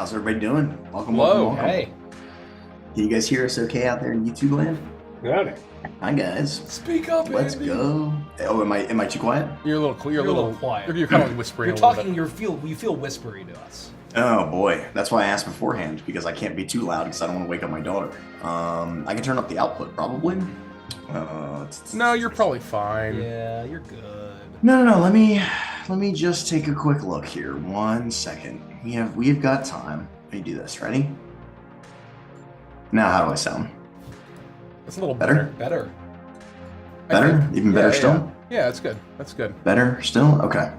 How's everybody doing? Welcome. Hey. Can you guys hear us okay out there in YouTube land? Howdy. Hi guys. Speak up, Let's Andy. go. Oh, am I too quiet? You're a little. You're a little quiet. You're kind of whispering. You're a little talking. bit. You feel whispery to us. Oh boy, that's why I asked beforehand because I can't be too loud because I don't want to wake up my daughter. I can turn up the output probably. No, you're probably fine. Yeah, you're good. No. Let me just take a quick look here. 1 second. We've got time. Let me do this. Ready? Now, how do I sound? It's a little Better? Better. Better? Even better still? Yeah, that's good. That's good. Better still? Okay.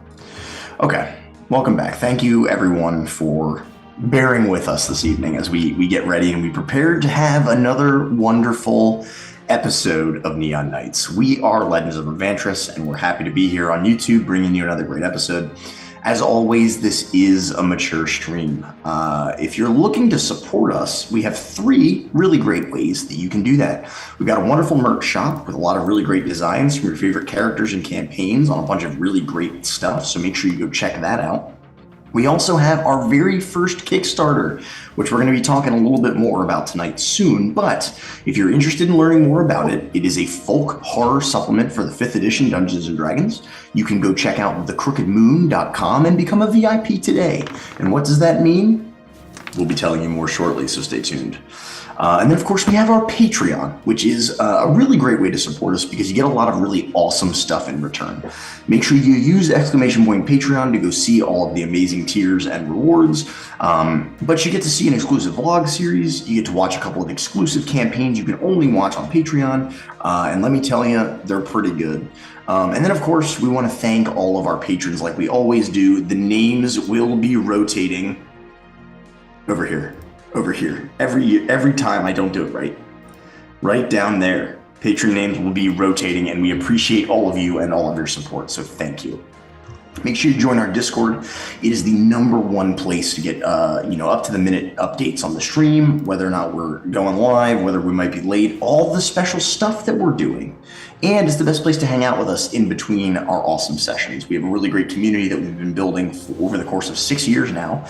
Welcome back. Thank you everyone for bearing with us this evening as we get ready and we prepare to have another wonderful episode of Neon Nights. We are Legends of Avantris and we're happy to be here on YouTube bringing you another great episode. As always, this is a mature stream. If you're looking to support us, we have 3 really great ways that you can do that. We've got a wonderful merch shop with a lot of really great designs from your favorite characters and campaigns on a bunch of really great stuff, so make sure you go check that out. We also have our very first Kickstarter, which we're going to be talking a little bit more about tonight soon. But if you're interested in learning more about it, it is a folk horror supplement for the 5th edition Dungeons & Dragons. You can go check out thecrookedmoon.com and become a VIP today. And what does that mean? We'll be telling you more shortly, so stay tuned. And then, of course, we have our Patreon, which is a really great way to support us because you get a lot of really awesome stuff in return. Make sure you use !Patreon to go see all of the amazing tiers and rewards. But you get to see an exclusive vlog series. You get to watch a couple of exclusive campaigns you can only watch on Patreon. And let me tell you, they're pretty good. And then, of course, we want to thank all of our patrons like we always do. The names will be rotating over here. Every time I don't do it right down there. Patron names will be rotating and we appreciate all of you and all of your support, so thank you. Make sure you join our Discord. It is the #1 place to get up to the minute updates on the stream, whether or not we're going live, whether we might be late, all the special stuff that we're doing. And it's the best place to hang out with us in between our awesome sessions. We have a really great community that we've been building over the course of 6 years now.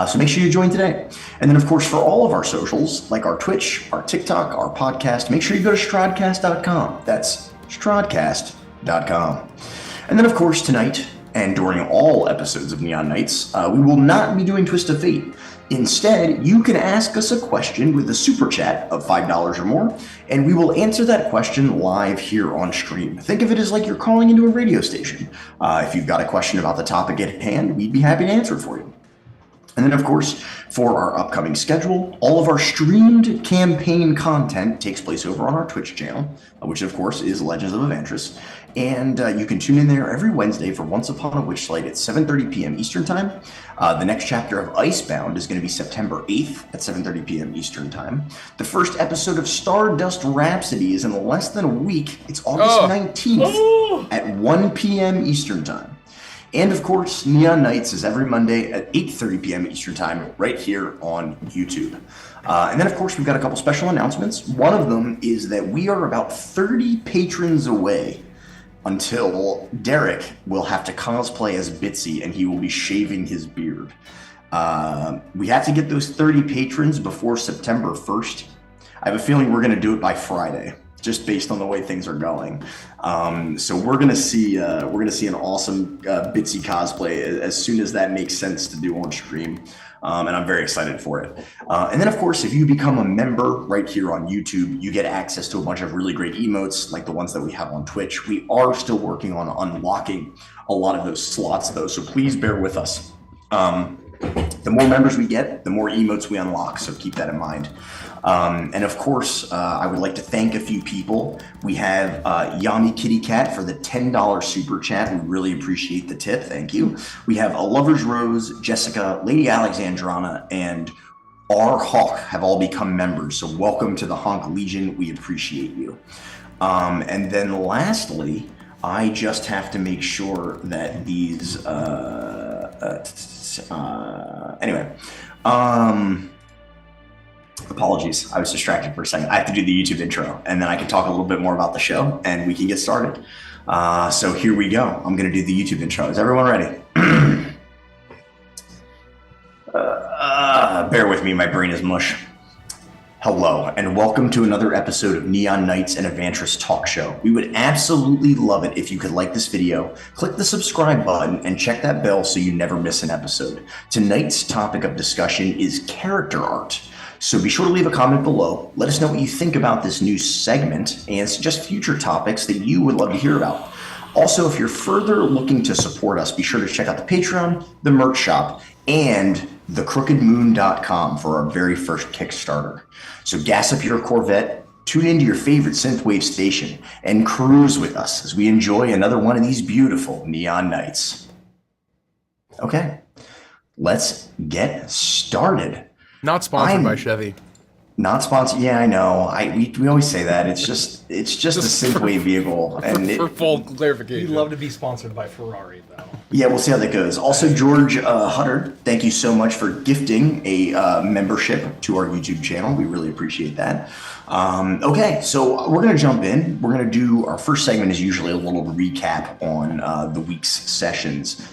So make sure you join today. And then, of course, for all of our socials, like our Twitch, our TikTok, our podcast, make sure you go to strodcast.com. That's strodcast.com. And then, of course, tonight, and during all episodes of Neon Nights, we will not be doing Twist of Fate. Instead, you can ask us a question with a super chat of $5 or more, and we will answer that question live here on stream. Think of it as like you're calling into a radio station. If you've got a question about the topic at hand, we'd be happy to answer it for you. And then, of course, for our upcoming schedule, all of our streamed campaign content takes place over on our Twitch channel, which, of course, is Legends of Avantris. And you can tune in there every Wednesday for Once Upon a Witchlight at 7:30 p.m. Eastern Time. The next chapter of Icebound is going to be September 8th at 7:30 p.m. Eastern Time. The first episode of Stardust Rhapsody is in less than a week. It's August 19th at 1 p.m. Eastern Time. And of course, Neon Nights is every Monday at 8:30 p.m. Eastern Time right here on YouTube. And then, of course, we've got a couple special announcements. One of them is that we are about 30 patrons away until Derek will have to cosplay as Bitsy and he will be shaving his beard. We have to get those 30 patrons before September 1st. I have a feeling we're going to do it by Friday, just based on the way things are going. So we're gonna see an awesome Bitsy cosplay as soon as that makes sense to do on stream. And I'm very excited for it. And then, of course, if you become a member right here on YouTube, you get access to a bunch of really great emotes like the ones that we have on Twitch. We are still working on unlocking a lot of those slots, though, so please bear with us. The more members we get, the more emotes we unlock, so keep that in mind. And of course, I would like to thank a few people. We have Yami Kitty Cat for the $10 super chat. We really appreciate the tip. Thank you. We have A Lover's Rose, Jessica, Lady Alexandrana, and R Hawk have all become members. So welcome to the Honk Legion. We appreciate you. And then lastly, I just have to make sure that these, apologies, I was distracted for a second. I have to do the YouTube intro, and then I can talk a little bit more about the show, and we can get started. So here we go. I'm going to do the YouTube intro. Is everyone ready? Bear with me, my brain is mush. Hello, and welcome to another episode of Neon Knights and Avantris Talk Show. We would absolutely love it if you could like this video, click the subscribe button, and check that bell so you never miss an episode. Tonight's topic of discussion is character art. So be sure to leave a comment below, let us know what you think about this new segment, and suggest future topics that you would love to hear about. Also, if you're further looking to support us, be sure to check out the Patreon, the merch shop, and thecrookedmoon.com for our very first Kickstarter. So gas up your Corvette, tune into your favorite synthwave station, and cruise with us as we enjoy another one of these beautiful neon nights. Okay, let's get started. Not sponsored by Chevy. Not sponsored. Yeah, I know. We always say that. It's just a synthwave vehicle, and for full clarification, We'd love to be sponsored by Ferrari, though. Yeah, we'll see how that goes. Also, George Hutter, thank you so much for gifting a membership to our YouTube channel. We really appreciate that. Okay, so we're going to jump in. We're going to do our first segment is usually a little recap on the week's sessions.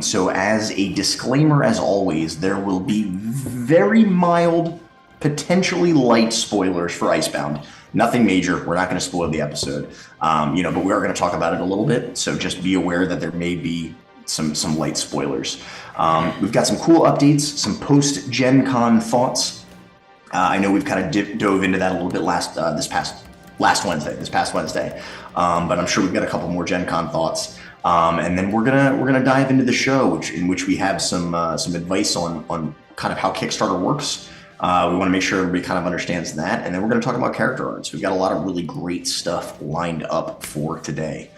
So as a disclaimer, as always, there will be very mild, potentially light spoilers for Icebound. Nothing major. We're not going to spoil the episode, but we are going to talk about it a little bit. So just be aware that there may be some light spoilers. We've got some cool updates, some post-Gen Con thoughts. I know we've kind of dove into that a little bit this past Wednesday, but I'm sure we've got a couple more Gen Con thoughts. And then we're gonna dive into the show, in which we have some advice on kind of how Kickstarter works. We want to make sure everybody kind of understands that, and then we're going to talk about character art. So we've got a lot of really great stuff lined up for today.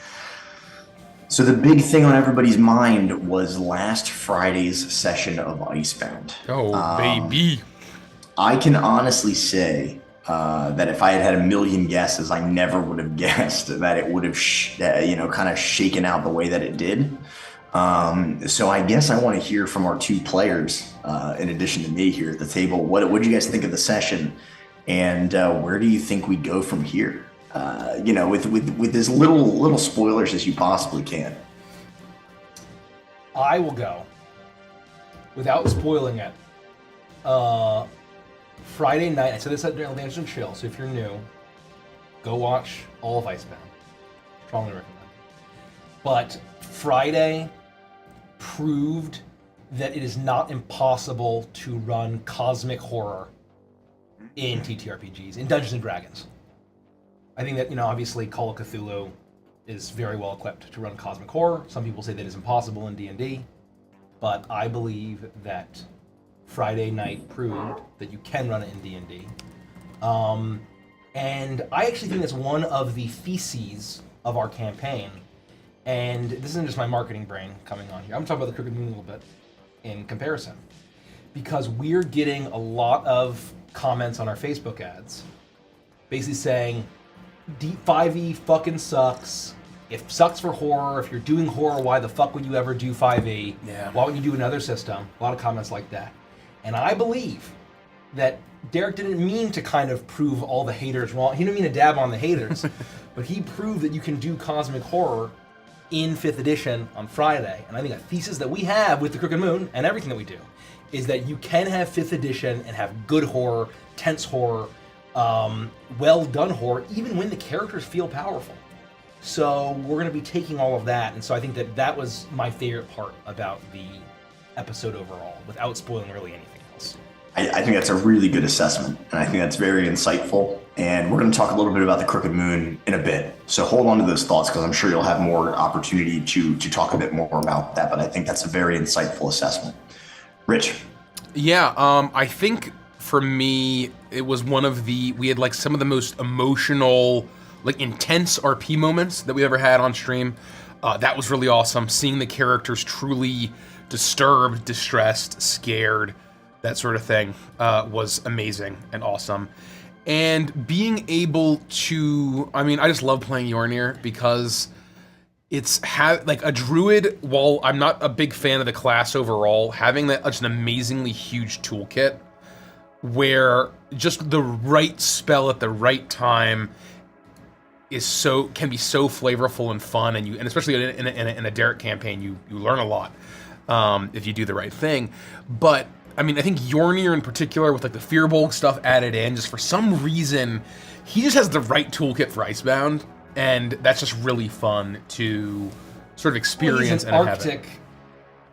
So the big thing on everybody's mind was last Friday's session of Icebound. Oh, baby. I can honestly say that if I had a million guesses, I never would have guessed that it would have, kind of shaken out the way that it did. So I guess I want to hear from our two players, in addition to me here at the table. What did you guys think of the session, and where do you think we go from here? With as little spoilers as you possibly can. I will go, without spoiling it. Friday night, I said this at Avantris and Chill, so if you're new, go watch all of Icebound. Strongly recommend. But Friday proved that it is not impossible to run cosmic horror in TTRPGs, in Dungeons & Dragons. I think that, obviously Call of Cthulhu is very well equipped to run cosmic horror. Some people say that it's impossible in D&D, but I believe that Friday night proved that you can run it in D&D. And I actually think that's one of the theses of our campaign. And this isn't just my marketing brain coming on here. I'm talking about the Crooked Moon a little bit in comparison. Because we're getting a lot of comments on our Facebook ads basically saying, Deep 5e fucking sucks. It sucks for horror. If you're doing horror, why the fuck would you ever do 5e? Yeah. Why would you do another system? A lot of comments like that. And I believe that Derek didn't mean to kind of prove all the haters wrong. He didn't mean to dab on the haters, but he proved that you can do cosmic horror in 5th edition on Friday. And I think a thesis that we have with the Crooked Moon and everything that we do is that you can have 5th edition and have good horror, tense horror, well done horror, even when the characters feel powerful. So we're going to be taking all of that, and so I think that was my favorite part about the episode overall, without spoiling really anything else. I think that's a really good assessment, and I think that's very insightful. And we're going to talk a little bit about the Crooked Moon in a bit. So hold on to those thoughts, because I'm sure you'll have more opportunity to talk a bit more about that. But I think that's a very insightful assessment. Rich? Yeah, I think for me, it was we had like some of the most emotional, like intense RP moments that we ever had on stream. That was really awesome. Seeing the characters truly disturbed, distressed, scared, that sort of thing was amazing and awesome. And being able to, I just love playing Yornir because it's like a druid. While I'm not a big fan of the class overall, having that such an amazingly huge toolkit where just the right spell at the right time can be so flavorful and fun, and especially in a Derek campaign, you learn a lot if you do the right thing. But I mean, I think Yornir in particular, with like the Fearbolg stuff added in, just for some reason, he just has the right toolkit for Icebound, and that's just really fun to sort of experience He's an and Arctic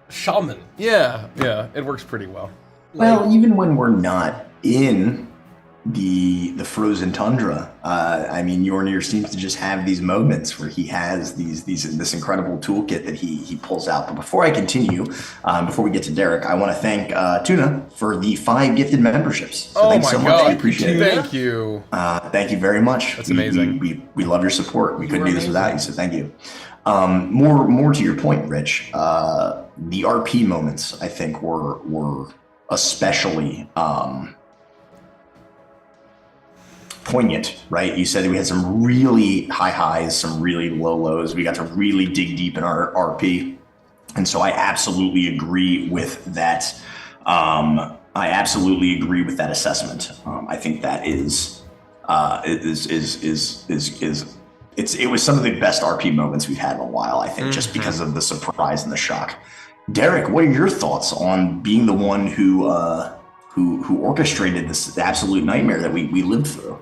shaman. Yeah, it works pretty well. Well, even when we're not in the frozen tundra, I mean, Yornir seems to just have these moments where he has this incredible toolkit that he pulls out. But before I continue, before we get to Derek, I want to thank Tuna for the 5 gifted memberships. So thanks so much. We appreciate it. Thank you. Thank you very much. That's amazing. We love your support. We couldn't do this without you, so thank you. More to your point, Rich. The RP moments, I think, were especially poignant, right? You said that we had some really high highs, some really low lows. We got to really dig deep in our RP. And so I absolutely agree with that. I absolutely agree with that assessment. I think that it was some of the best RP moments we've had in a while, I think, just because of the surprise and the shock. Derek, what are your thoughts on being the one who orchestrated this absolute nightmare that we lived through?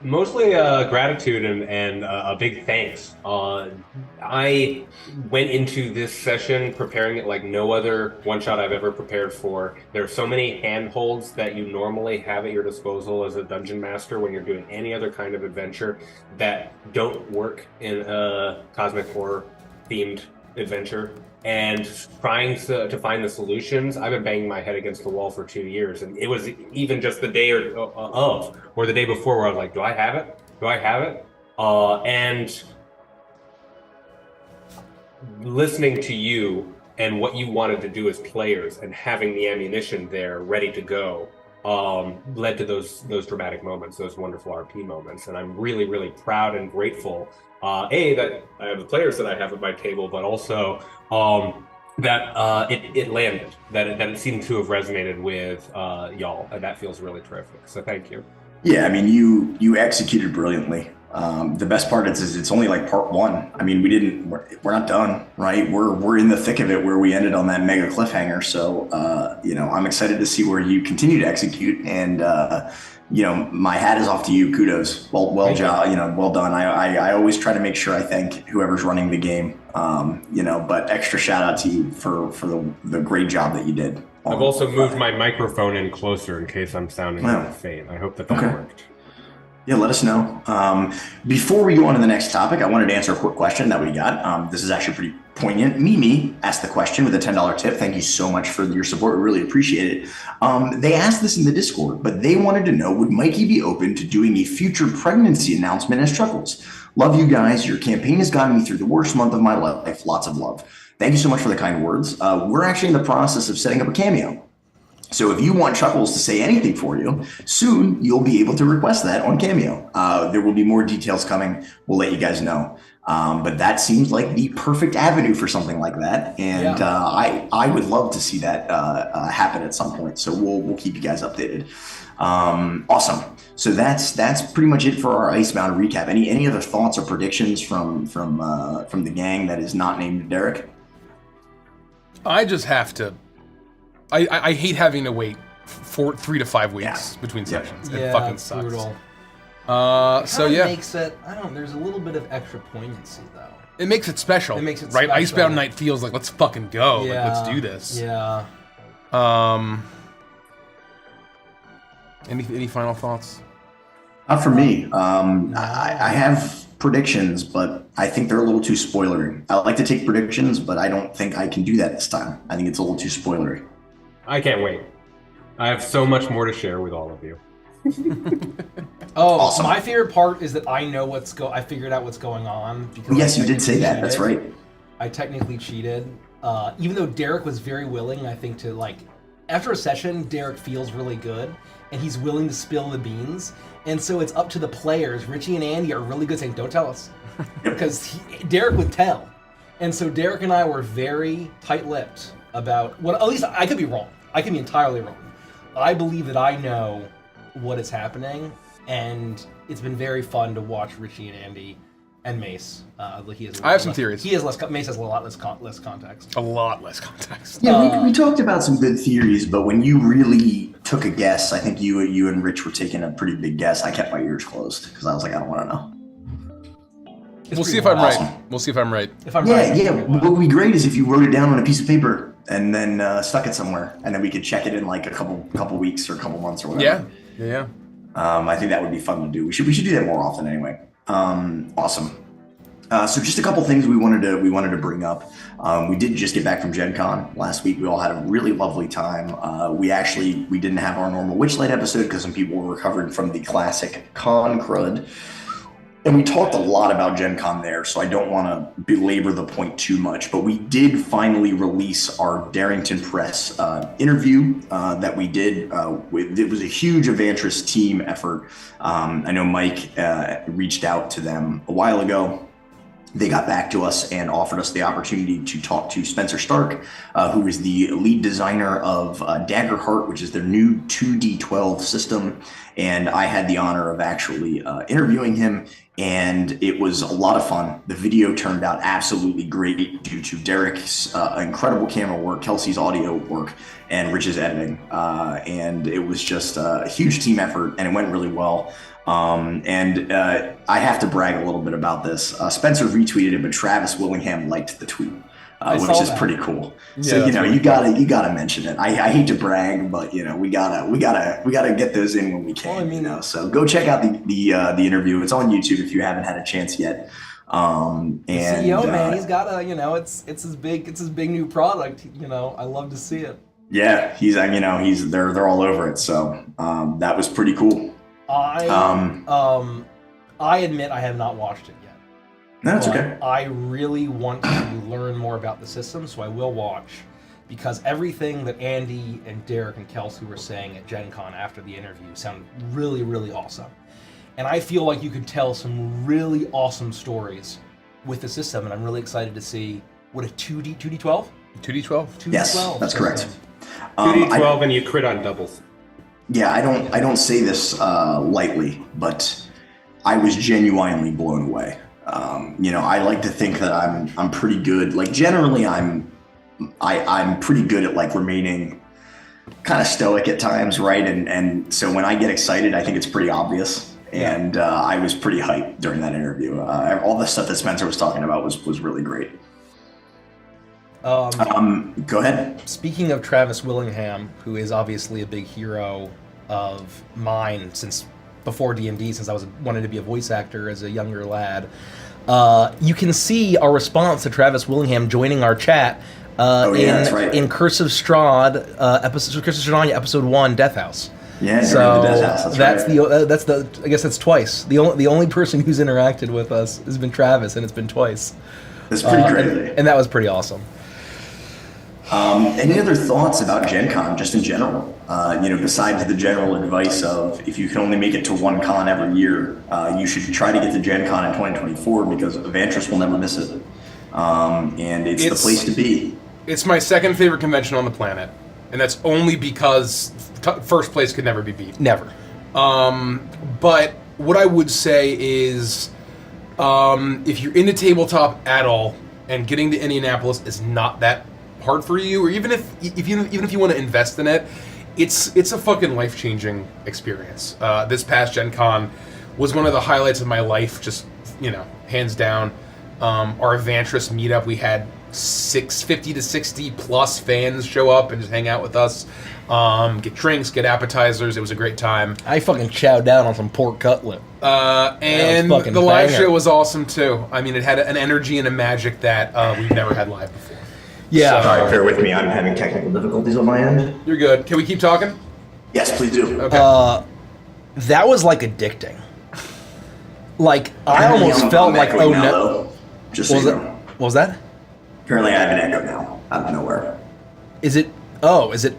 Mostly gratitude and a big thanks. I went into this session preparing it like no other one-shot I've ever prepared for. There are so many handholds that you normally have at your disposal as a dungeon master when you're doing any other kind of adventure that don't work in a cosmic horror themed adventure. And trying to find the solutions, I've been banging my head against the wall for 2 years. And it was even just the day or the day before where I was like, do I have it? Do I have it? And listening to you and what you wanted to do as players and having the ammunition there ready to go led to those dramatic moments, those wonderful RP moments. And I'm really, really proud and grateful, that I have the players that I have at my table, but also that it landed, that it seemed to have resonated with y'all, and that feels really terrific. So thank you. Yeah, I mean, you executed brilliantly. The best part is it's only like part 1. I mean, we're not done, right? We're in the thick of it where we ended on that mega cliffhanger. So I'm excited to see where you continue to execute, and my hat is off to you. Kudos. Well job. Well done. I always try to make sure I thank whoever's running the game. But extra shout out to you for the great job that you did. I've also moved my microphone in closer in case I'm sounding a little faint. I hope that worked. Yeah, let us know. Before we go on to the next topic, I wanted to answer a quick question that we got. This is actually pretty poignant. Mimi asked the question with a $10 tip. Thank you so much for your support. We really appreciate it. They asked this in the Discord, but they wanted to know, would Mikey be open to doing a future pregnancy announcement as Chuckles? Love you guys. Your campaign has gotten me through the worst month of my life. Lots of love. Thank you so much for the kind words. We're actually in the process of setting up a cameo. So if you want Chuckles to say anything for you, soon you'll be able to request that on Cameo. There will be more details coming. We'll let you guys know. But that seems like the perfect avenue for something like that. And I would love to see that happen at some point. So we'll keep you guys updated. Awesome. So that's pretty much it for our Icebound recap. Any other thoughts or predictions from the gang that is not named Derek? I just have to. I hate having to wait 3 to 5 weeks between sessions. It fucking sucks. Brutal. Makes it. There's a little bit of extra poignancy though. It makes it special. It makes it right. special. Icebound night feels like let's fucking go. Yeah. Like, let's do this. Yeah. Any final thoughts? Not for me. I have predictions, but I think they're a little too spoilery. I like to take predictions, but I don't think I can do that this time. I think it's a little too spoilery. I can't wait. I have so much more to share with all of you. Awesome. My favorite part is that I know I figured out what's going on. Because yes, you did say that. That's right. I technically cheated. Even though Derek was very willing, I think, to after a session, Derek feels really good, and he's willing to spill the beans. And so it's up to the players. Richie and Andy are really good saying, don't tell us. Because Derek would tell. And so Derek and I were very tight-lipped about at least I could be wrong. I could be entirely wrong. I believe that I know what is happening, and it's been very fun to watch Richie and Andy and Mace. He has I have some theories. He has less. Mace has a lot less context. A lot less context. Yeah, we talked about some good theories, but when you really took a guess, I think you and Rich were taking a pretty big guess. I kept my ears closed because I was like, I don't want to know. We'll see if I'm right. We'll see if I'm right. If I'm right, Yeah. What would be great is if you wrote it down on a piece of paper and then stuck it somewhere, and then we could check it in like a couple weeks or a couple months or whatever. Yeah. I think that would be fun to do. We should do that more often anyway. Awesome. So just a couple things we wanted to bring up. We did just get back from Gen Con last week. We all had a really lovely time. We didn't have our normal Witchlight episode because some people were recovering from the classic con crud. And we talked a lot about Gen Con there, so I don't want to belabor the point too much, but we did finally release our Darrington Press interview that we did. It was a huge Avantris team effort. I know Mike reached out to them a while ago. They got back to us and offered us the opportunity to talk to Spencer Stark, who is the lead designer of Daggerheart, which is their new 2D12 system. And I had the honor of actually interviewing him, and it was a lot of fun. The video turned out absolutely great due to Derek's incredible camera work, Kelsey's audio work, and Rich's editing. And it was just a huge team effort, and it went really well. I have to brag a little bit about this. Spencer retweeted it, but Travis Willingham liked the tweet, which is pretty cool. So you gotta mention it. I hate to brag, but we gotta get those in when we can. Well, so go check out the interview. It's on YouTube if you haven't had a chance yet. And CEO man, he's got it's his big new product. I love to see it. Yeah, they're all over it. So that was pretty cool. I admit I have not watched it yet. No, that's okay. I really want to learn more about the system, so I will watch, because everything that Andy and Derek and Kelsey were saying at Gen Con after the interview sounded really, really awesome. And I feel like you could tell some really awesome stories with the system, and I'm really excited to see what a 2D12? 2D12? Yes, that's correct. 2D12 and you crit on doubles. Yeah, I don't say this lightly, but I was genuinely blown away. I like to think that I'm pretty good. Like generally, I'm pretty good at like remaining kind of stoic at times, right? And so when I get excited, I think it's pretty obvious. And I was pretty hyped during that interview. All the stuff that Spencer was talking about was really great. Go ahead. Speaking of Travis Willingham, who is obviously a big hero of mine since before D&D, since I wanted to be a voice actor as a younger lad, you can see our response to Travis Willingham joining our chat that's right. in Curse of Strahd, episode 1, Death House. Yeah, so the Death House. That's I guess that's twice. The only person who's interacted with us has been Travis, and it's been twice. That's pretty crazy. And that was pretty awesome. Any other thoughts about Gen Con, just in general? Besides the general advice of if you can only make it to one con every year, you should try to get to Gen Con in 2024 because Avantris will never miss it. And it's the place to be. It's my second favorite convention on the planet, and that's only because first place could never be beat. Never. But what I would say is, if you're into tabletop at all, and getting to Indianapolis is not that hard for you, or even if you want to invest in it, it's a fucking life-changing experience. This past Gen Con was one of the highlights of my life, just hands down. Our Avantris meetup, we had 50 to 60 plus fans show up and just hang out with us, get drinks, get appetizers. It was a great time. I fucking chowed down on some pork cutlet. And the live show was awesome too. I mean, it had an energy and a magic that we've never had live before. Yeah. Sorry, bear with me. I'm having technical difficulties on my end. You're good. Can we keep talking? Yes, please do. Okay. That was like addicting. Like I almost felt like Just so you know. What was that? Apparently, I have an echo now out of nowhere. Is it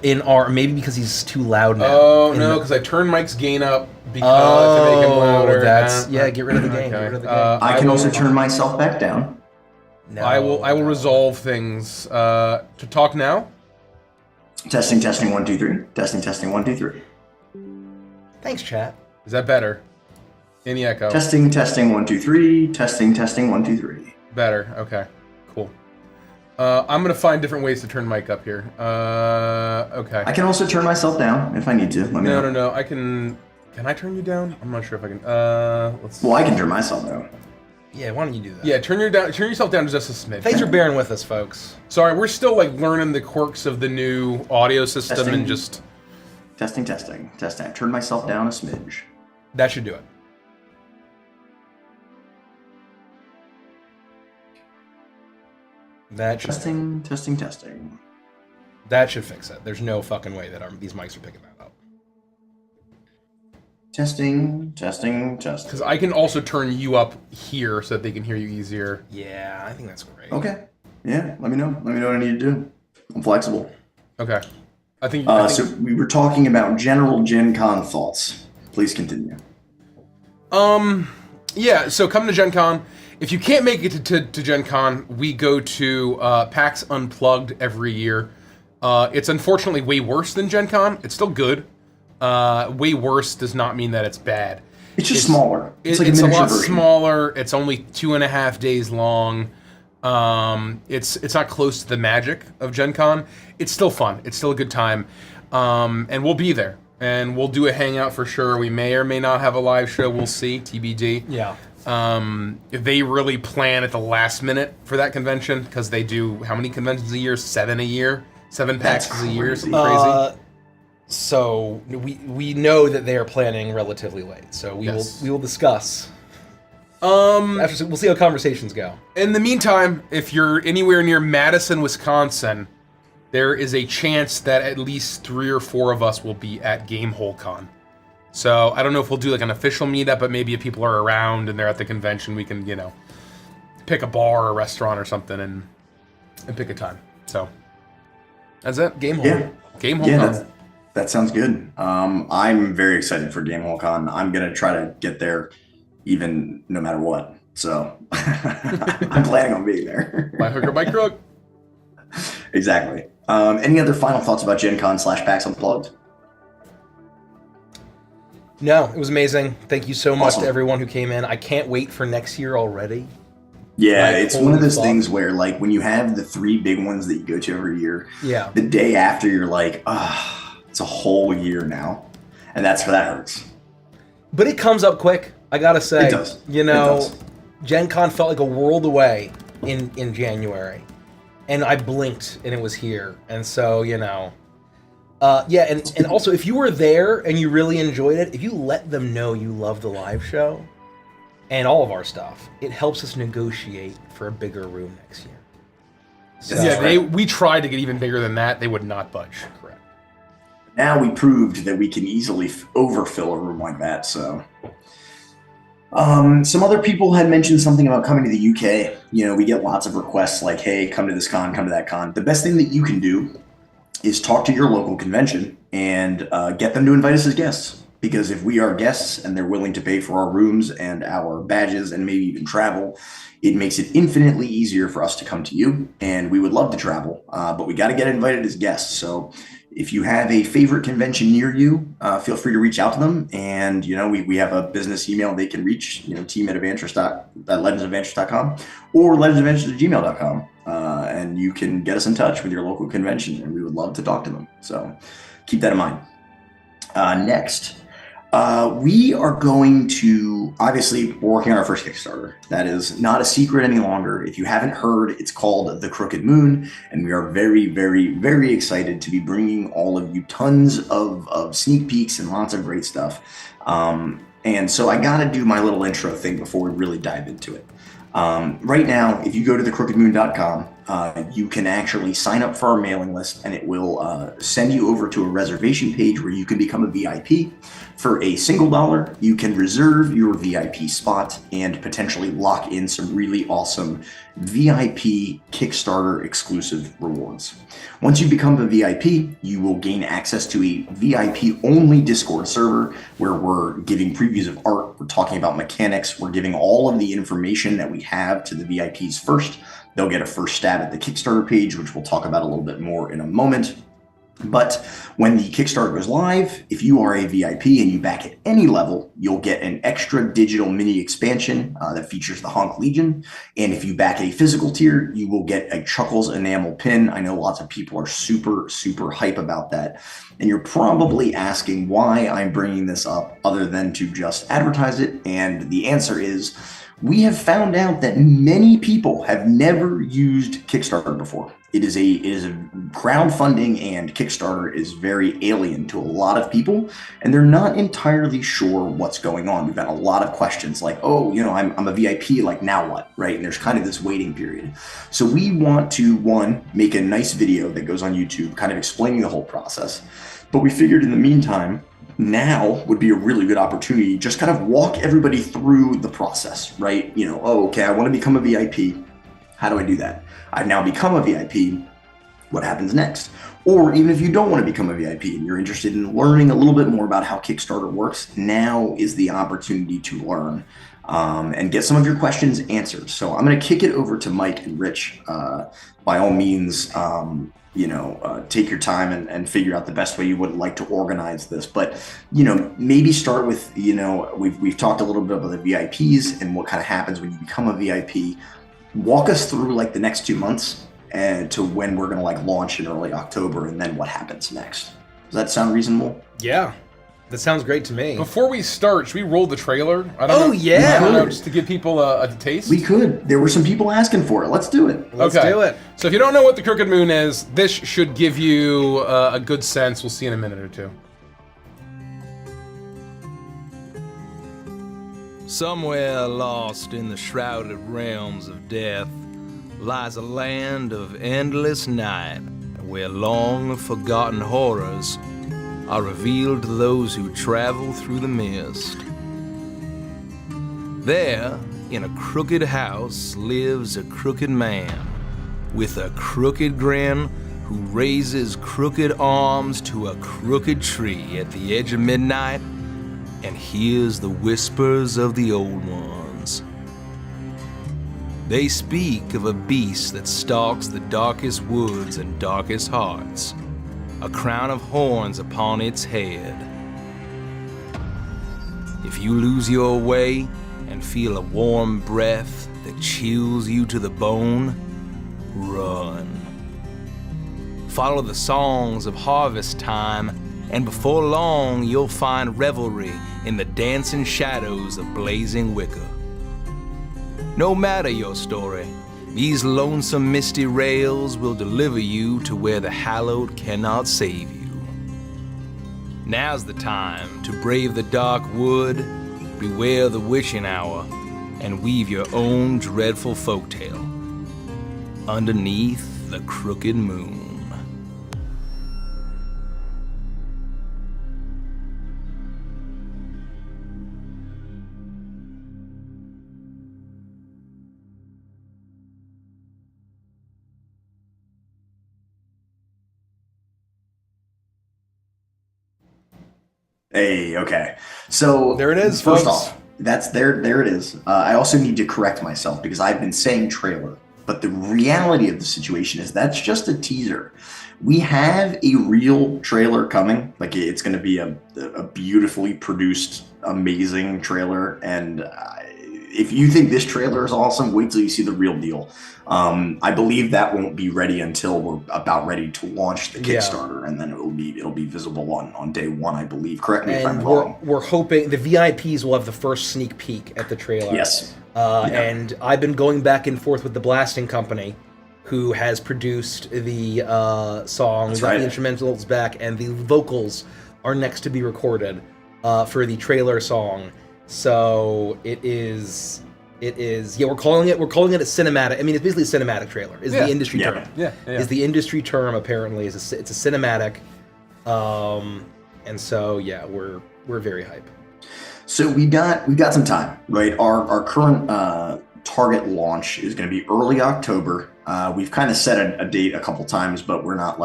in our? Maybe because he's too loud now. Oh no, because I turned Mike's gain up to make him louder. Get rid of the gain. Okay. Get rid of the gain. I can also turn myself back down. No, I will resolve things. To talk now. Testing 1 2 3. Testing 1 2 3. Thanks, chat. Is that better? Any echo? Testing, testing, 1, 2, 3. Testing, testing, 1, 2, 3. Better. Okay. Cool. I'm gonna find different ways to turn mic up here. Okay. I can also turn myself down if I need to. Let me know. No. I can. Can I turn you down? I'm not sure if I can. Let's. Well, I can turn myself down. Yeah, why don't you do that? Yeah, turn yourself down to just a smidge. Thanks for bearing with us, folks. Sorry, we're still like learning the quirks of the new audio system Testing. and just. Testing, testing, testing. I turned myself down a smidge. That should do it. That should. Testing, testing, testing. That should fix it. There's no fucking way that these mics are picking that up. Testing, testing, testing. Because I can also turn you up here so that they can hear you easier. Yeah, I think that's great. Okay. Yeah, let me know. Let me know what I need to do. I'm flexible. Okay. I think so we were talking about general Gen Con thoughts. Please continue. Yeah, so come to Gen Con. If you can't make it to Gen Con, we go to PAX Unplugged every year. It's unfortunately way worse than Gen Con. It's still good. Way worse does not mean that it's bad. It's just smaller. It's like it's a lot miniature version. smaller. It's only 2.5 days long. It's not close to the magic of Gen Con. It's still fun. It's still a good time. And we'll be there. And we'll do a hangout for sure. We may or may not have a live show. We'll see. TBD. Yeah. If they really plan at the last minute for that convention, because they do how many conventions a year? 7 a year? 7 PAXs That's a year? crazy. Something crazy? So we know that they are planning relatively late. So we will discuss. After, we'll see how conversations go. In the meantime, if you're anywhere near Madison, Wisconsin, there is a chance that at least 3 or 4 of us will be at Gamehole Con. So I don't know if we'll do like an official meetup, but maybe if people are around and they're at the convention, we can, pick a bar or a restaurant or something and pick a time. So that's it. Gamehole. Yeah. Gamehole Con. That sounds good. I'm very excited for Gamehole Con. I'm going to try to get there even no matter what. So I'm planning on being there. By hook or by crook. Exactly. Any other final thoughts about Gen Con / PAX Unplugged? No, it was amazing. Thank you so much Awesome. to everyone who came in. I can't wait for next year already. Yeah, Like, it's one of holy those fuck. things where, like, when you have the 3 big ones that you go to every year, Yeah. the day after you're like, it's a whole year now. And that hurts. But it comes up quick, I gotta say. It does. It does. Gen Con felt like a world away in January. And I blinked and it was here. And so, and also if you were there and you really enjoyed it, if you let them know you love the live show and all of our stuff, it helps us negotiate for a bigger room next year. So, Yeah, we tried to get even bigger than that. They would not budge. correct. Now we proved that we can easily overfill a room like that, so. Some other people had mentioned something about coming to the UK. We get lots of requests like, hey, come to this con, come to that con. The best thing that you can do is talk to your local convention and get them to invite us as guests. Because if we are guests and they're willing to pay for our rooms and our badges and maybe even travel, it makes it infinitely easier for us to come to you. And we would love to travel, but we got to get invited as guests. So if you have a favorite convention near you, feel free to reach out to them. And, we have a business email they can reach, team@legendsofavantris.com or legendsofavantris@gmail.com. And you can get us in touch with your local convention, and we would love to talk to them. So keep that in mind. Next, we are going to, obviously, we're working on our first Kickstarter. That is not a secret any longer. If you haven't heard, it's called The Crooked Moon, and we are very, very, very excited to be bringing all of you tons of sneak peeks and lots of great stuff. And so I gotta do my little intro thing before we really dive into it. Right now, if you go to thecrookedmoon.com, you can actually sign up for our mailing list, and it will send you over to a reservation page where you can become a VIP. For a $1, you can reserve your VIP spot and potentially lock in some really awesome VIP Kickstarter exclusive rewards. Once you become a VIP, you will gain access to a VIP only Discord server where we're giving previews of art, we're talking about mechanics, we're giving all of the information that we have to the VIPs first. They'll get a first stab at the Kickstarter page, which we'll talk about a little bit more in a moment. But when the Kickstarter goes live, if you are a VIP and you back at any level, you'll get an extra digital mini expansion that features the Honk Legion. And if you back a physical tier, you will get a Chuckles enamel pin. I know lots of people are super, super hype about that. And you're probably asking why I'm bringing this up other than to just advertise it. And the answer is, we have found out that many people have never used Kickstarter before. It is a crowdfunding, and Kickstarter is very alien to a lot of people, and they're not entirely sure what's going on. We've got a lot of questions like, oh, I'm a VIP, like now what, right? And there's kind of this waiting period. So we want to, one, make a nice video that goes on YouTube kind of explaining the whole process. But we figured in the meantime, now would be a really good opportunity, just kind of walk everybody through the process, right? Okay, I want to become a VIP. How do I do that? I've now become a VIP. What happens next? Or even if you don't want to become a VIP and you're interested in learning a little bit more about how Kickstarter works, now is the opportunity to learn and get some of your questions answered. So I'm going to kick it over to Mike and Rich. By all means, take your time and figure out the best way you would like to organize this. But, maybe start with, we've talked a little bit about the VIPs and what kind of happens when you become a VIP. Walk us through like the next 2 months and to when we're going to like launch in early October, and then what happens next. Does that sound reasonable? Yeah. That sounds great to me. Before we start, should we roll the trailer? I don't know. Yeah. I don't know, just to give people a taste. We could. There were some people asking for it. Let's do it. Let's do it. So if you don't know what the Crooked Moon is, this should give you a good sense. We'll see in a minute or two. Somewhere lost in the shrouded realms of death lies a land of endless night, where long forgotten horrors are revealed to those who travel through the mist. There, in a crooked house, lives a crooked man with a crooked grin, who raises crooked arms to a crooked tree at the edge of midnight and hears the whispers of the old ones. They speak of a beast that stalks the darkest woods and darkest hearts, a crown of horns upon its head. If you lose your way and feel a warm breath that chills you to the bone, run. Follow the songs of harvest time, and before long you'll find revelry in the dancing shadows of blazing wicker. No matter your story, these lonesome misty rails will deliver you to where the hallowed cannot save you. Now's the time to brave the dark wood, beware the witching hour, and weave your own dreadful folktale underneath the crooked moon. Hey, okay. So There it is, First folks. off, that's there it is. I also need to correct myself because I've been saying trailer, but the reality of the situation is that's just a teaser. We have a real trailer coming. Like, it's going to be a beautifully produced, amazing trailer. And if you think this trailer is awesome, wait till you see the real deal. I believe that won't be ready until we're about ready to launch the Kickstarter, and then it'll be visible on day one, I believe. Correct me if I'm wrong. We're hoping the VIPs will have the first sneak peek at the trailer. Yes. And I've been going back and forth with the blasting company, who has produced the song. That's We got right. the instrumentals back, and the vocals are next to be recorded for the trailer song. So it is. Yeah, we're calling it a cinematic. I mean, it's basically a cinematic trailer. Is the industry term? Yeah. Is the industry term apparently? It's a cinematic. And so yeah, we're very hype. So we got some time, right? Our current target launch is going to be early October. We've kind of set a date a couple times, but we're not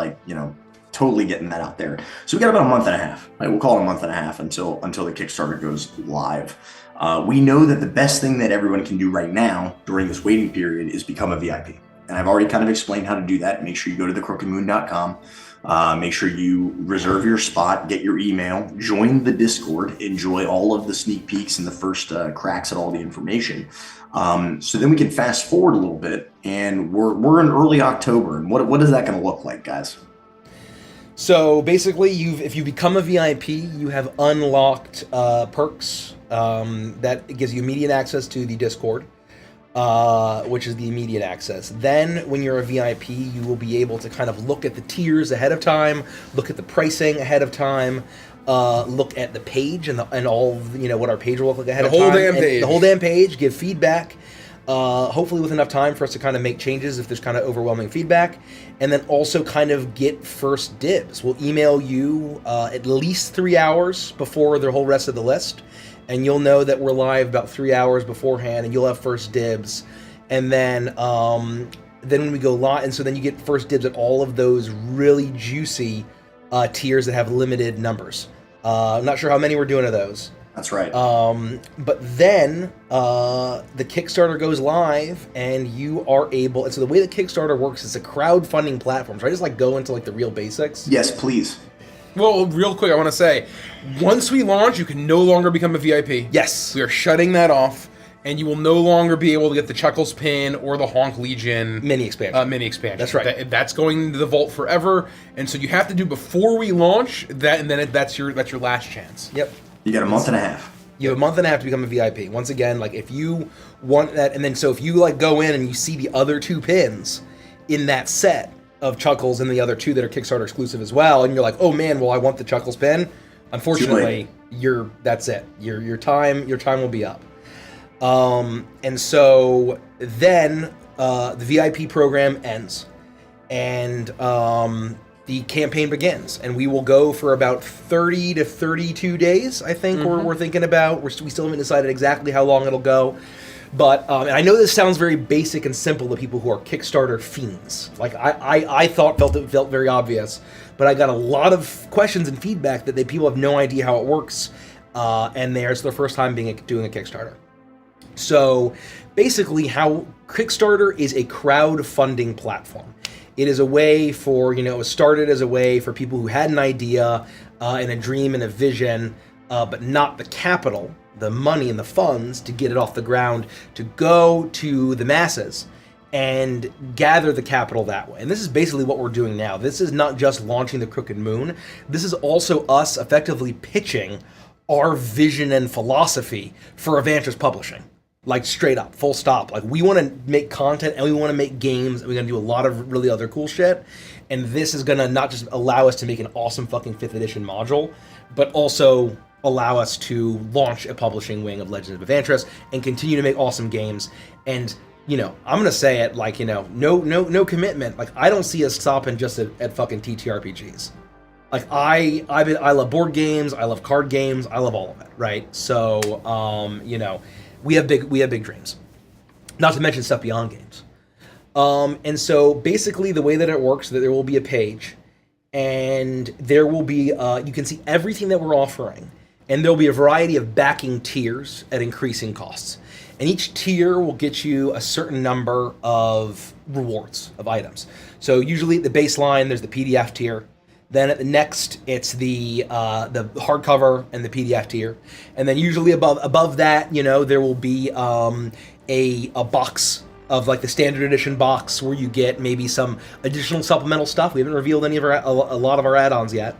totally getting that out there. So we got about a month and a half. Right? We'll call it a month and a half until the Kickstarter goes live. We know that the best thing that everyone can do right now during this waiting period is become a VIP. And I've already kind of explained how to do that. Make sure you go to thecrookedmoon.com. Make sure you reserve your spot, get your email, join the Discord, enjoy all of the sneak peeks and the first cracks at all the information. So then we can fast forward a little bit, and we're in early October. And what is that going to look like, guys? So basically, if you become a VIP, you have unlocked perks that gives you immediate access to the Discord, which is the immediate access. Then, when you're a VIP, you will be able to kind of look at the tiers ahead of time, look at the pricing ahead of time, look at the page and all what our page will look like ahead of time. The whole damn page. Give feedback. Hopefully with enough time for us to kind of make changes if there's kind of overwhelming feedback, and then also kind of get first dibs. We'll email you at least 3 hours before the whole rest of the list, and you'll know that we're live about 3 hours beforehand, and you'll have first dibs. And then when we go live, and so then you get first dibs at all of those really juicy tiers that have limited numbers. I'm not sure how many we're doing of those. That's right. But then the Kickstarter goes live, and you are able. And so the way that Kickstarter works is a crowdfunding platform. So I just go into the real basics. Yes, please. Well, real quick, I want to say, once we launch, you can no longer become a VIP. Yes, we are shutting that off, and you will no longer be able to get the Chuckles pin or the Honk Legion mini expansion. That's right. That's going into the vault forever, and so you have to do before we launch that, and then that's your last chance. Yep. You got a month and a half. You have a month and a half to become a VIP. Once again, if you want that, and then so if you go in and you see the other two pins in that set of Chuckles and the other two that are Kickstarter exclusive as well, and you're like, oh man, well I want the Chuckles pin. Unfortunately, that's it. Your time will be up. And so then the VIP program ends, and the campaign begins, and we will go for about 30 to 32 days, I think. We're thinking about. We still haven't decided exactly how long it'll go. But and I know this sounds very basic and simple to people who are Kickstarter fiends. I felt very obvious, but I got a lot of questions and feedback that people have no idea how it works, and it's their first time doing a Kickstarter. So basically, how Kickstarter is a crowdfunding platform. It is a way for, it was started as a way for people who had an idea and a dream and a vision, but not the capital, the money and the funds to get it off the ground, to go to the masses and gather the capital that way. And this is basically what we're doing now. This is not just launching the Crooked Moon. This is also us effectively pitching our vision and philosophy for Avantris Publishing. Straight up, full stop. We want to make content, and we want to make games, and we're going to do a lot of really other cool shit. And this is going to not just allow us to make an awesome fucking 5th edition module, but also allow us to launch a publishing wing of Legends of Avantris and continue to make awesome games. And, I'm going to say it, no commitment. I don't see us stopping just at fucking TTRPGs. I love board games, I love card games, I love all of it, right? So, we have big dreams, not to mention stuff beyond games. And so basically the way that it works is that there will be a page, and there will be, you can see everything that we're offering, and there'll be a variety of backing tiers at increasing costs. And each tier will get you a certain number of rewards, of items. So usually at the baseline, there's the PDF tier. Then at the next, it's the hardcover and the PDF tier, and then usually above that, there will be a box of the standard edition box where you get maybe some additional supplemental stuff. We haven't revealed any of a lot of our add-ons yet,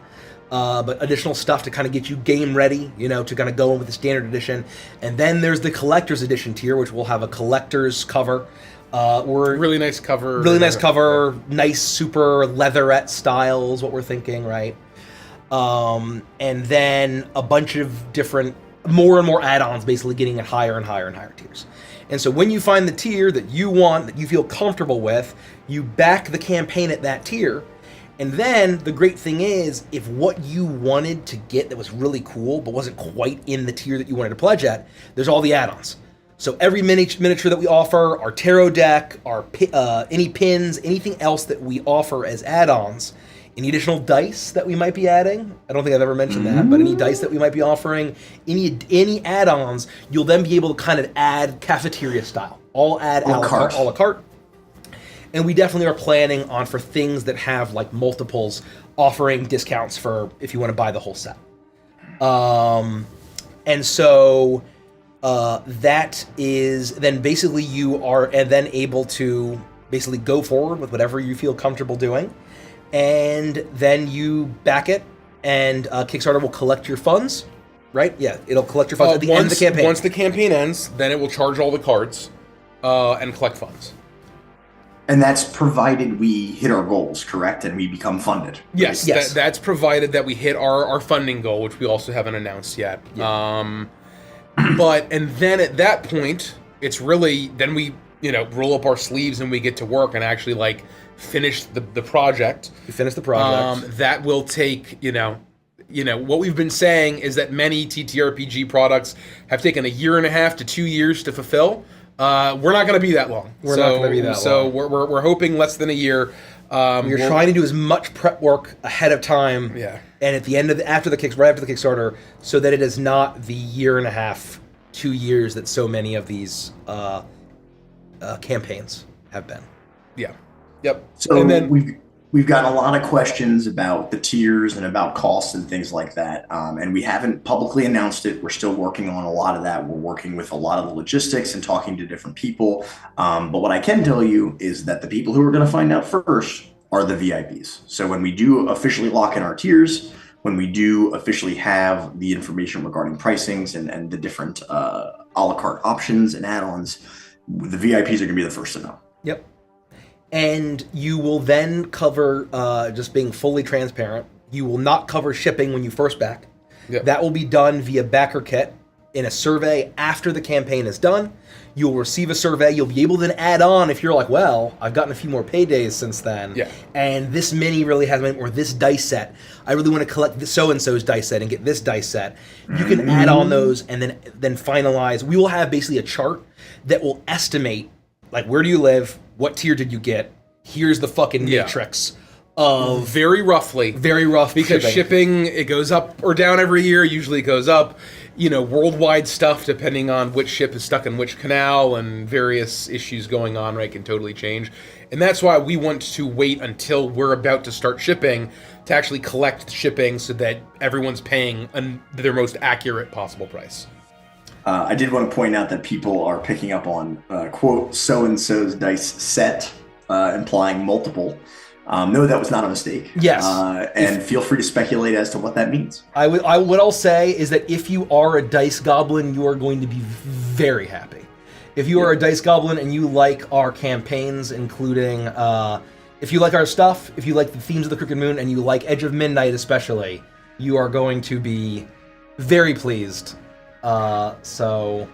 but additional stuff to kind of get you game ready, to kind of go in with the standard edition. And then there's the collector's edition tier, which will have a collector's cover. Really nice cover. Nice super leatherette style is what we're thinking, right? And then a bunch of different, more and more add-ons, basically getting at higher and higher and higher tiers. And so when you find the tier that you want, that you feel comfortable with, you back the campaign at that tier. And then the great thing is, if what you wanted to get that was really cool but wasn't quite in the tier that you wanted to pledge at, there's all the add-ons. So every miniature that we offer, our tarot deck, our any pins, anything else that we offer as add-ons, any additional dice that we might be adding, I don't think I've ever mentioned that, but any dice that we might be offering, any add-ons, you'll then be able to kind of add cafeteria style, all a la carte. And we definitely are planning on for things that have like multiples, offering discounts for if you want to buy the whole set. And so that is then basically you are then able to basically go forward with whatever you feel comfortable doing, and then you back it, and Kickstarter will collect your funds. Right? Yeah, it'll collect your funds at the end of the campaign. Once the campaign ends, then it will charge all the cards and collect funds. And that's provided we hit our goals, correct? And we become funded. Yes, Yes. That's provided that we hit our funding goal, which we also haven't announced yet. Yeah. And then at that point, it's really, then we, roll up our sleeves and we get to work and actually like finish the project. You finish the project. That will take, what we've been saying is that many TTRPG products have taken 1.5 to 2 years to fulfill. We're not going to be that long. We're not going to be that long. So we're hoping less than a year. You're trying to do as much prep work ahead of time. Yeah. And at the end of right after the Kickstarter, so that it is not the 1.5, 2 years that so many of these campaigns have been. Yeah. Yep. So and then we've got a lot of questions about the tiers and about costs and things like that. And we haven't publicly announced it. We're still working on a lot of that. We're working with a lot of the logistics and talking to different people. But what I can tell you is that the people who are going to find out first are the VIPs. So when we do officially lock in our tiers, when we do officially have the information regarding pricings and the different a la carte options and add-ons, the VIPs are going to be the first to know. Yep. And you will then cover, just being fully transparent, you will not cover shipping when you first back. Yep. That will be done via backer kit in a survey after the campaign is done. You'll receive a survey. You'll be able to then add on if you're like, well, I've gotten a few more paydays since then. Yeah. And this mini really has, or this dice set. I really want to collect the so-and-so's dice set and get this dice set. You can add on those and then finalize. We will have basically a chart that will estimate, like, where do you live? What tier did you get? Here's the fucking matrix of very rough because shipping, it goes up or down every year. Usually it goes up. Worldwide stuff, depending on which ship is stuck in which canal and various issues going on, right, can totally change. And that's why we want to wait until we're about to start shipping to actually collect the shipping so that everyone's paying their most accurate possible price. I did want to point out that people are picking up on, quote, so-and-so's dice set, implying multiple. No, that was not a mistake. Yes. And feel free to speculate as to what that means. what I'll say is that if you are a dice goblin, you are going to be very happy. If you are a dice goblin and you like our campaigns, including, if you like our stuff, if you like the themes of the Crooked Moon, and you like Edge of Midnight especially, you are going to be very pleased. So...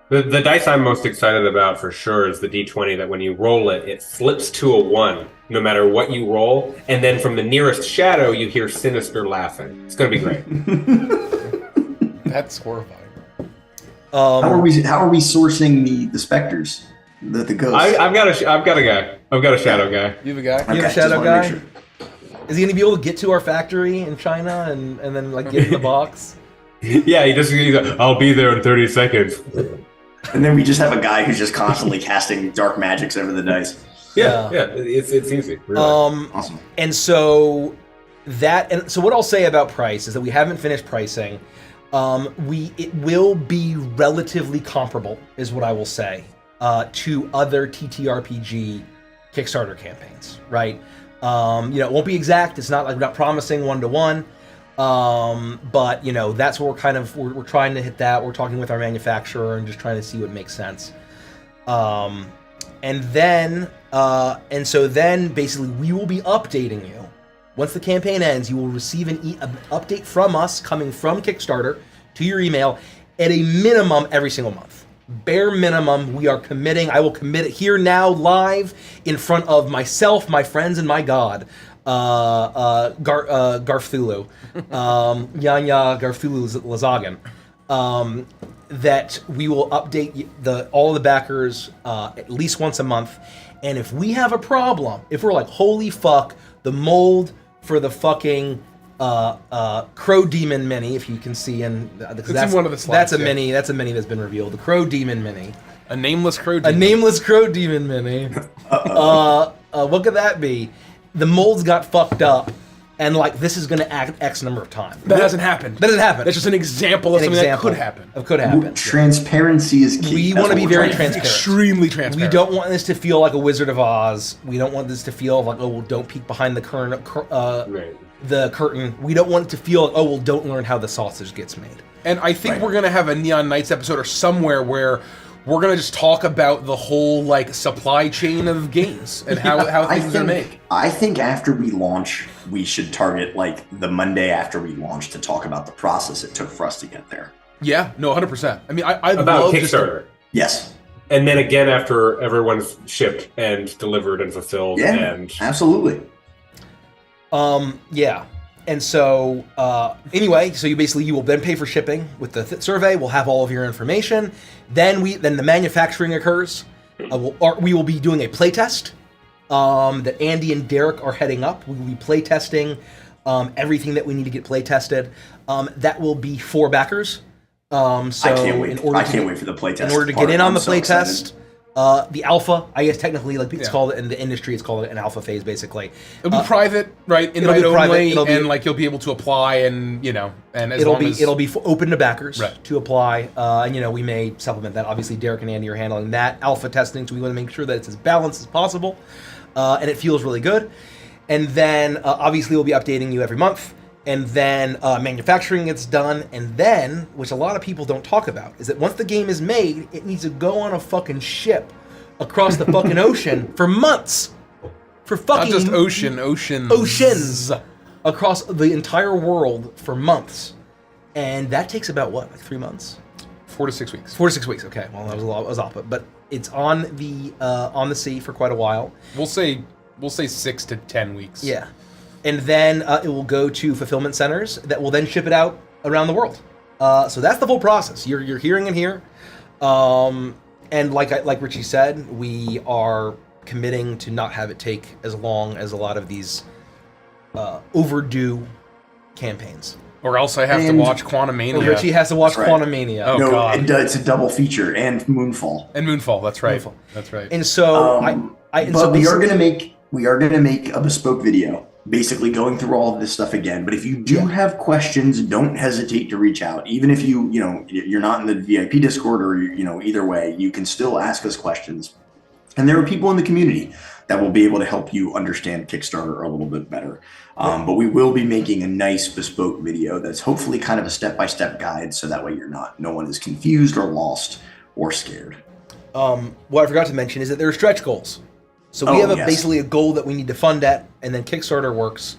The dice I'm most excited about for sure is the D20 that when you roll it, it flips to a 1 no matter what you roll, and then from the nearest shadow you hear Sinister laughing. It's going to be great. That's horrifying. How are we sourcing the specters, the ghosts? I've got a guy. I've got a shadow guy. You have a guy? Okay, You have a shadow guy? Sure. Is he going to be able to get to our factory in China and then like get in the box? Yeah, he's like, I'll be there in 30 seconds. And then we just have a guy who's just constantly casting dark magics over the dice. Yeah, it's easy. Really. Awesome. And so what I'll say about price is that we haven't finished pricing. It will be relatively comparable, is what I will say, to other TTRPG Kickstarter campaigns, right? It won't be exact. It's not like we're not promising 1-to-1. But that's what we're trying to hit that. We're talking with our manufacturer and just trying to see what makes sense. So then basically we will be updating you. Once the campaign ends, you will receive an update from us coming from Kickstarter to your email at a minimum every single month. Bare minimum, we are committing. I will commit it here now live in front of myself, my friends, and my God. Garthulu, Yanya Garthulu Lazagan, that we will update all of the backers at least once a month, and if we have a problem, if we're like, holy fuck, the mold for the fucking Crow Demon mini, if you can see, and it's in one of the slides, that's a mini that's been revealed. The Crow Demon mini A nameless crow A demon. nameless crow demon mini. What could that be? The molds got fucked up, and like this is going to act X number of times. That hasn't happened. That doesn't happen. That's just an example of something that could happen. It could happen. Transparency is key. We That's want to what be we're very trying to do. transparent. Extremely transparent. We don't want this to feel like a Wizard of Oz. We don't want this to feel like, oh, well, don't peek behind the curtain. We don't want it to feel like, oh, well, don't learn how the sausage gets made. And I think we're gonna have a Neon Knights episode or somewhere where we're gonna just talk about the whole like supply chain of games and how things are made. I think after we launch, we should target like the Monday after we launch to talk about the process it took for us to get there. Yeah, no, 100%. I mean, I about love Kickstarter. Yes. And then again after everyone's shipped and delivered and fulfilled. Yeah, and absolutely. Yeah. And so, anyway, so you will then pay for shipping with the survey. We'll have all of your information. Then the manufacturing occurs. We will be doing a playtest that Andy and Derek are heading up. We will be playtesting everything that we need to get playtested. That will be for backers. So I can't wait. I can't wait for the playtest. In order to get in on the playtest. The alpha, I guess technically, like it's called in the industry, it's called an alpha phase, basically. It'll be private, right? It'll be private. And like you'll be able to apply, and and as it'll be open to backers Right. to apply. And we may supplement that. Obviously, Derek and Andy are handling that alpha testing, so we want to make sure that it's as balanced as possible, and it feels really good. And then obviously we'll be updating you every month. And then manufacturing gets done, and then, which a lot of people don't talk about, is that once the game is made, it needs to go on a fucking ship across the fucking ocean for months. For fucking... Not just oceans. Oceans! Across the entire world for months. And that takes about, what, like 3 months? 4 to 6 weeks. 4 to 6 weeks, okay. Well, that was a lot, I was off, but it's on the sea for quite a while. We'll say 6 to 10 weeks. Yeah. And then it will go to fulfillment centers that will then ship it out around the world. So that's the full process. You're hearing it here. And like Richie said, we are committing to not have it take as long as a lot of these overdue campaigns. Or else I have to watch Quantumania. Or Richie has to watch That's right. Quantumania. Oh, No, God. it's a double feature and Moonfall. And Moonfall, that's right. Moonfall. That's right. And so we are gonna make a bespoke video, basically going through all of this stuff again. But if you do have questions, don't hesitate to reach out. Even if you're not in the VIP Discord or either way, you can still ask us questions. And there are people in the community that will be able to help you understand Kickstarter a little bit better. But we will be making a nice bespoke video that's hopefully kind of a step-by-step guide, so that way no one is confused or lost or scared. What I forgot to mention is that there are stretch goals. So we have basically a goal that we need to fund at, and then Kickstarter works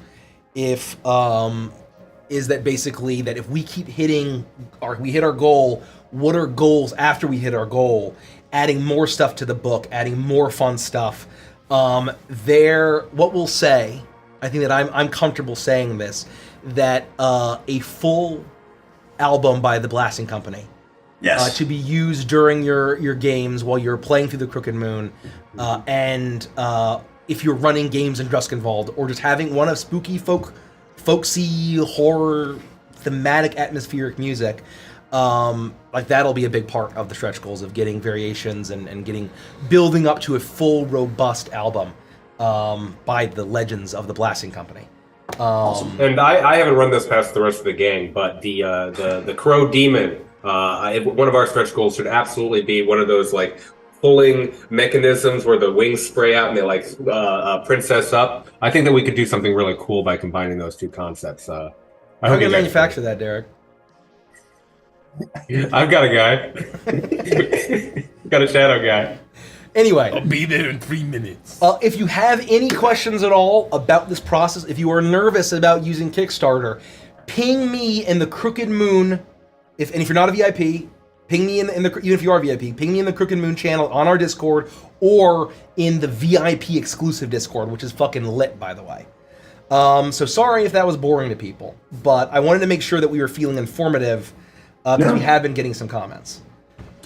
is that basically that if we keep we hit our goal, what are goals after we hit our goal? Adding more stuff to the book, adding more fun stuff. What we'll say, I think that I'm comfortable saying this, that a full album by the Blasting Company. Yes. To be used during your games while you're playing through the Crooked Moon, and if you're running games in Druskenwald, or just having one of spooky folksy horror thematic atmospheric music, that'll be a big part of the stretch goals of getting variations and building up to a full robust album by the legends of the Blasting Company. Awesome. And I haven't run this past the rest of the gang, but the Crow Demon. One of our stretch goals should absolutely be one of those like pulling mechanisms where the wings spray out and they princess up. I think that we could do something really cool by combining those two concepts. I hope you manufacture that, Derek. I've got a guy. Got a shadow guy. Anyway, I'll be there in 3 minutes. If you have any questions at all about this process, if you are nervous about using Kickstarter, ping me in the Crooked Moon. If you're not a VIP, ping me even if you are VIP, ping me in the Crooked Moon channel on our Discord or in the VIP exclusive Discord, which is fucking lit, by the way. So sorry if that was boring to people, but I wanted to make sure that we were feeling informative because we have been getting some comments.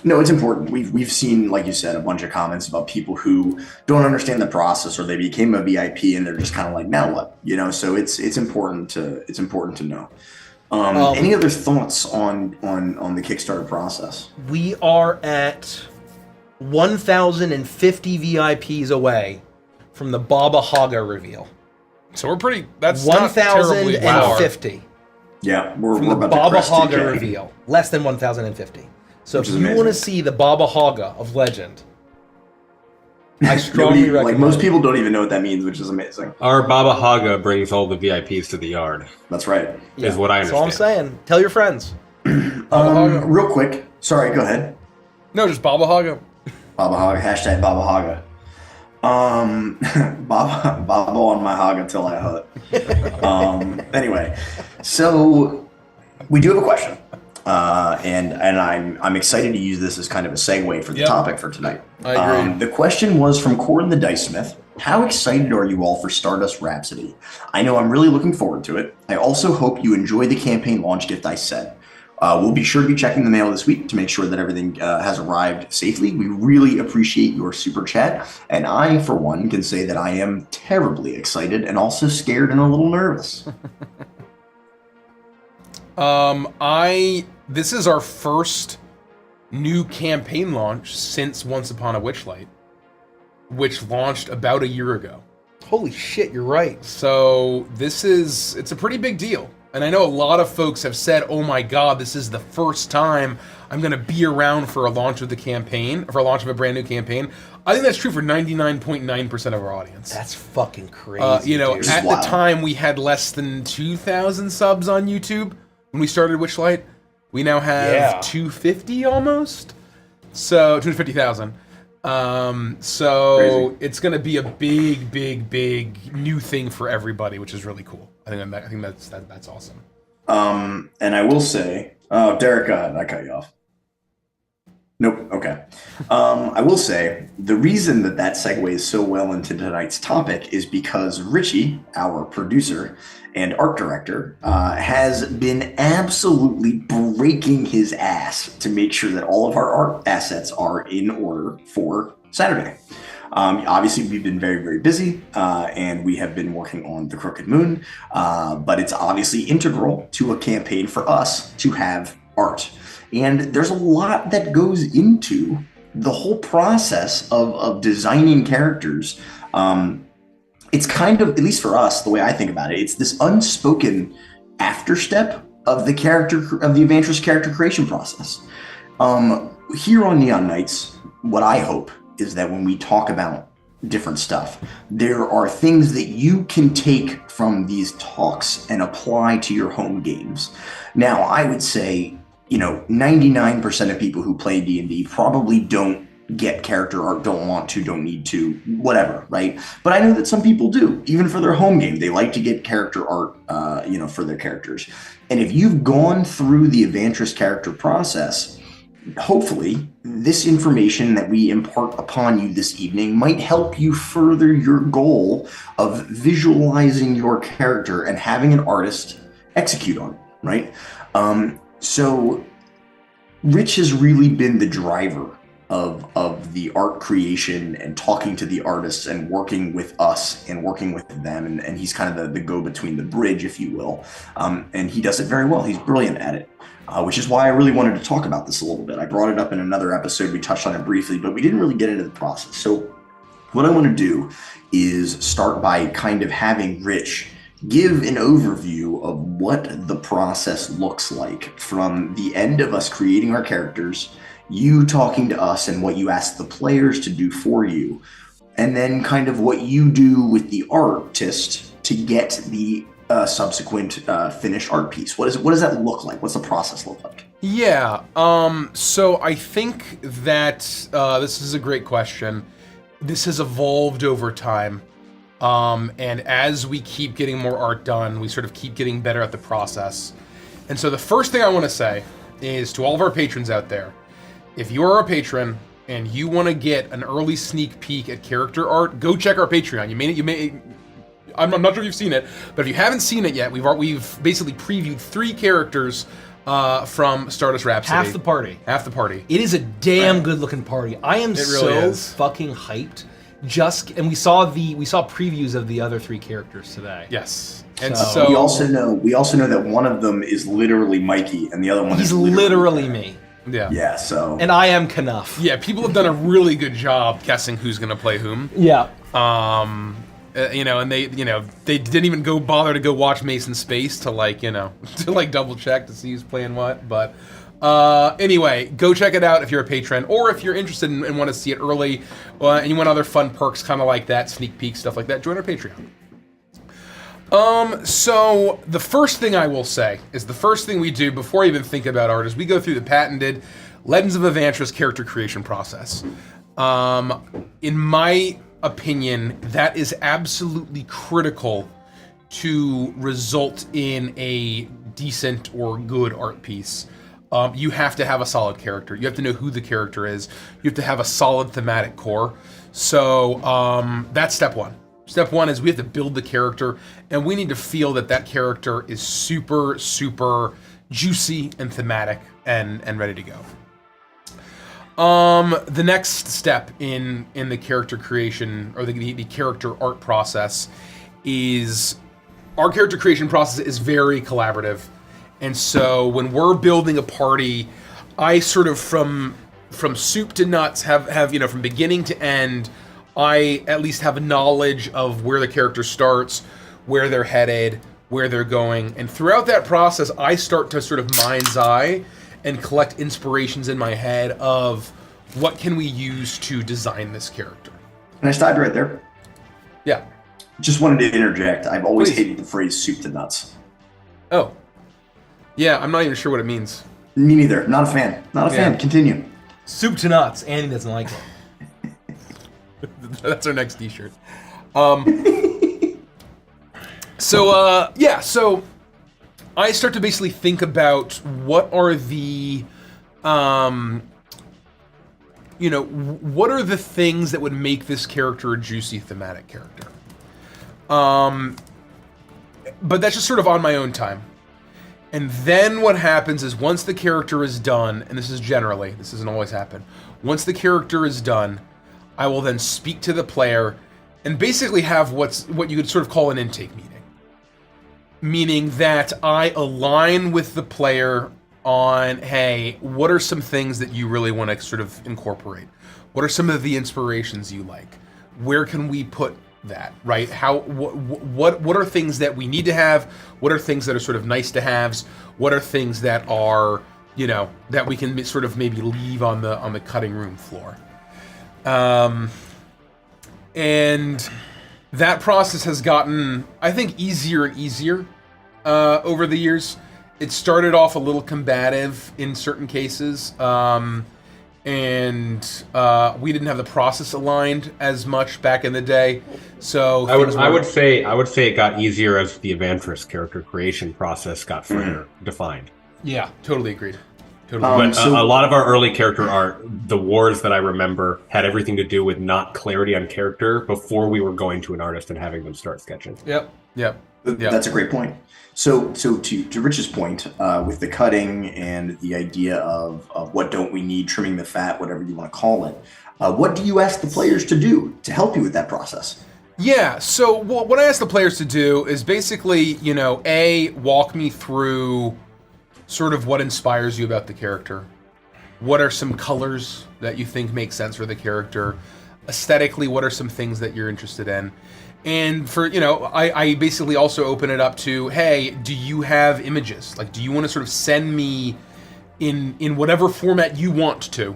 No, it's important. We've seen, like you said, a bunch of comments about people who don't understand the process, or they became a VIP and they're just kind of like, now what? So it's important to know. Any other thoughts on the Kickstarter process? We are at 1,050 VIPs away from the Baba Haga reveal. So we're pretty. That's not terribly far. 1,050 Yeah, we're from the about Baba to crest Haga 2K. reveal. Less than 1,050. So Which if is you want to amazing. see the Baba Haga of Legend, I strongly recommend. Like most people don't even know what that means, which is amazing. Our Baba Haga brings all the VIPs to the yard, That's right. is what I That's all understand. I'm saying. Tell your friends. Real quick. Sorry, go ahead. No, just Baba Haga. Baba Haga. Hashtag Baba Haga. Baba on my Haga till I hut. Anyway, so we do have a question. And I'm excited to use this as kind of a segue for the topic for tonight. I agree. The question was from Corin the Dice Smith. How excited are you all for Stardust Rhapsody? I know I'm really looking forward to it. I also hope you enjoy the campaign launch gift I sent. We'll be sure to be checking the mail this week to make sure that everything has arrived safely. We really appreciate your super chat. And I, for one, can say that I am terribly excited and also scared and a little nervous. This is our first new campaign launch since Once Upon a Witchlight, which launched about a year ago. Holy shit, you're right. So it's a pretty big deal. And I know a lot of folks have said, oh my god, this is the first time I'm going to be around for a launch of the campaign, for a launch of a brand new campaign. I think that's true for 99.9% of our audience. That's fucking crazy. Dude. At Wow. the time, we had less than 2,000 subs on YouTube when we started Witchlight. We now have 250 almost. So 250,000. So Crazy. it's going to be a big new thing for everybody, which is really cool. I think that's awesome. And I will say, oh, Derek, go ahead. I cut you off. Nope. Okay. I will say the reason that segues so well into tonight's topic is because Richie, our producer and art director, has been absolutely breaking his ass to make sure that all of our art assets are in order for Saturday. Obviously, we've been very, very busy, and we have been working on the Crooked Moon, but it's obviously integral to a campaign for us to have art. And there's a lot that goes into the whole process of designing characters. It's kind of, at least for us, the way I think about it, it's this unspoken afterstep of the Avantris character creation process. Here on Neon Knights, what I hope is that when we talk about different stuff, there are things that you can take from these talks and apply to your home games. Now, I would say, 99% of people who play D&D probably don't get character art, don't want to, don't need to, whatever, right? But I know that some people do, even for their home game. They like to get character art, for their characters. And if you've gone through the Avantris character process, hopefully this information that we impart upon you this evening might help you further your goal of visualizing your character and having an artist execute on it, right? So Rich has really been the driver of the art creation and talking to the artists and working with us and working with them. And he's kind of the go-between, the bridge, if you will. And he does it very well. He's brilliant at it, which is why I really wanted to talk about this a little bit. I brought it up in another episode. We touched on it briefly, but we didn't really get into the process. So what I want to do is start by kind of having Rich give an overview of what the process looks like from the end of us creating our characters, you talking to us and what you ask the players to do for you, and then kind of what you do with the artist to get the subsequent finished art piece. What does that look like? What's the process look like? Yeah, so I think that this is a great question. This has evolved over time. And as we keep getting more art done, we sort of keep getting better at the process. And so the first thing I want to say is to all of our patrons out there, if you are a patron and you want to get an early sneak peek at character art, go check our Patreon. I'm not sure if you've seen it, but if you haven't seen it yet, we've basically previewed 3 characters from Stardust Rhapsody. Half the party. It is a damn good looking party. I am fucking hyped. And we saw previews of the other 3 characters today. Yes. And we also know that one of them is literally Mikey and the other one he's is literally me. Yeah, so... And I am Knuff. Yeah, people have done a really good job guessing who's going to play whom. Yeah. And they didn't even bother to go watch Mason Space to double check to see who's playing what. But anyway, go check it out if you're a patron, or if you're interested and want to see it early, and you want other fun perks kind of like that, sneak peek stuff like that. Join our Patreon. So the first thing I will say is the first thing we do before I even think about art is we go through the patented Legends of Avantris character creation process. In my opinion, that is absolutely critical to result in a decent or good art piece. You have to have a solid character. You have to know who the character is. You have to have a solid thematic core. So that's step one. Step one is we have to build the character, and we need to feel that character is super, super juicy and thematic and ready to go. The next step in the character creation or the character art process is our character creation process is very collaborative. And so when we're building a party, I sort of from soup to nuts have from beginning to end, I at least have a knowledge of where the character starts, where they're headed, where they're going. And throughout that process, I start to sort of mind's eye and collect inspirations in my head of what can we use to design this character. Can I stop you right there? Yeah. Just wanted to interject. I've always Please. hated the phrase soup to nuts. Oh. Yeah, I'm not even sure what it means. Me neither. Not a fan. Not a fan. Continue. Soup to nuts. Andy doesn't like it. That's our next t-shirt. So I start to basically think about what are the what are the things that would make this character a juicy thematic character. But that's just sort of on my own time. And then what happens is once the character is done, and this doesn't always happen. Once the character is done, I will then speak to the player and basically have what you could sort of call an intake meeting. Meaning that I align with the player on, hey, what are some things that you really want to sort of incorporate? What are some of the inspirations you like? Where can we put that, right? What are things that we need to have? What are things that are sort of nice to haves? What are things that are, that we can sort of maybe leave on the cutting room floor? And that process has gotten, I think, easier and easier over the years. It started off a little combative in certain cases, and we didn't have the process aligned as much back in the day. So I would say it got easier as the Avantris character creation process got further defined. Yeah, totally agreed. Totally. But a lot of our early character art, the wars that I remember, had everything to do with not clarity on character before we were going to an artist and having them start sketching. Yep. That's a great point. So to Rich's point, with the cutting and the idea of what don't we need, trimming the fat, whatever you want to call it, what do you ask the players to do to help you with that process? Yeah, so what I ask the players to do is basically, walk me through sort of what inspires you about the character. What are some colors that you think make sense for the character? Aesthetically, what are some things that you're interested in? And for, I basically also open it up to, hey, do you have images? Like, do you want to sort of send me in whatever format you want to?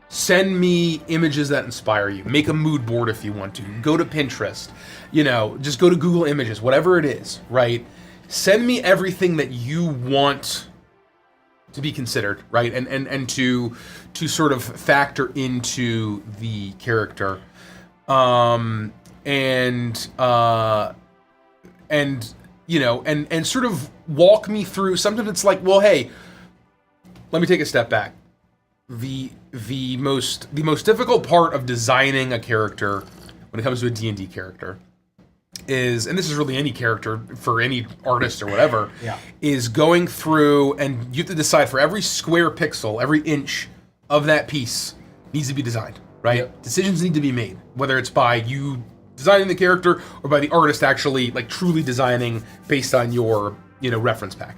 Send me images that inspire you. Make a mood board if you want to. Go to Pinterest. Just go to Google Images, whatever it is, right? Send me everything that you want to be considered, right? And to sort of factor into the character. And sort of walk me through. Sometimes it's like, well, hey, let me take a step back. The most difficult part of designing a character when it comes to a D&D character is, and this is really any character for any artist or whatever, is going through, and you have to decide for every square pixel, every inch of that piece needs to be designed, right? Yep. Decisions need to be made, whether it's by you designing the character or by the artist actually like truly designing based on your reference pack.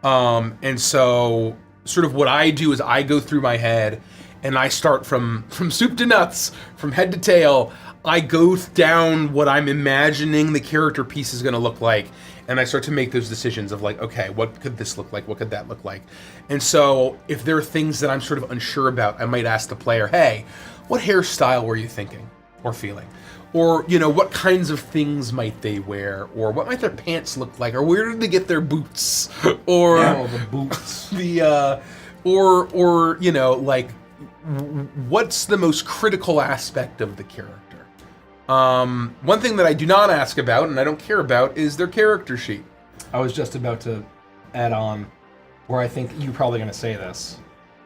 Mm-hmm. And so sort of what I do is I go through my head and I start from soup to nuts, from head to tail. I go down what I'm imagining the character piece is going to look like, and I start to make those decisions of like, okay, what could this look like? What could that look like? And so if there are things that I'm sort of unsure about, I might ask the player, hey, what hairstyle were you thinking or feeling? Or, what kinds of things might they wear? Or what might their pants look like? Or where did they get their boots? Or the boots. What's the most critical aspect of the character? One thing that I do not ask about, and I don't care about, is their character sheet. I was just about to add on, where I think you're probably going to say this,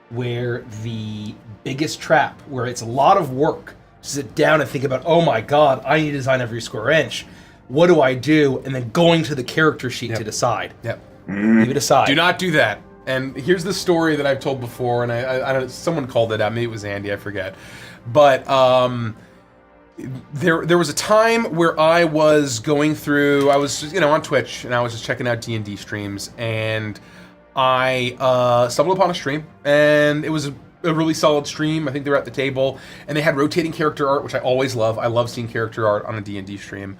where the biggest trap, where it's a lot of work, sit down and think about, oh my god, I need to design every square inch. What do I do? And then going to the character sheet to decide. Yep. Leave it aside. Do not do that. And here's the story that I've told before, and I don't. Someone called it out. Maybe it was Andy. I forget. But there was a time where I was going through. I was on Twitch, and I was just checking out D&D streams, and I stumbled upon a stream, and it was a really solid stream. I think they were at the table, and they had rotating character art, which I always love. I love seeing character art on a D&D stream.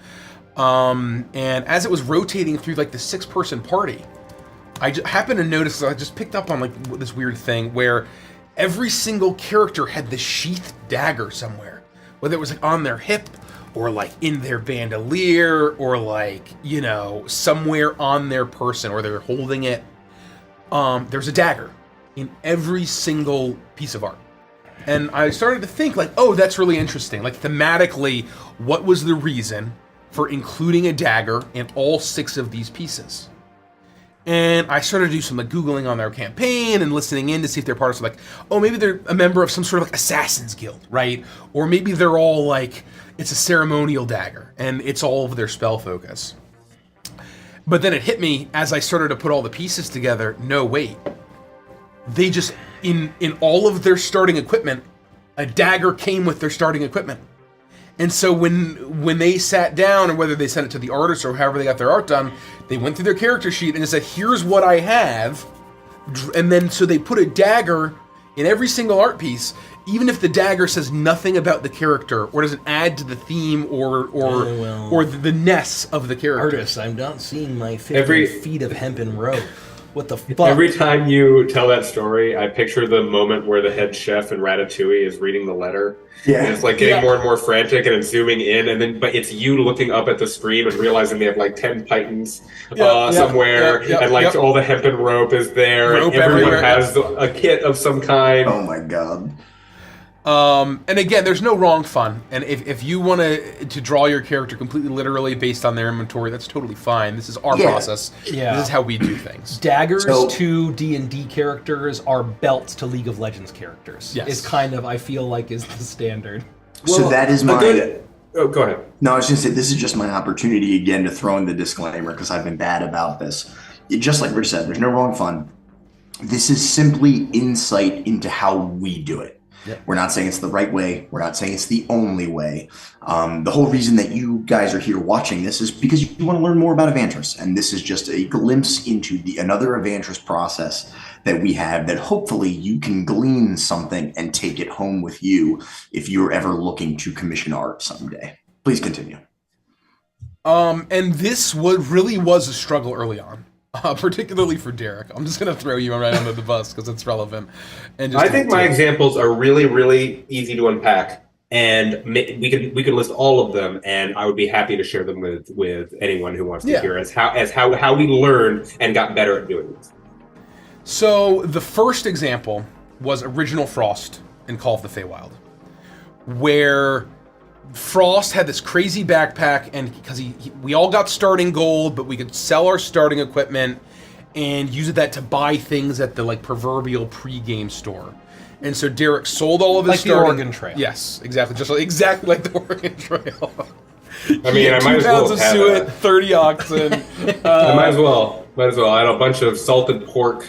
And as it was rotating through like the 6-person party, I happened to notice, I just picked up on like this weird thing where every single character had this sheathed dagger somewhere, whether it was like on their hip or like in their bandolier or like, somewhere on their person, or they're holding it. There's a dagger in every single piece of art. And I started to think like, oh, that's really interesting. Like thematically, what was the reason for including a dagger in all 6 of these pieces? And I started to do some like Googling on their campaign and listening in to see if they're part of like, oh, maybe they're a member of some sort of like Assassin's Guild, right? Or maybe they're all like, it's a ceremonial dagger and it's all of their spell focus. But then it hit me as I started to put all the pieces together, no, wait. They just, in all of their starting equipment, a dagger came with their starting equipment. And so when they sat down, or whether they sent it to the artist or however they got their art done, they went through their character sheet and said, here's what I have. And then so they put a dagger in every single art piece, even if the dagger says nothing about the character or doesn't add to the theme or the ness of the character. Artist, I'm not seeing my 50 feet of hempen rope. What the fuck? Every time you tell that story, I picture the moment where the head chef in Ratatouille is reading the letter. Yeah. And it's like getting more and more frantic, and it's zooming in, but it's you looking up at the screen and realizing they have like 10 pythons somewhere, and all the hempen rope is there, and everyone has a kit of some kind. Oh my god. And again, there's no wrong fun. And if you want to draw your character completely literally based on their inventory, that's totally fine. This is our process. Yeah. This is how we do things. Daggers to D&D characters are belts to League of Legends characters. Yes. Is kind of, I feel like, is the standard. So that is my... Oh, go ahead. No, I was going to say, this is just my opportunity again to throw in the disclaimer, because I've been bad about this. Just like Rich said, there's no wrong fun. This is simply insight into how we do it. Yep. We're not saying it's the right way. We're not saying it's the only way. The whole reason that you guys are here watching this is because you want to learn more about Avantris. And this is just a glimpse into another Avantris process that we have that hopefully you can glean something and take it home with you if you're ever looking to commission art someday. Please continue. And this really was a struggle early on. Particularly for Derek. I'm just going to throw you right under the bus because it's relevant. And I think my examples are really, really easy to unpack, and we could list all of them, and I would be happy to share them with anyone who wants to hear as how we learned and got better at doing this. So the first example was Original Frost in Call of the Feywild, where Frost had this crazy backpack, and because we all got starting gold, but we could sell our starting equipment and use that to buy things at the like proverbial pre-game store. And so Derek sold all of his the Oregon Trail. Yes, exactly, exactly like the Oregon Trail. I mean, I might as well have 2 pounds of suet, 30 oxen. I might as well. I had a bunch of salted pork.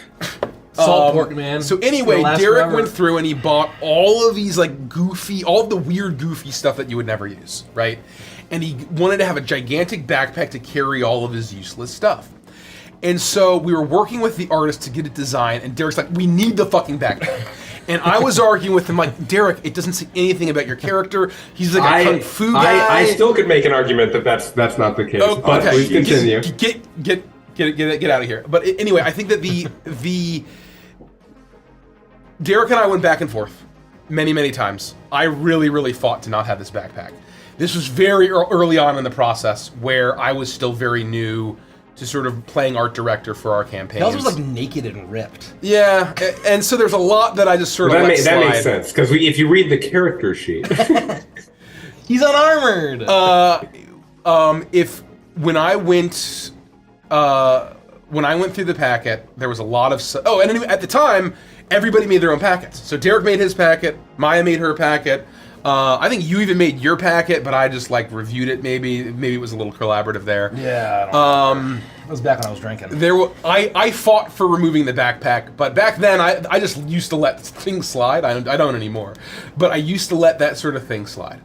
Salt pork, man. So anyway, Derek went through and he bought all of these like all the weird goofy stuff that you would never use, right? And he wanted to have a gigantic backpack to carry all of his useless stuff. And so we were working with the artist to get it designed, and Derek's like, we need the fucking backpack. And I was arguing with him like, Derek, it doesn't say anything about your character. He's like a kung fu guy. I still could make an argument that that's not the case. Oh, but okay. please continue. Get out of here. But anyway, I think that the Derek and I went back and forth many times. I really fought to not have this backpack. This was very early on in the process where I was still very new to sort of playing art director for our campaigns. He also was like naked and ripped. Yeah, and so there's a lot that I just sort of let slide. That makes sense, because if you read the character sheet... He's unarmored! When I went through the packet, there was a lot of... and anyway, at the time, everybody made their own packets. So Derek made his packet, Maya made her packet, I think you even made your packet, but I just like reviewed it. Maybe it was a little collaborative there. Yeah. I don't know. It was back when I was drinking. I fought for removing the backpack, but back then I just used to let things slide. I don't anymore, but I used to let that sort of thing slide.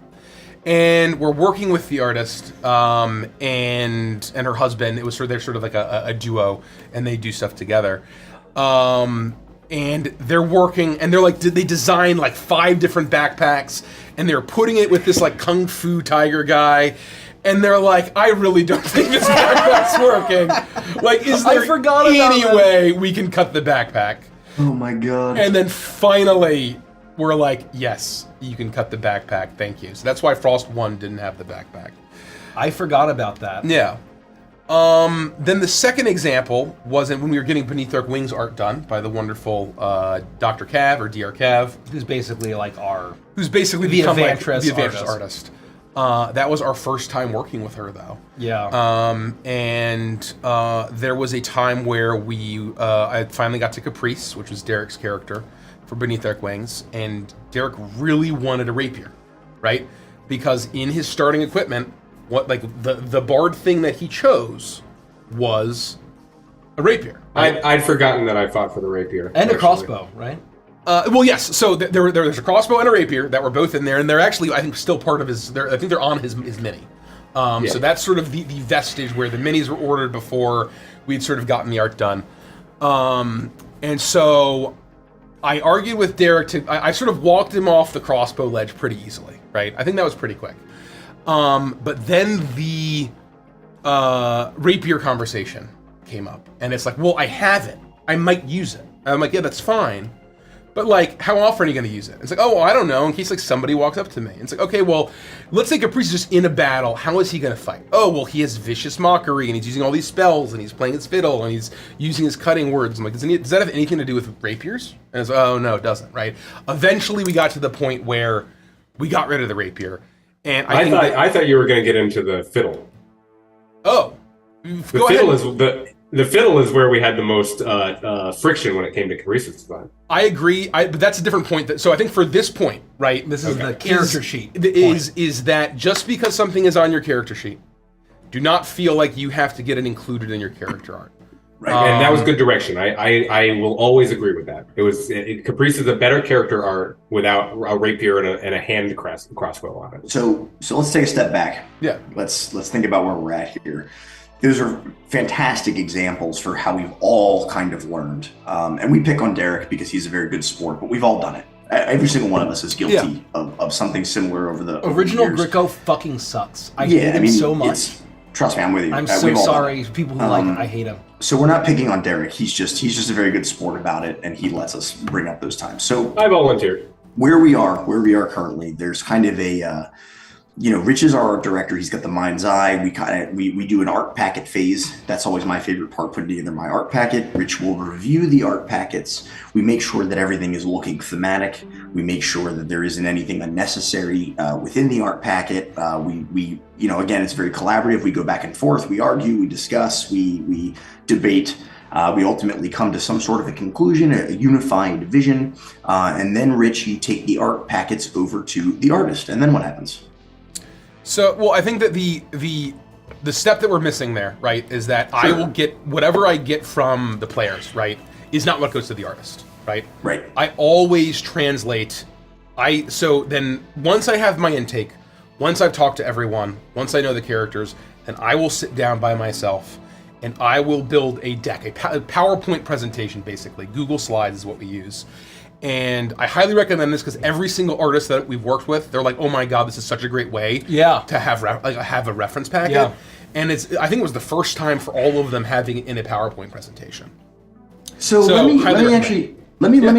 And we're working with the artist and her husband. It was they're sort of like a duo, and they do stuff together. And they're working, and they're like, they design like 5 different backpacks, and they're putting it with this like kung fu tiger guy, and they're like, I really don't think this backpack's working. Like, is there any way we can cut the backpack? Oh my god. And then finally, we're like, yes, you can cut the backpack, thank you. So that's why Frost 1 didn't have the backpack. I forgot about that. Yeah. Then the second example was when we were getting Beneath Dark Wings art done by the wonderful Dr. Cav, or Dr. Cav. Who's basically like Who's basically the Avantris Avantris artist. That was our first time working with her, though. Yeah. There was a time where I finally got to Caprice, which was Derek's character, for Beneath Dark Wings, and Derek really wanted a rapier, right? Because in his starting equipment, the bard thing that he chose was a rapier. Right? I'd forgotten that I fought for the rapier. And a crossbow, right? Well, yes. So there's a crossbow and a rapier that were both in there, and they're actually, I think, still part of his. I think they're on his mini. So that's sort of the vestige where the minis were ordered before we'd sort of gotten the art done. And so I argued with Derek I sort of walked him off the crossbow ledge pretty easily, right? I think that was pretty quick. But then the rapier conversation came up, and it's like, well, I have it. I might use it. And I'm like, yeah, that's fine. But like, how often are you going to use it? It's like, oh, well, I don't know, in case like somebody walks up to me. It's like, okay, well, let's say Caprice is just in a battle. How is he going to fight? Oh, well, he has vicious mockery, and he's using all these spells, and he's playing his fiddle, and he's using his cutting words. I'm like, does that have anything to do with rapiers? And it's like, oh, no, it doesn't, right? Eventually, we got to the point where we got rid of the rapier. And I thought you were going to get into the fiddle. Oh, the fiddle is where we had the most friction when it came to Caprice's design. I agree, but that's a different point. So I think for this point, right? This is the character sheet. Is that just because something is on your character sheet, do not feel like you have to get it included in your character art. Right, and that was good direction. I will always agree with that. Caprice is a better character art without a rapier and a hand crossbow on it. So let's take a step back. Yeah. Let's think about where we're at here. Those are fantastic examples for how we've all kind of learned. And we pick on Derek because he's a very good sport, but we've all done it. Every single one of us is guilty of something similar over the original years. Gricko fucking sucks. I hate him so much. Trust me, I'm with you. I'm so sorry. People who like it, I hate him. So we're not picking on Derek. He's just a very good sport about it, and he lets us bring up those times. So I volunteered. Where we are currently, there's kind of a Rich is our art director. He's got the mind's eye. We do an art packet phase. That's always my favorite part, putting together my art packet. Rich will review the art packets. We make sure that everything is looking thematic. We make sure that there isn't anything unnecessary within the art packet. We again, it's very collaborative. We go back and forth. We argue. We discuss. We debate. We ultimately come to some sort of a conclusion, a unified vision. And then, Rich, you take the art packets over to the artist. And then what happens? So, well, I think that the step that we're missing there, right, is that I will get whatever I get from the players, right, is not what goes to the artist, right? Right. I always translate. So then once I have my intake, once I've talked to everyone, once I know the characters, then I will sit down by myself and I will build a deck, a PowerPoint presentation, basically. Google Slides is what we use. And I highly recommend this because every single artist that we've worked with, they're like, "Oh my god, this is such a great way to have have a reference packet." Yeah. And I think it was the first time for all of them having it in a PowerPoint presentation. So let me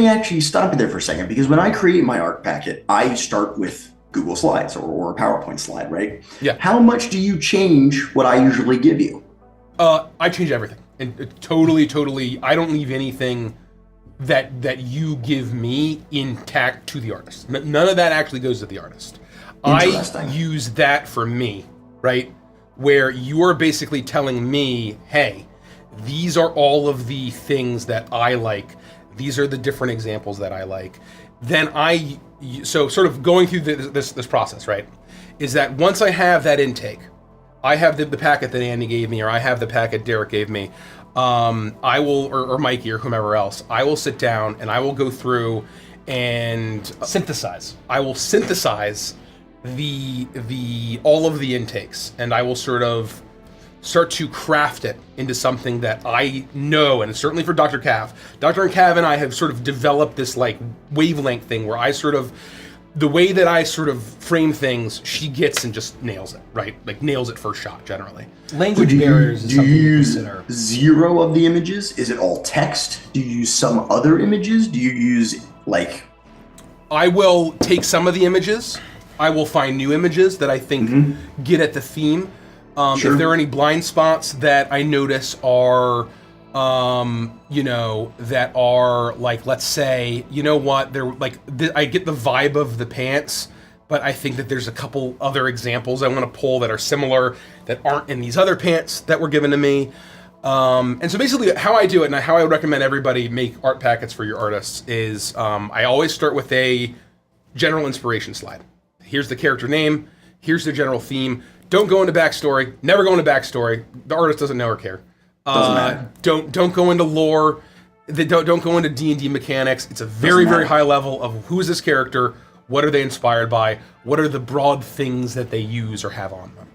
actually stop you there for a second, because when I create my art packet, I start with Google Slides or a PowerPoint slide, right? Yeah. How much do you change what I usually give you? I change everything, and totally. I don't leave anything that you give me intact to the artist. None of that actually goes to the artist. I use that for me, right? Where you are basically telling me, hey, these are all of the things that I like. These are the different examples that I like. Then so sort of going through this process, right? Is that once I have that intake, I have the packet that Andy gave me, or I have the packet Derek gave me, I will, or Mikey or whomever else, I will sit down and I will go through and synthesize. I will synthesize the all of the intakes, and I will sort of start to craft it into something that I know, and certainly for Dr. Cav. Dr. Cav and I have sort of developed this like wavelength thing where I sort of, the way that I sort of frame things, she gets and just nails it, right? Like nails it first shot, generally. Language barriers is something you consider. Zero of the images? Is it all text? Do you use some other images? Do you use like... I will take some of the images. I will find new images that I think get at the theme. Sure. If there are any blind spots that I notice are, that are like, let's say, you know what, they're like, I get the vibe of the pants, but I think that there's a couple other examples I want to pull that are similar that aren't in these other pants that were given to me. And so basically how I do it, and how I would recommend everybody make art packets for your artists, is I always start with a general inspiration slide. Here's the character name, here's the general theme. Don't go into backstory. Never go into backstory. The artist doesn't know or care. Doesn't matter. Don't go into lore. Don't go into D&D mechanics. It's a very high level of who is this character, what are they inspired by, what are the broad things that they use or have on them.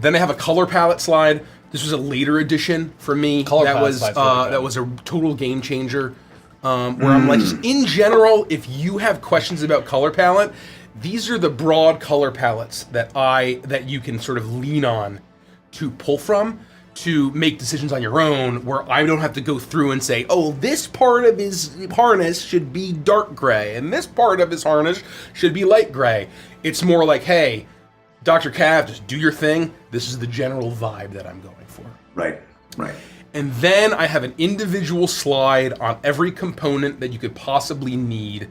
Then I have a color palette slide. This was a later edition for me. That was a total game changer. Where I'm like, just in general, if you have questions about color palette, these are the broad color palettes that you can sort of lean on to pull from to make decisions on your own, where I don't have to go through and say, oh, this part of his harness should be dark gray and this part of his harness should be light gray. It's more like, hey, Dr. Cav, just do your thing. This is the general vibe that I'm going for. Right. And then I have an individual slide on every component that you could possibly need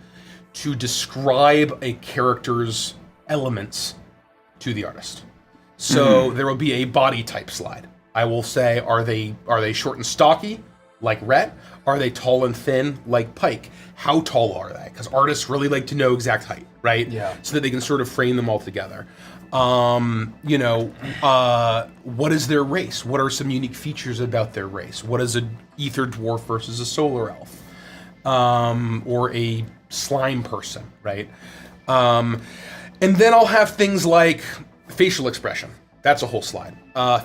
to describe a character's elements to the artist. So there will be a body type slide. I will say, are they short and stocky, like Rhett? Are they tall and thin, like Pike? How tall are they? Because artists really like to know exact height, right? Yeah. So that they can sort of frame them all together. What is their race? What are some unique features about their race? What is an ether dwarf versus a solar elf? Or a slime person, right? And then I'll have things like facial expression. That's a whole slide.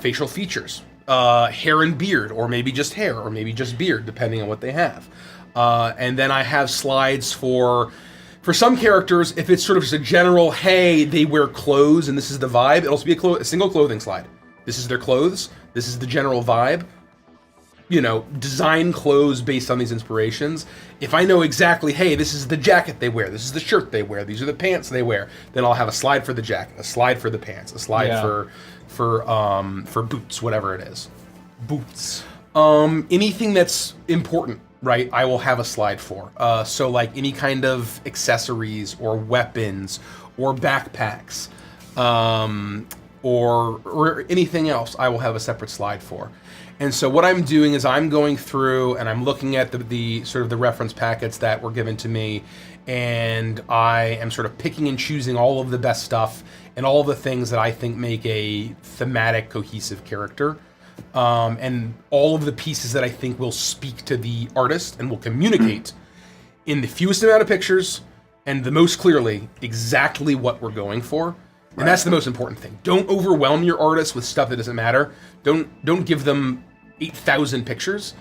Facial features, hair and beard, or maybe just hair, or maybe just beard, depending on what they have. And then I have slides for some characters. If it's sort of just a general, hey, they wear clothes and this is the vibe, it'll be a single clothing slide. This is their clothes. This is the general vibe. Design clothes based on these inspirations. If I know exactly, hey, this is the jacket they wear, this is the shirt they wear, these are the pants they wear, then I'll have a slide for the jacket, a slide for the pants, a slide for boots, whatever it is. Boots. Anything that's important, right? I will have a slide for. So like any kind of accessories or weapons or backpacks, or anything else, I will have a separate slide for. And so what I'm doing is I'm going through and I'm looking at the sort of the reference packets that were given to me, and I am sort of picking and choosing all of the best stuff and all the things that I think make a thematic, cohesive character, and all of the pieces that I think will speak to the artist and will communicate in the fewest amount of pictures and the most clearly exactly what we're going for. And that's the most important thing. Don't overwhelm your artists with stuff that doesn't matter. Don't give them 8,000 pictures.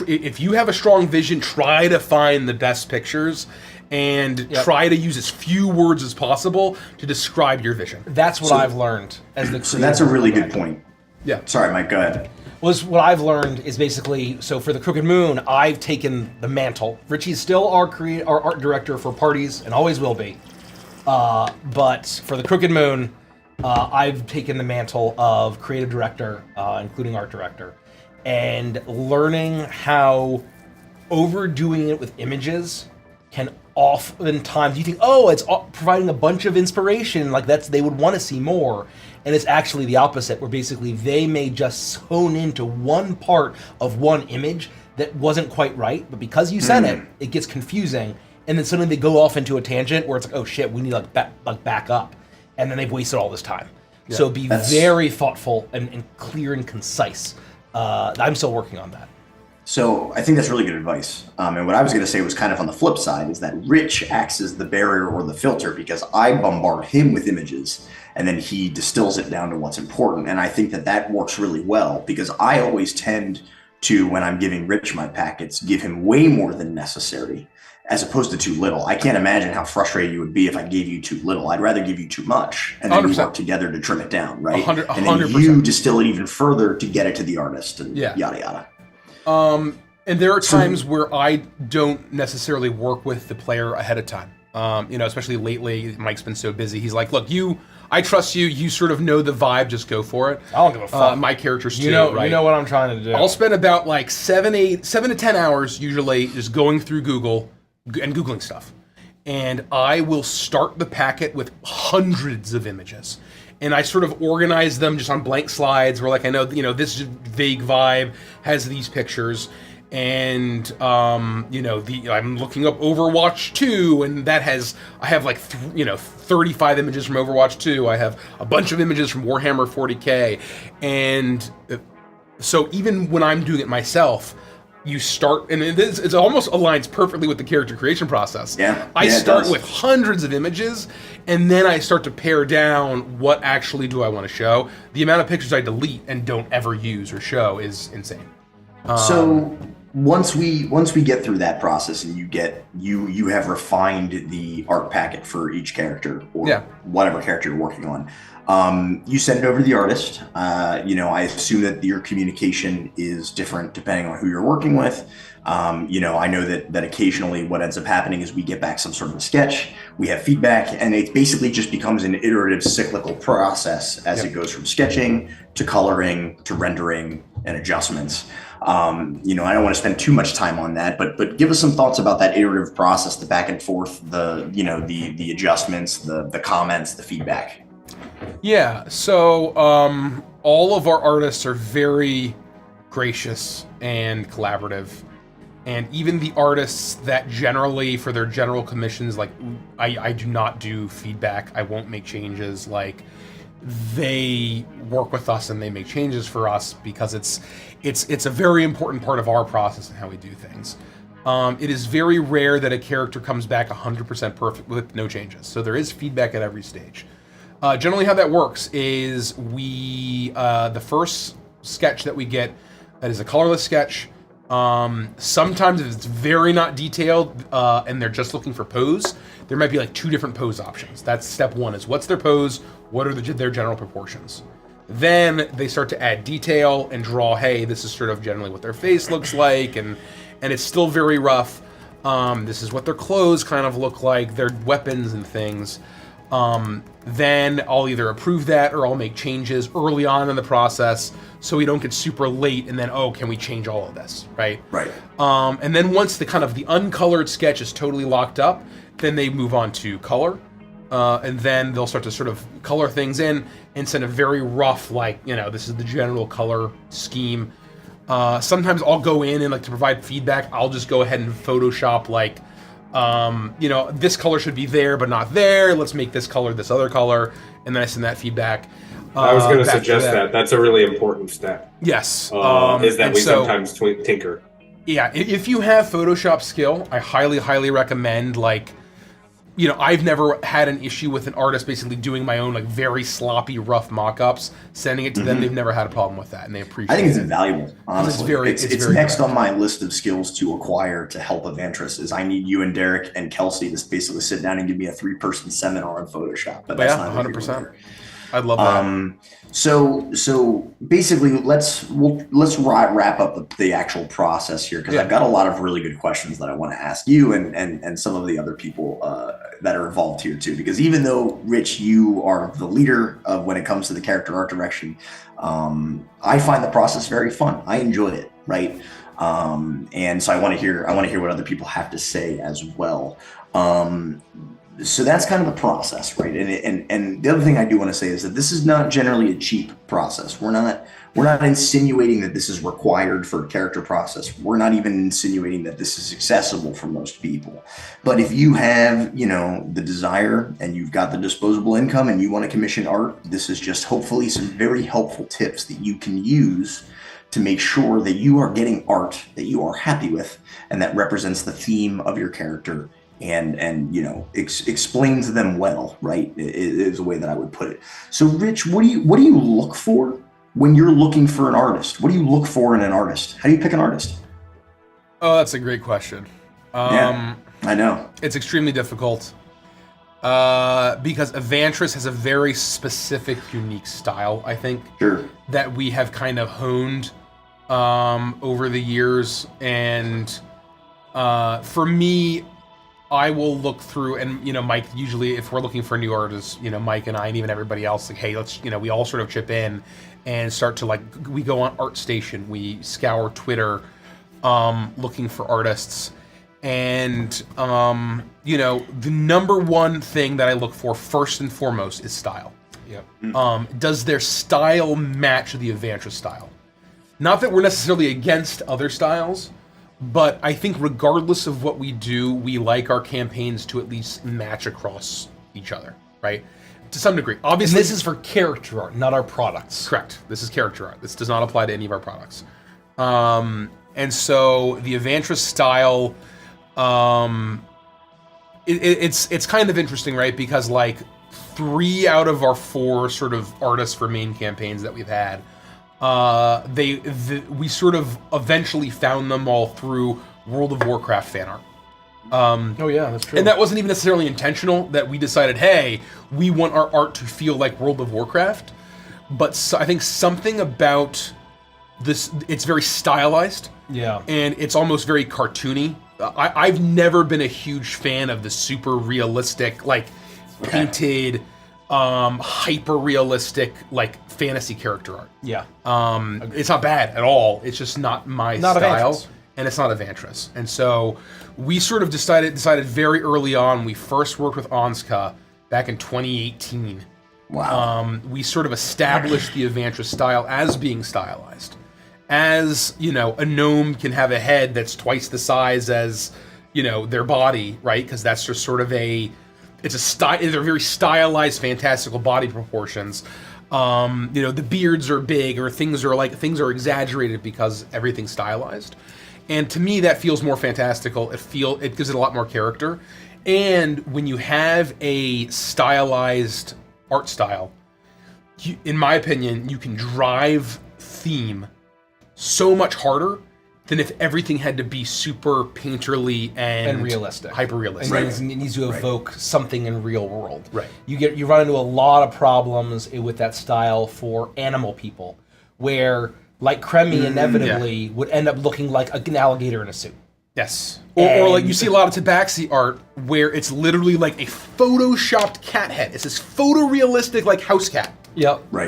If you have a strong vision, try to find the best pictures and try to use as few words as possible to describe your vision. That's what I've learned as the creator. So that's a really good point. Yeah. Sorry, Mike, go ahead. What I've learned is basically, so for the Crooked Moon, I've taken the mantle. Richie's still our art director for parties and always will be. But for the Crooked Moon, I've taken the mantle of creative director, including art director, and learning how overdoing it with images can oftentimes, you think, oh, it's providing a bunch of inspiration, like they would want to see more. And it's actually the opposite, where basically they may just hone into one part of one image that wasn't quite right, but because you said it, it gets confusing, and then suddenly they go off into a tangent where it's like, oh shit, we need to back up, and then they've wasted all this time. Yeah, so be very thoughtful and clear and concise. I'm still working on that. So I think that's really good advice. And what I was going to say was kind of on the flip side is that Rich acts as the barrier or the filter, because I bombard him with images and then he distills it down to what's important. And I think that works really well, because I always tend to, when I'm giving Rich my packets, give him way more than necessary as opposed to too little. I can't imagine how frustrated you would be if I gave you too little. I'd rather give you too much, and then 100%. We work together to trim it down, right? 100%. And then you distill it even further to get it to the artist, and yada yada. And there are times where I don't necessarily work with the player ahead of time. Especially lately, Mike's been so busy. He's like, look, I trust you. You sort of know the vibe. Just go for it. I don't give a fuck. My characters too, right? You know what I'm trying to do. I'll spend about like 7 to 10 hours usually just going through Google and Googling stuff. And I will start the packet with hundreds of images. And I sort of organize them just on blank slides where, like, I know, this vague vibe has these pictures. And, I'm looking up Overwatch 2, and I have like, 35 images from Overwatch 2. I have a bunch of images from Warhammer 40K. And so even when I'm doing it myself, you start, and it almost aligns perfectly with the character creation process. I start with hundreds of images, and then I start to pare down what actually do I want to show. The amount of pictures I delete and don't ever use or show is insane. So once we get through that process, and you have refined the art packet for each character, or whatever character you're working on, you send it over to the artist. I assume that your communication is different depending on who you're working with. I know that occasionally what ends up happening is we get back some sort of a sketch, we have feedback, and it basically just becomes an iterative cyclical process as it goes from sketching to coloring to rendering and adjustments. I don't want to spend too much time on that, but give us some thoughts about that iterative process, the back and forth, the adjustments, the comments, the feedback. Yeah, so all of our artists are very gracious and collaborative. And even the artists that generally, for their general commissions, like, I do not do feedback, I won't make changes, like, they work with us and they make changes for us because it's a very important part of our process and how we do things. It is very rare that a character comes back 100% perfect with no changes. So there is feedback at every stage. Generally how that works is the first sketch that we get, that is a colorless sketch. Sometimes if it's very not detailed and they're just looking for pose, there might be like 2 different pose options. That's step 1, is what's their pose, what are their general proportions. Then they start to add detail and draw, hey, this is sort of generally what their face looks like, and it's still very rough. This is what their clothes kind of look like, their weapons and things. Then I'll either approve that or I'll make changes early on in the process so we don't get super late and then, can we change all of this, right? Right. And then once the uncolored sketch is totally locked up, then they move on to color. And then they'll start to sort of color things in and send a very rough, this is the general color scheme. Sometimes I'll go in and to provide feedback, I'll just go ahead and Photoshop this color should be there, but not there. Let's make this color this other color. And then I send that feedback. I was going to suggest that. That's a really important step. Yes. Is that we sometimes tinker. Yeah. If you have Photoshop skill, I highly, highly recommend, I've never had an issue with an artist basically doing my own like very sloppy, rough mock-ups, sending it to them. They've never had a problem with that, and they appreciate it. I think it's invaluable, honestly. It's very next direct. on my list of skills to acquire to help Avantris is I need you and Derek and Kelsey to basically sit down and give me a 3-person seminar on Photoshop. But that's not 100%. I'd love that. So basically, let's wrap up the actual process here, because I've got a lot of really good questions that I want to ask you and some of the other people that are involved here too. Because even though, Rich, you are the leader of when it comes to the character art direction, I find the process very fun. I enjoy it, right? And so I want to hear what other people have to say as well. So that's kind of the process, right? And the other thing I do want to say is that this is not generally a cheap process. We're not insinuating that this is required for a character process. We're not even insinuating that this is accessible for most people. But if you have, the desire and you've got the disposable income and you want to commission art, this is just hopefully some very helpful tips that you can use to make sure that you are getting art that you are happy with and that represents the theme of your character. And explain to them well, right? Is a way that I would put it. So, Rich, what do you look for when you're looking for an artist? What do you look for in an artist? How do you pick an artist? Oh, that's a great question. Yeah, I know. It's extremely difficult because Avantris has a very specific, unique style, I think, that we have kind of honed over the years. And for me, I will look through, and Mike, usually if we're looking for new artists, Mike and I and even everybody else, like, hey, let's, we all sort of chip in and start to we go on ArtStation, we scour Twitter, looking for artists, and the number one thing that I look for first and foremost is style. Yep. Does their style match the Avantris style? Not that we're necessarily against other styles, but I think regardless of what we do, we like our campaigns to at least match across each other, right? To some degree. Obviously, and this is for character art, not our products. Correct. This is character art. This does not apply to any of our products. And so the Avantris style, it's kind of interesting, right? Because 3 out of our 4 sort of artists for main campaigns that we've had, we sort of eventually found them all through World of Warcraft fan art. Oh yeah, that's true. And that wasn't even necessarily intentional, that we decided, hey, we want our art to feel like World of Warcraft. But I think something about this, it's very stylized. Yeah. And it's almost very cartoony. I've never been a huge fan of the super realistic, painted, hyper realistic, fantasy character art. Yeah. It's not bad at all. It's just not my style. Avantris. And it's not Avantris. And so we sort of decided very early on, we first worked with Onska back in 2018. Wow. We sort of established the Avantris style as being stylized. As, a gnome can have a head that's twice the size as, their body, right? Because that's just sort of they're very stylized, fantastical body proportions. The beards are big, or things are exaggerated because everything's stylized. And to me, that feels more fantastical. It gives it a lot more character. And when you have a stylized art style, in my opinion, you can drive theme so much harder than if everything had to be super painterly and realistic, hyper realistic. And it needs to evoke something in real world. Right. You run into a lot of problems with that style for animal people, where Cremy inevitably would end up looking like an alligator in a suit. Yes. Or you see a lot of Tabaxi art where it's literally like a photoshopped cat head. It's this photorealistic house cat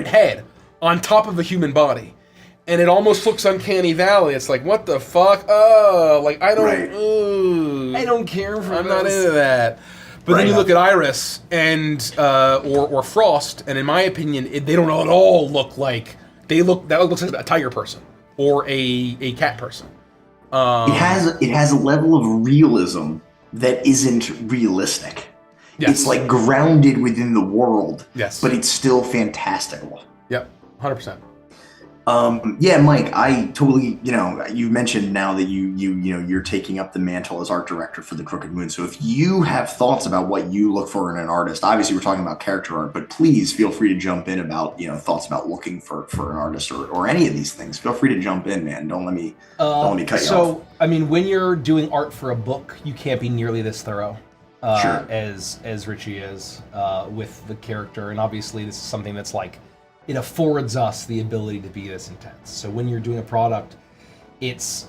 head on top of a human body. And it almost looks uncanny valley. It's like, what the fuck? Oh, I don't. I don't care for I'm not into that. But then you look at Iris and or Frost, and in my opinion, they don't at all look like that looks like a tiger person or a cat person. It has a level of realism that isn't realistic. Yes. It's grounded within the world. Yes. But it's still fantastical. Yep, 100%. Yeah, Mike, I totally, you mentioned now that you're taking up the mantle as art director for the Crooked Moon. So if you have thoughts about what you look for in an artist, obviously we're talking about character art, but please feel free to jump in about, thoughts about looking for an artist or any of these things. Feel free to jump in, man. Don't let me cut you off. So, I mean, when you're doing art for a book, you can't be nearly this thorough Sure. as Richie is with the character. And obviously this is something that's like, it affords us the ability to be this intense. So when you're doing a product, it's,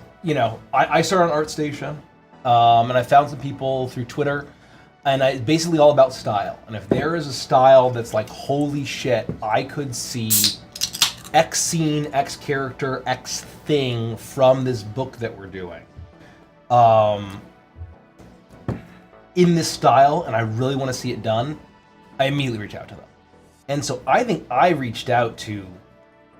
I started on ArtStation, and I found some people through Twitter, and it's basically all about style. And if there is a style that's like, holy shit, I could see X scene, X character, X thing from this book that we're doing, in this style, and I really want to see it done, I immediately reach out to them. And so I think I reached out to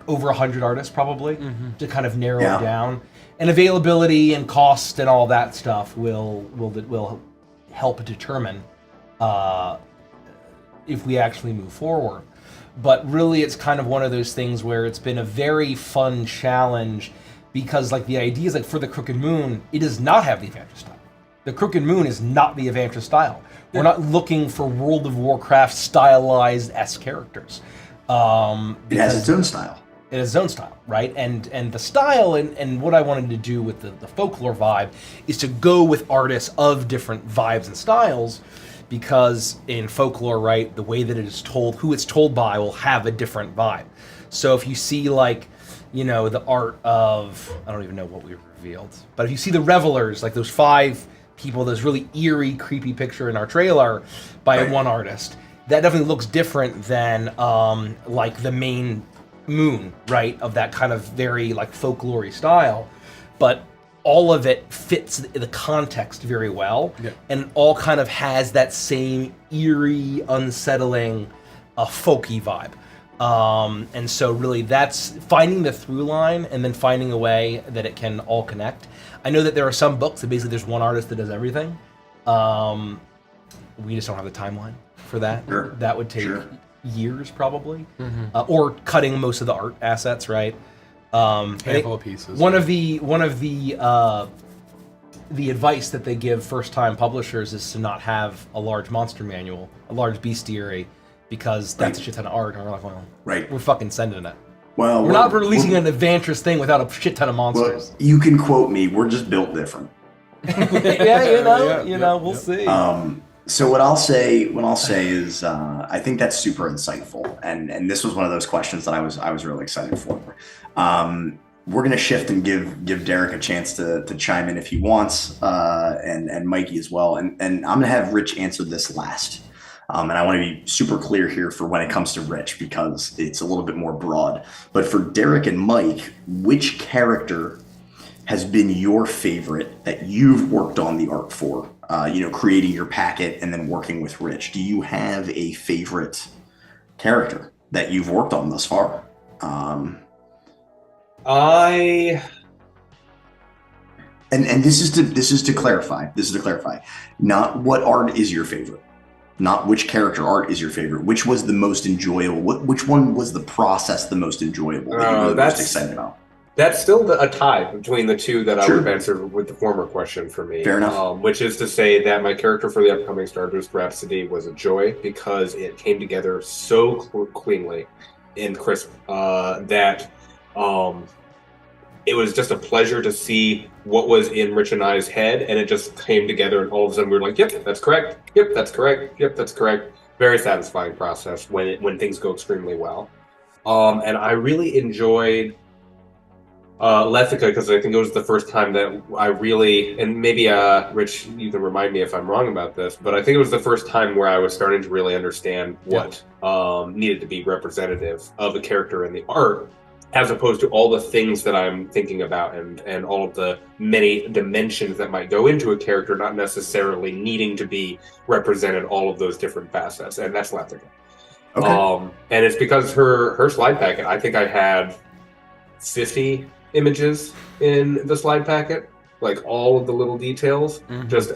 over 100 artists probably to kind of narrow it down. And availability and cost and all that stuff will help determine if we actually move forward. But really, it's kind of one of those things where it's been a very fun challenge because, like, the idea is like for the Crooked Moon, it does not have the Avantris style. The Crooked Moon is not the Avantris style. We're not looking for World of Warcraft stylized S characters. It has its own style. It has its own style, right? And the style and what I wanted to do with the folklore vibe is to go with artists of different vibes and styles, because in folklore, right, the way that it is told, who it's told by will have a different vibe. So if you see like, the art of, I don't even know what we revealed, but if you see the Revelers, like those 5 people, this really eerie, creepy picture in our trailer by one artist, that definitely looks different than like the main moon, right, of that kind of very like folklore style. But all of it fits the context very well, and all kind of has that same eerie, unsettling, folky vibe. And so really that's finding the through line and then finding a way that it can all connect. I know that there are some books that basically there's one artist that does everything. We just don't have the timeline for that. Sure. That would take years probably, or cutting most of the art assets, right? Handful of pieces. One of the advice that they give first-time publishers is to not have a large monster manual, a large bestiary, because that's a shit ton of art. And we're like, well, we're fucking sending it. Well, we're not releasing an Avantris thing without a shit ton of monsters. Well, you can quote me. We're just built different. We'll see. So what I'll say is, I think that's super insightful, and this was one of those questions that I was really excited for. We're gonna shift and give Derek a chance to chime in if he wants, and Mikey as well, and I'm gonna have Rich answer this last. And I want to be super clear here for when it comes to Rich, because it's a little bit more broad. But for Derek and Mike, which character has been your favorite that you've worked on the art for? Creating your packet and then working with Rich. Do you have a favorite character that you've worked on thus far? And this is to clarify. Not what art is your favorite. Not which character art is your favorite. Which was the most enjoyable? Which one was the process the most enjoyable that you're really most excited about? That's still a tie between the two that I would have answered with the former question for me. Fair enough. Which is to say that my character for the upcoming Stardust Rhapsody was a joy because it came together so cleanly and crisp that it was just a pleasure to see what was in Rich and I's head, and it just came together, and all of a sudden we were like, yep, that's correct. Yep, that's correct. Yep, that's correct. Very satisfying process when things go extremely well. And I really enjoyed Lethica, because I think it was the first time that I really, and maybe Rich, you can remind me if I'm wrong about this, but I think it was the first time where I was starting to really understand what needed to be representative of a character in the art, as opposed to all the things that I'm thinking about and all of the many dimensions that might go into a character, not necessarily needing to be represented, all of those different facets. And that's Lethica. Okay. And it's because her slide packet, I think I had 50 images in the slide packet. like all of the little details, just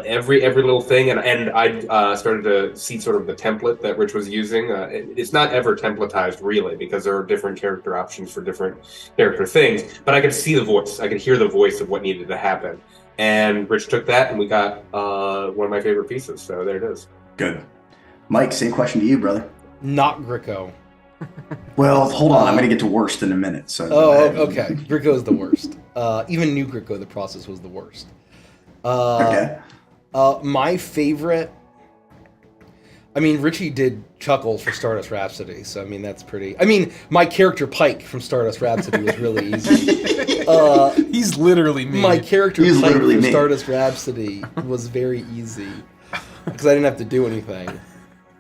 every little thing, and I started to see sort of the template that Rich was using. It's not ever templatized really, because there are different character options for different character things, but I could see the voice, I could hear the voice of what needed to happen, and Rich took that, and we got one of my favorite pieces. So there it is. Good. Mike, same question to you, brother. Not Gricko. Well, hold on. I'm going to get to worst in a minute. So Okay. Gricko is the worst. Even new Gricko, the process was the worst. Okay. My favorite... I mean, Richie did Chuckles for Stardust Rhapsody, so I mean, that's pretty... I mean, my character Pike from Stardust Rhapsody was really easy. He's literally me. My character He's Pike literally from me. Stardust Rhapsody was very easy, because I didn't have to do anything.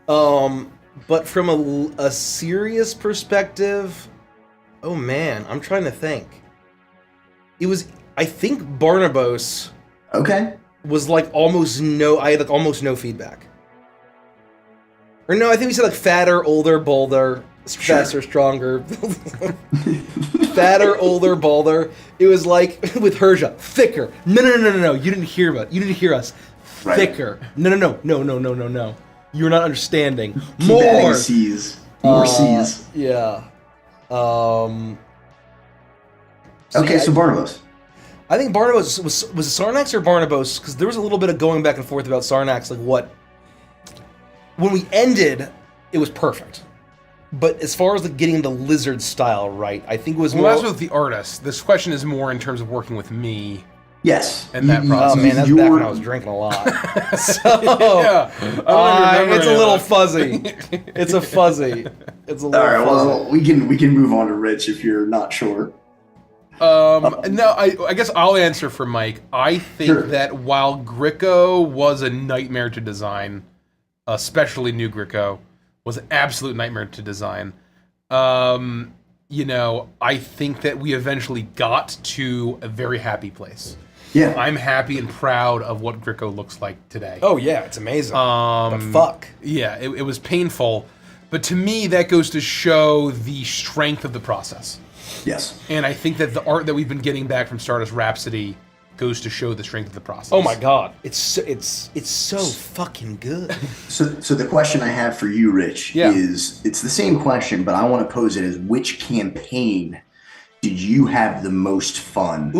But from a serious perspective, oh man, I'm trying to think. It was, I think Barnabas Okay. was like almost no, I had like almost no feedback. Or no, I think we said like fatter, older, bolder, faster, stronger. Fatter, older, bolder. It was like with Herja, thicker. No. You didn't hear us. You didn't hear us. Right. Thicker. No. You're not understanding. Keep adding C's. More C's. Yeah. Okay, yeah, so Barnabas. I think Barnabas was it Sarnax or Barnabas? Because there was a little bit of going back and forth about Sarnax. Like what? When we ended, it was perfect. But as far as like getting the lizard style right, I think it was more. Well, that's with the artist. This question is more in terms of working with me. Yes. And that Oh process. man, that's back when I was drinking a lot. So Yeah. I don't even remember it's a any of little that. fuzzy. It's a fuzzy. It's a little All right. fuzzy. Well, we can move on to Rich if you're not sure. No, I guess I'll answer for Mike. I think Sure. that while Gricko was a nightmare to design, especially new Gricko was an absolute nightmare to design. You know, I think that we eventually got to a very happy place. Yeah. I'm happy and proud of what Gricko looks like today. Oh yeah, it's amazing. But fuck. Yeah, it was painful, but to me that goes to show the strength of the process. Yes. And I think that the art that we've been getting back from Stardust Rhapsody goes to show the strength of the process. Oh my god, it's so fucking good. So the question I have for you, Rich, Yeah. is it's the same question, but I want to pose it as which campaign did you have the most fun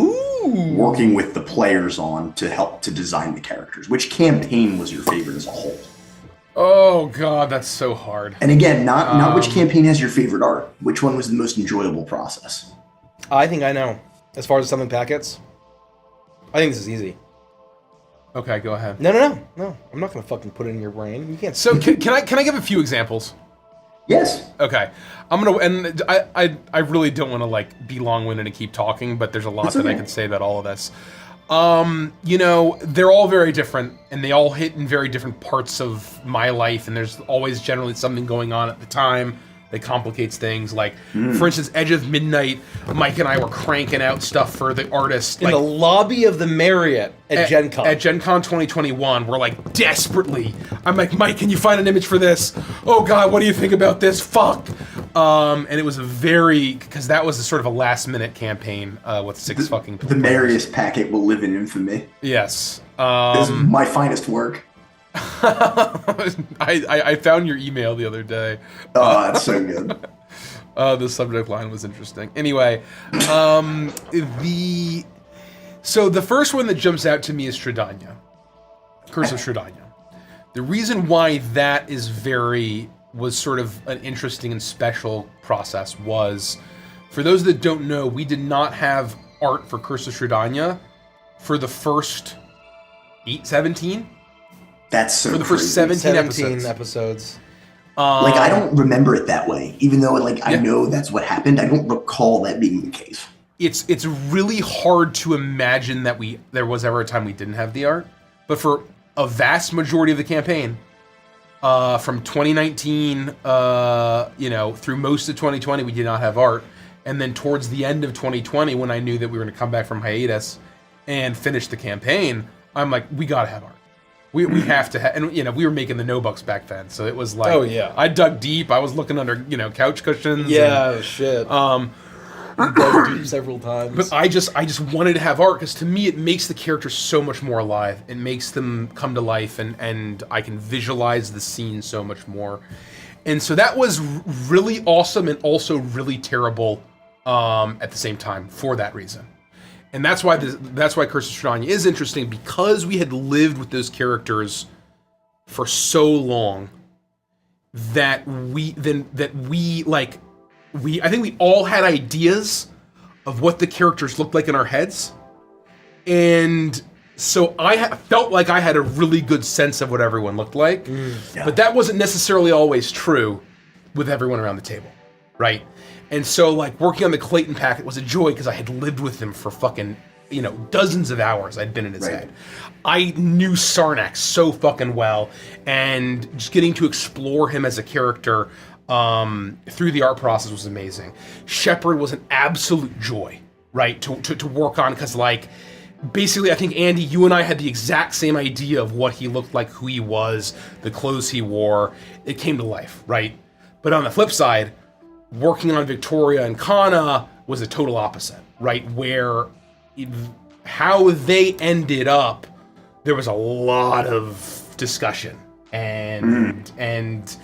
working with the players on to help to design the characters? Which campaign was your favorite as a whole? Oh god, that's so hard. And again, not which campaign has your favorite art. Which one was the most enjoyable process? I think I know. As far as something packets, I think this is easy. Okay, go ahead. No. I'm not gonna fucking put it in your brain. You can't. So can I give a few examples? Yes. Okay, I'm gonna, and I really don't want to like be long-winded and keep talking, but there's a lot It's that I okay. can say about all of this. You know, they're all very different, and they all hit in very different parts of my life, and there's always generally something going on at the time that complicates things. Like, for instance, Edge of Midnight, Mike and I were cranking out stuff for the artist. in the lobby of the Marriott at Gen Con. At Gen Con 2021, we're like desperately. I'm like, Mike, can you find an image for this? Oh God, what do you think about this? Fuck. And it was because that was a sort of a last minute campaign with 6 fucking. The Marius packet will live in infamy. Yes. This is my finest work. I found your email the other day. Oh, that's so good. The subject line was interesting. Anyway, so the first one that jumps out to me is Stradania, Curse of Stradania. The reason why that was sort of an interesting and special process was, for those that don't know, we did not have art for Curse of Stradania for the first 17. That's so For the first crazy. 17 episodes. Like, I don't remember it that way. Even though, like, I know that's what happened, I don't recall that being the case. It's really hard to imagine that there was ever a time we didn't have the art. But for a vast majority of the campaign, from 2019, through most of 2020, we did not have art. And then towards the end of 2020, when I knew that we were going to come back from hiatus and finish the campaign, I'm like, we got to have art. We have to have, and we were making the no bucks back then, so it was like, Oh, yeah. I dug deep. I was looking under couch cushions. Yeah, shit. dug deep several times. But I just wanted to have art because to me it makes the characters so much more alive. It makes them come to life, and I can visualize the scene so much more. And so that was really awesome and also really terrible at the same time for that reason. And that's why Curse of Strahd is interesting, because we had lived with those characters for so long that I think we all had ideas of what the characters looked like in our heads, and so I felt like I had a really good sense of what everyone looked like. Yeah. But that wasn't necessarily always true with everyone around the table, right? And so, like, working on the Clayton packet was a joy because I had lived with him for fucking, dozens of hours. I'd been in his head. I knew Sarnak so fucking well, and just getting to explore him as a character through the art process was amazing. Shepard was an absolute joy, right, to work on, because, like, basically, I think, Andy, you and I had the exact same idea of what he looked like, who he was, the clothes he wore. It came to life, right? But on the flip side, working on Victoria and Kana was a total opposite, right? Where how they ended up, there was a lot of discussion and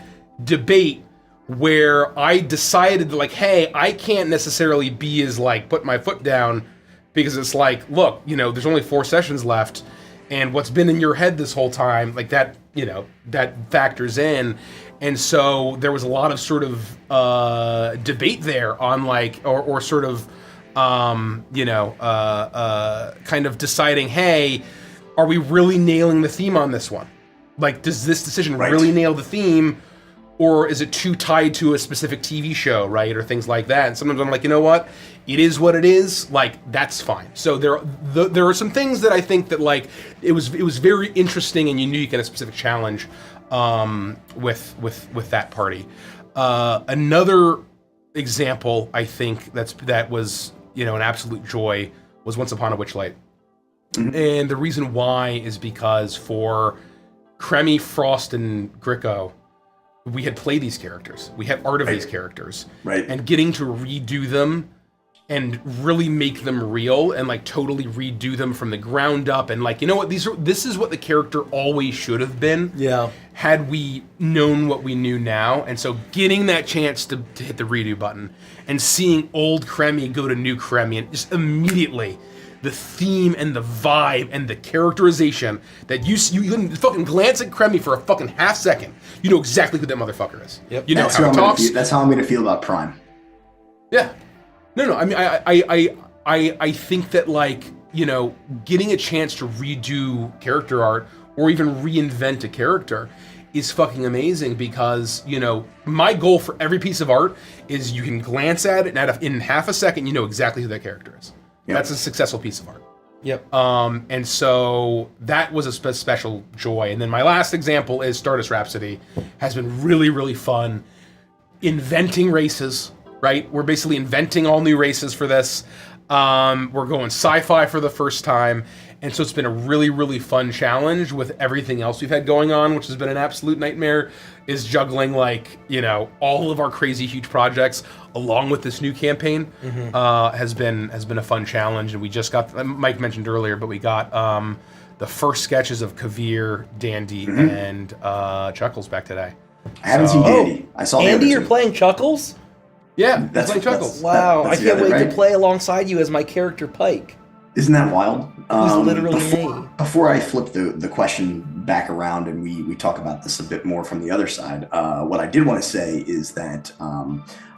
debate, where I decided that, like, hey, I can't necessarily be as, like, put my foot down, because it's like, look, there's only 4 sessions left, and what's been in your head this whole time, like, that, that factors in. And so there was a lot of sort of debate there on, like, or sort of, kind of deciding, hey, are we really nailing the theme on this one? Like, does this decision really nail the theme, or is it too tied to a specific TV show, right, or things like that? And sometimes I'm like, you know what? It is what it is. Like, that's fine. So there are some things that I think that, like, it was very interesting and unique and a specific challenge with that party. Another example, I think that was an absolute joy, was Once Upon a Witchlight. Mm-hmm. And the reason why is because for Kremi, Frost, and Gricko, we had played these characters. We had art of these characters. Right. And getting to redo them and really make them real and, like, totally redo them from the ground up, and, like, you know what, this is what the character always should have been. Yeah. Had we known what we knew now. And so getting that chance to hit the redo button and seeing old Kremi go to new Kremi, and just immediately the theme and the vibe and the characterization that you can fucking glance at Kremi for a fucking half second, you know exactly who that motherfucker is. Yep. You know That's how he talks. That's how I'm going to feel about Prime. Yeah. No. I mean, I think that, like, getting a chance to redo character art or even reinvent a character is fucking amazing, because, my goal for every piece of art is you can glance at it and in half a second, you know exactly who that character is. Yep. That's a successful piece of art. Yep. And so that was a special joy. And then my last example is Stardust Rhapsody. Has been really, really fun. Inventing races, right? We're basically inventing all new races for this. We're going sci-fi for the first time. And so it's been a really, really fun challenge with everything else we've had going on, which has been an absolute nightmare, is juggling, like, all of our crazy huge projects along with this new campaign. Mm-hmm. Has been a fun challenge. And we just got, Mike mentioned earlier, but we got the first sketches of Kavir, Dandy, and Chuckles back today. I haven't seen Dandy. I saw Andy, you're playing Chuckles? Yeah, that's playing Chuckles. Wow, I can't wait right? to play alongside you as my character Pike. Isn't that wild? He's literally me. Before I flip the question back around and we talk about this a bit more from the other side, what I did want to say is that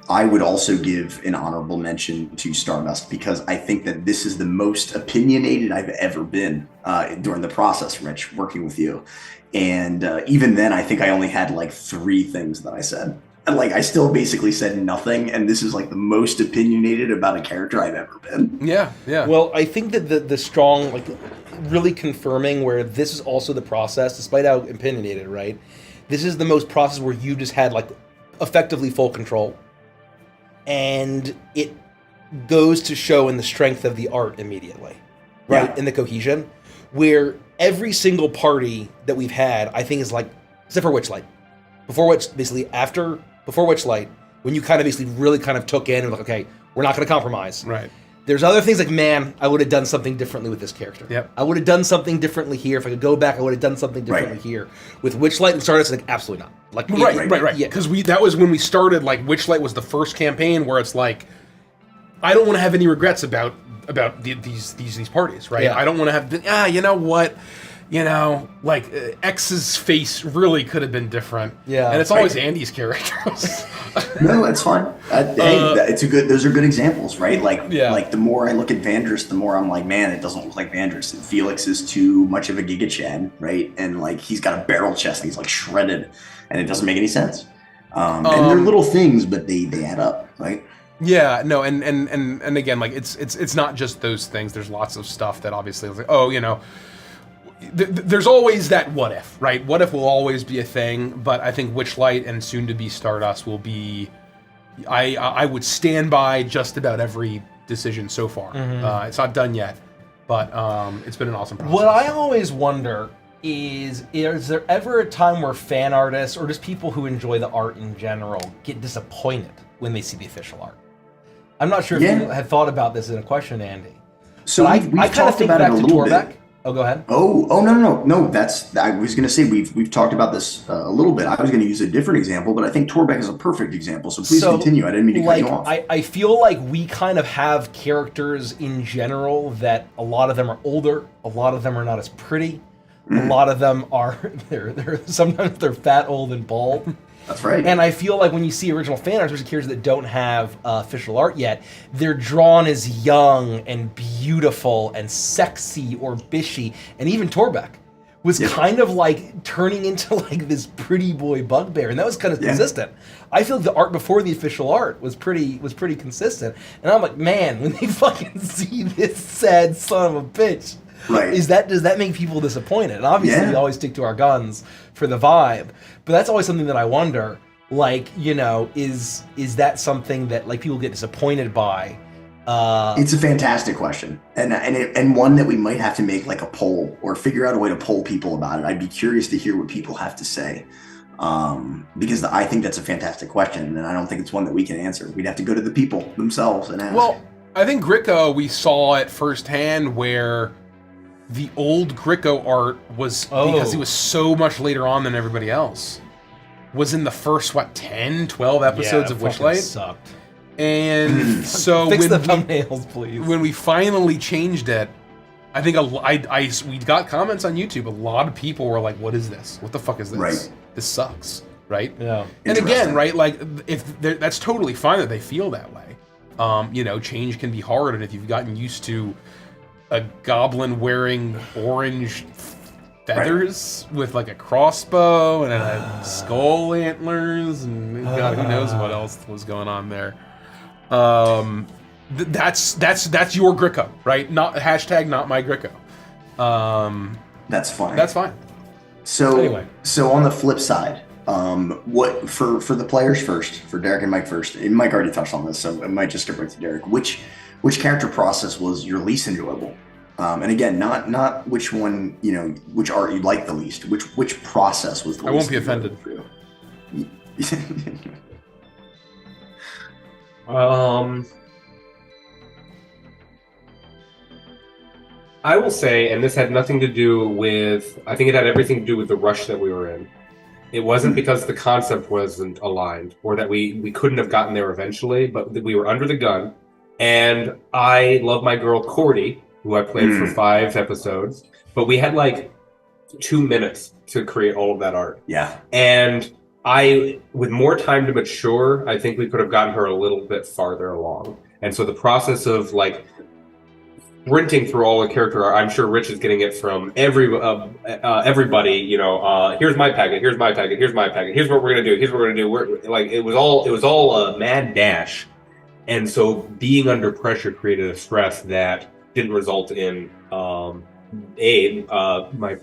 I would also give an honorable mention to Stardust, because I think that this is the most opinionated I've ever been during the process, Rich, working with you. And even then, I think I only had like 3 things that I said. And, like, I still basically said nothing, and this is, like, the most opinionated about a character I've ever been. Yeah. Well, I think that the strong, like, really confirming where this is also the process, despite how opinionated, right? This is the most process where you just had, like, effectively full control. And it goes to show in the strength of the art immediately, right? Yeah. In the cohesion, where every single party that we've had, I think, is like, except for Witchlight. Before Witchlight, when you kind of basically really kind of took in and was like, okay, we're not going to compromise. Right. There's other things like, man, I would have done something differently with this character. Yep. I would have done something differently here. If I could go back, I would have done something differently here. With Witchlight and Stardust, like, absolutely not. Like, Right. Yeah. Because that was when we started. Like, Witchlight was the first campaign where it's like, I don't want to have any regrets about these parties, right? Yeah. I don't want to have you know what, X's face really could have been different. Yeah. And it's always Andy's characters. No, that's fine. It's a good. Those are good examples, right? Like the more I look at Vandris, the more I'm like, man, it doesn't look like Vandris. Felix is too much of a Giga Chad, right? And like he's got a barrel chest, and he's like shredded, and it doesn't make any sense. And they're little things, but they add up, right? Yeah, no, and again, like it's not just those things. There's lots of stuff that obviously is like, there's always that what if, right? What if will always be a thing, but I think Witchlight and soon to be Stardust will be. I would stand by just about every decision so far. Mm-hmm. It's not done yet, but it's been an awesome process. What I always wonder is there ever a time where fan artists or just people who enjoy the art in general get disappointed when they see the official art? I'm not sure if you had thought about this in a question, Andy. So but we've I kind of talked think about back it a to little Torbeck. bit. Oh, go ahead. Oh, no. That's I was going to say we've talked about this a little bit. I was going to use a different example, but I think Torbeck is a perfect example. So please continue. I didn't mean to cut you off. I feel like we kind of have characters in general that a lot of them are older, a lot of them are not as pretty, a lot of them are sometimes they're fat, old, and bald. That's right. And I feel like when you see original fan art, especially characters that don't have official art yet, they're drawn as young and beautiful and sexy or bishy. And even Torbeck was kind of like turning into like this pretty boy bugbear, and that was kind of consistent. I feel like the art before the official art was pretty consistent. And I'm like, man, when they fucking see this sad son of a bitch. Right. Does that make people disappointed? And obviously we always stick to our guns for the vibe, but that's always something that I wonder, like, is that something that like people get disappointed by? It's a fantastic question, and one that we might have to make like a poll or figure out a way to poll people about it. I'd be curious to hear what people have to say, because I think that's a fantastic question, and I don't think it's one that we can answer. We'd have to go to the people themselves and ask. Well, I think Gricko, we saw it firsthand where the old Gricko art was, because he was so much later on than everybody else, was in the first, 10, 12 episodes of Witchlight? Sucked. And so Fix the thumbnails, please. When we finally changed it, I think we got comments on YouTube. A lot of people were like, what is this? What the fuck is this? Right. This sucks, right? Yeah. And again, right, like, that's totally fine that they feel that way. Change can be hard, and if you've gotten used to a goblin wearing orange feathers with like a crossbow and a skull antlers and God, who knows what else was going on there. That's your Gricko, right? Not not my Gricko. That's fine. That's fine. So anyway, on the flip side, what for the players first, for Derek and Mike first, and Mike already touched on this, so I might just skip right to Derek. Which character process was your least enjoyable? And again, not which one, which art you like the least. Which process was the least? I won't be offended. For you? I will say, and this had nothing to do with, I think it had everything to do with the rush that we were in. It wasn't because the concept wasn't aligned or that we couldn't have gotten there eventually, but that we were under the gun. And I love my girl Cordy, who I played for 5 episodes, but we had like 2 minutes to create all of that art. Yeah. And with more time to mature, I think we could have gotten her a little bit farther along. And so the process of like sprinting through all the character art, I'm sure Rich is getting it from everybody. Here's my packet. Here's my packet. Here's my packet. Here's what we're gonna do. Here's what we're gonna do. It was all a mad dash, and so being under pressure created a stress that didn't result in my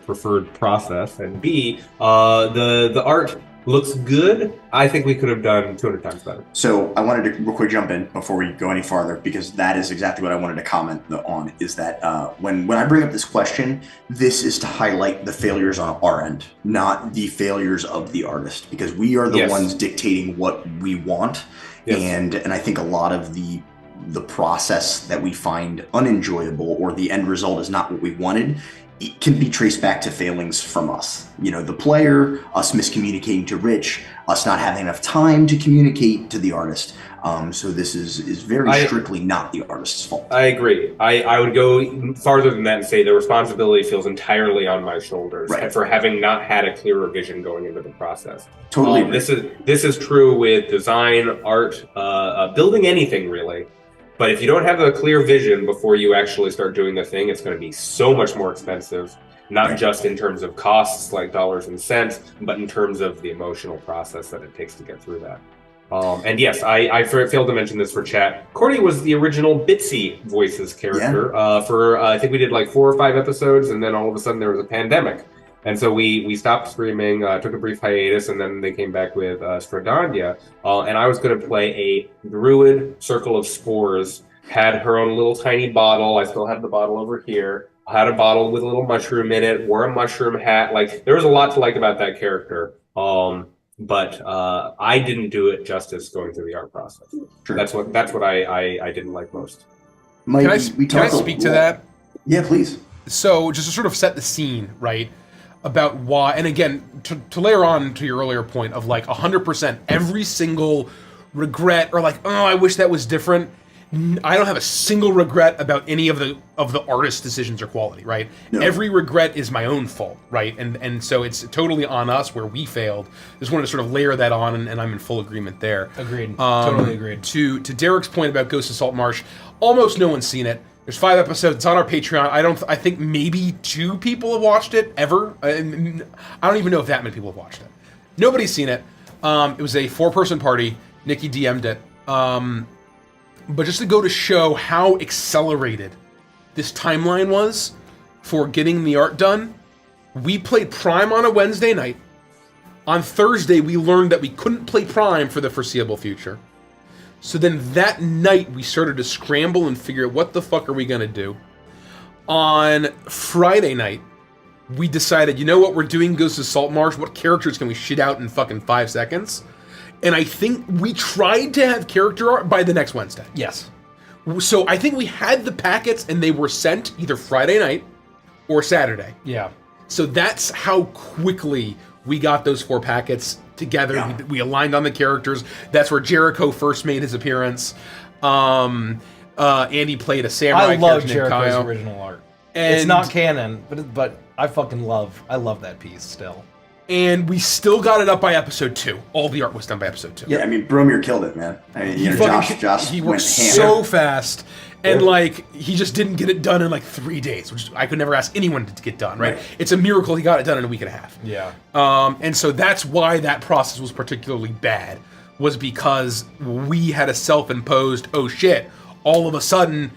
preferred process, and B, the art looks good. I think we could have done 200 times better. So I wanted to real quick jump in before we go any farther, because that is exactly what I wanted to comment on, is that when I bring up this question, this is to highlight the failures on our end, not the failures of the artist, because we are the ones dictating what we want. And I think a lot of the process that we find unenjoyable, or the end result is not what we wanted, it can be traced back to failings from us. You know, the player, us miscommunicating to Rich, us not having enough time to communicate to the artist. So this is very strictly not the artist's fault. I agree. I would go farther than that and say the responsibility feels entirely on my shoulders for having not had a clearer vision going into the process. Totally. This is true with design, art, building anything really. But if you don't have a clear vision before you actually start doing the thing, it's going to be so much more expensive, not just in terms of costs like dollars and cents, but in terms of the emotional process that it takes to get through that. And yes, I failed to mention this for chat. Cordy was the original Bitsy Voices character for, I think we did like 4 or 5 episodes, and then all of a sudden there was a pandemic. And so we stopped streaming, took a brief hiatus, and then they came back with Stradandia. And I was going to play a druid circle of spores, had her own little tiny bottle. I still have the bottle over here. I had a bottle with a little mushroom in it, wore a mushroom hat. Like, there was a lot to like about that character. But I didn't do it justice going through the art process. Sure. That's what I didn't like most. Can I speak to that? Yeah, please. So just to sort of set the scene, right? About why, and again, to layer on to your earlier point of like 100%, every single regret or like, oh, I wish that was different. I don't have a single regret about any of the artist's decisions or quality, right? No. Every regret is my own fault, right? And so it's totally on us where we failed. Just wanted to sort of layer that on, and I'm in full agreement there. Agreed. Totally agreed. To Derek's point about Ghost of Saltmarsh, almost no one's seen it. There's 5 episodes. It's on our Patreon. I think maybe 2 people have watched it ever. I don't even know if that many people have watched it. Nobody's seen it. It was a 4-person party. Nikki DM'd it. But just to go to show how accelerated this timeline was for getting the art done, we played Prime on a Wednesday night. On Thursday, we learned that we couldn't play Prime for the foreseeable future. So then that night, we started to scramble and figure out what the fuck are we going to do. On Friday night, we decided, you know what, we're doing Ghost of Saltmarsh. What characters can we shit out in fucking 5 seconds? And I think we tried to have character art by the next Wednesday. Yes. So I think we had the packets and they were sent either Friday night or Saturday. Yeah. So that's how quickly we got those 4 packets together. Yeah. We aligned on the characters. That's where Jericho first made his appearance. Andy played a samurai. I love Jericho's original art. And it's not canon, but I love that piece still. And we still got it up by episode 2. All the art was done by episode 2. Yeah, I mean, Bromir killed it, man. I mean, Josh he worked so fast, and like he just didn't get it done in like 3 days, which I could never ask anyone to get done. Right? It's a miracle he got it done in a week and a half. Yeah. And so that's why that process was particularly bad, was because we had a self-imposed, oh shit, all of a sudden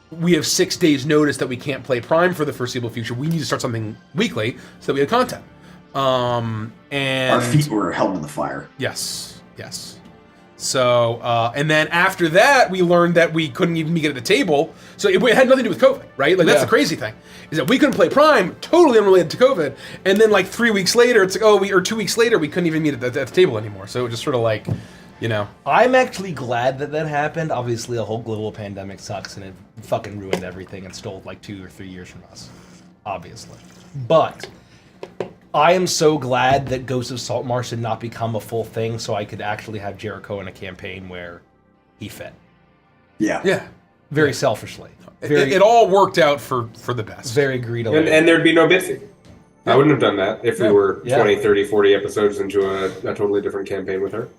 we have 6 days notice that we can't play Prime for the foreseeable future. We need to start something weekly so that we have content. And our feet were held to the fire. Yes. So, and then after that, we learned that we couldn't even meet at the table. So it had nothing to do with COVID, right? Like that's the crazy thing, is that we couldn't play Prime, totally unrelated to COVID. And then like 3 weeks later, it's like, or 2 weeks later, we couldn't even meet at the table anymore. So it just sort of like, you know. I'm actually glad that happened. Obviously, the whole global pandemic sucks, and it fucking ruined everything and stole like 2 or 3 years from us, obviously. But I am so glad that Ghost of Saltmarsh did not become a full thing, so I could actually have Jericho in a campaign where he fit. Yeah. Very selfishly. It all worked out for the best. Very greedily. And there'd be no Bitsy. I wouldn't have done that if we were 20, 30, 40 episodes into a totally different campaign with her.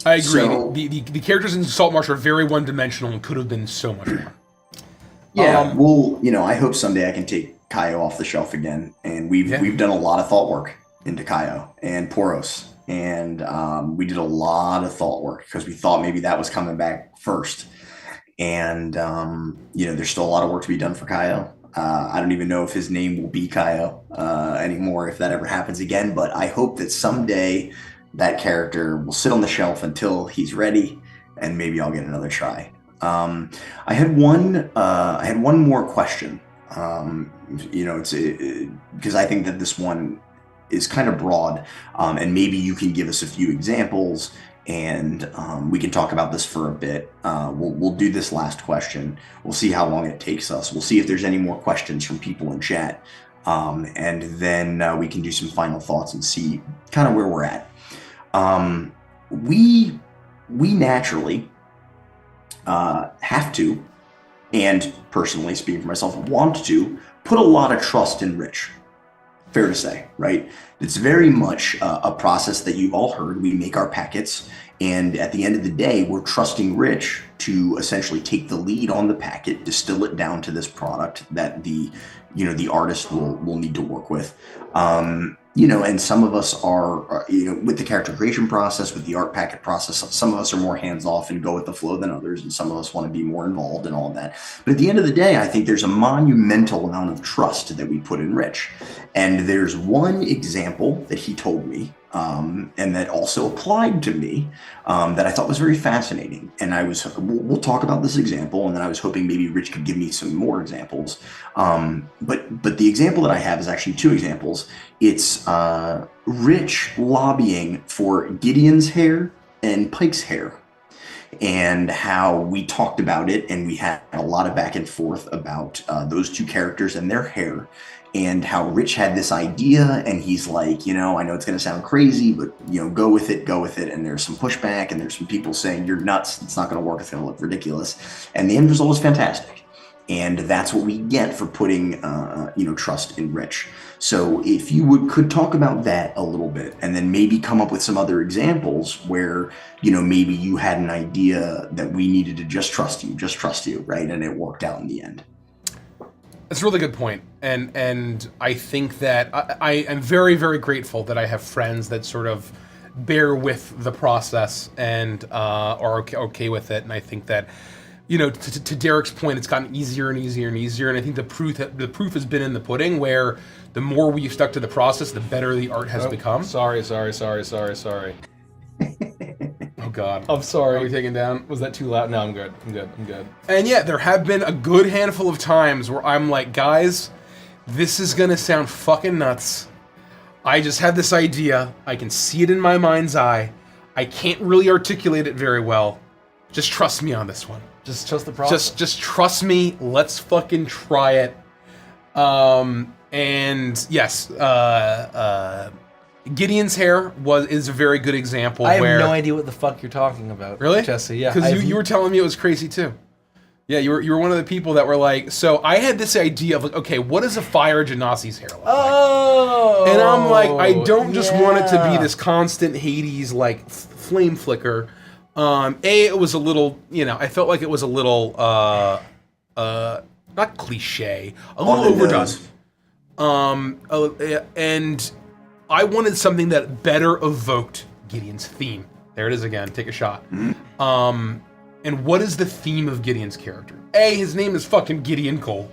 I agree. So, the characters in Saltmarsh are very one-dimensional and could have been so much more. Yeah, I hope someday I can take Kaio off the shelf again, and we've done a lot of thought work into Kaio and Poros, and we did a lot of thought work because we thought maybe that was coming back first, and there's still a lot of work to be done for Kaio. I don't even know if his name will be Kaio anymore if that ever happens again, but I hope that someday that character will sit on the shelf until he's ready, and maybe I'll get another try. I had one more question. It's because I think that this one is kind of broad, and maybe you can give us a few examples, and we can talk about this for a bit. We'll do this last question. We'll see how long it takes us. We'll see if there's any more questions from people in chat, and then we can do some final thoughts and see kind of where we're at. We naturally have to, and personally speaking for myself, want to put a lot of trust in Rich. Fair to say, right? It's very much a process that you've all heard. We make our packets, and at the end of the day, we're trusting Rich to essentially take the lead on the packet, distill it down to this product that the artist will need to work with. And some of us are, with the character creation process, with the art packet process, some of us are more hands-off and go with the flow than others, and some of us want to be more involved in all of that. But at the end of the day, I think there's a monumental amount of trust that we put in Rich. And there's one example that he told me, and that also applied to me, that I thought was very fascinating. And we'll talk about this example, and then I was hoping maybe Rich could give me some more examples. But the example that I have is actually two examples. It's Rich lobbying for Gideon's hair and Pike's hair, and how we talked about it, and we had a lot of back and forth about those two characters and their hair, and how Rich had this idea, and he's like, I know it's going to sound crazy, but go with it. And there's some pushback, and there's some people saying you're nuts, it's not going to work, it's going to look ridiculous, and the end result was fantastic. And that's what we get for putting, trust in Rich. So if you could talk about that a little bit, and then maybe come up with some other examples where, maybe you had an idea that we needed to just trust you, right? And it worked out in the end. That's a really good point. And I think that I am very, very grateful that I have friends that sort of bear with the process and are okay with it. And I think that, to Derek's point, it's gotten easier and easier and easier. And I think the proof has been in the pudding, where the more we've stuck to the process, the better the art has become. Sorry. Oh God. I'm sorry. Are we taken down? Was that too loud? No, I'm good. And yeah, there have been a good handful of times where I'm like, guys, this is gonna sound fucking nuts. I just had this idea. I can see it in my mind's eye. I can't really articulate it very well. Just trust me on this one. Just trust the process. Just trust me. Let's fucking try it. And yes, Gideon's hair is a very good example. I have no idea what the fuck you're talking about. Really? Jesse, yeah. Because you were telling me it was crazy too. Yeah, you were one of the people that were like, so I had this idea of like, okay, what does a fire Genasi's hair look like? Oh! And I'm like, I don't just want it to be this constant Hades like flame flicker. It was a little, I felt like it was a little, not cliche, a little overdone. And I wanted something that better evoked Gideon's theme. There it is again. Take a shot. And what is the theme of Gideon's character? A, his name is fucking Gideon Cole.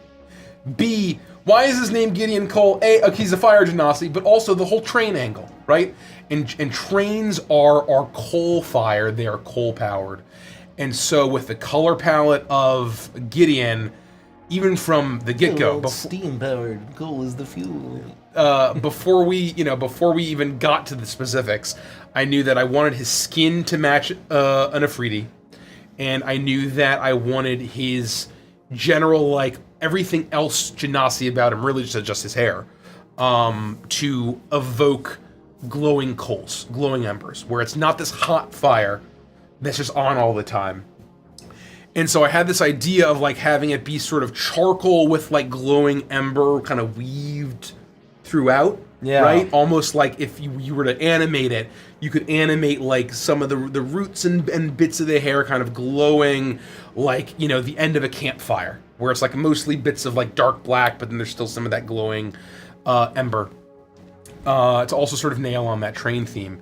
B, why is his name Gideon Cole? A, he's a fire genasi, but also the whole train angle, right? And trains are coal fire. They are coal powered. And so with the color palette of Gideon, even from the get-go, steam powered, coal is the fuel. Before we even got to the specifics, I knew that I wanted his skin to match an Afridi, and I knew that I wanted his general, like, everything else Genasi about him, really just his hair, to evoke glowing coals, glowing embers, where it's not this hot fire that's just on all the time. And so I had this idea of like having it be sort of charcoal with like glowing ember kind of weaved throughout, right? Almost like if you were to animate it, you could animate like some of the roots and bits of the hair kind of glowing like, the end of a campfire, where it's like mostly bits of like dark black, but then there's still some of that glowing ember. To also sort of nail on that train theme.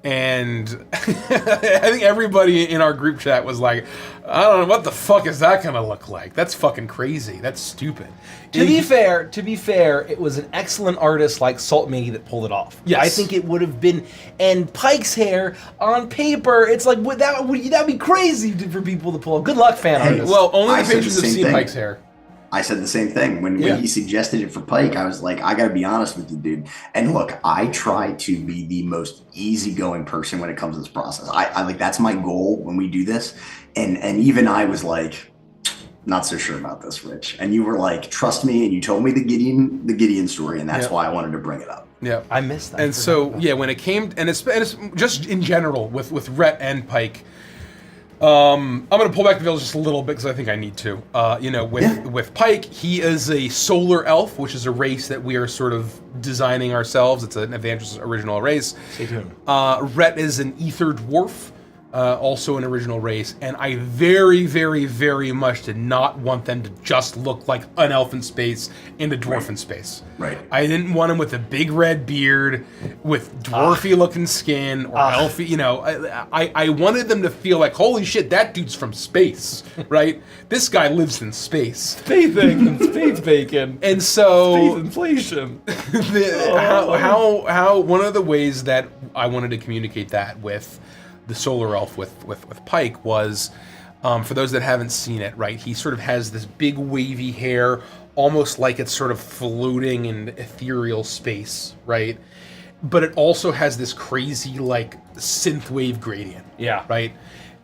And I think everybody in our group chat was like, I don't know, what the fuck is that gonna look like? That's fucking crazy. That's stupid. To be fair, it was an excellent artist like Salt Mini that pulled it off. Yes. I think it would have been, and Pike's hair on paper, it's like, that'd be crazy for people to pull off. Good luck, fan artists. Well, only I the said the patrons have same seen thing. Pike's hair. I said the same thing when he suggested it for Pike. I was like, I gotta be honest with you, dude. And look, I try to be the most easygoing person when it comes to this process. I like, that's my goal when we do this. And even I was like, not so sure about this, Rich. And you were like, trust me, and you told me the Gideon story, and that's why I wanted to bring it up. Yeah, I missed that. And so when it came, and it's just in general with Rhett and Pike. I'm gonna pull back the veil just a little bit because I think I need to. With Pike, he is a solar elf, which is a race that we are sort of designing ourselves. It's an Avantris original race. Stay tuned. Rhett is an ether dwarf, also an original race, and I very, very, very much did not want them to just look like an elf in space and a dwarf in space. Right. I didn't want him with a big red beard, with dwarfy looking skin, or elfy. I wanted them to feel like, holy shit, that dude's from space, right? This guy lives in space. Space bacon. And so Space inflation. how one of the ways that I wanted to communicate that with the solar elf with Pike was, for those that haven't seen it, right? He sort of has this big wavy hair, almost like it's sort of floating in ethereal space, right? But it also has this crazy like synthwave gradient. Yeah. Right?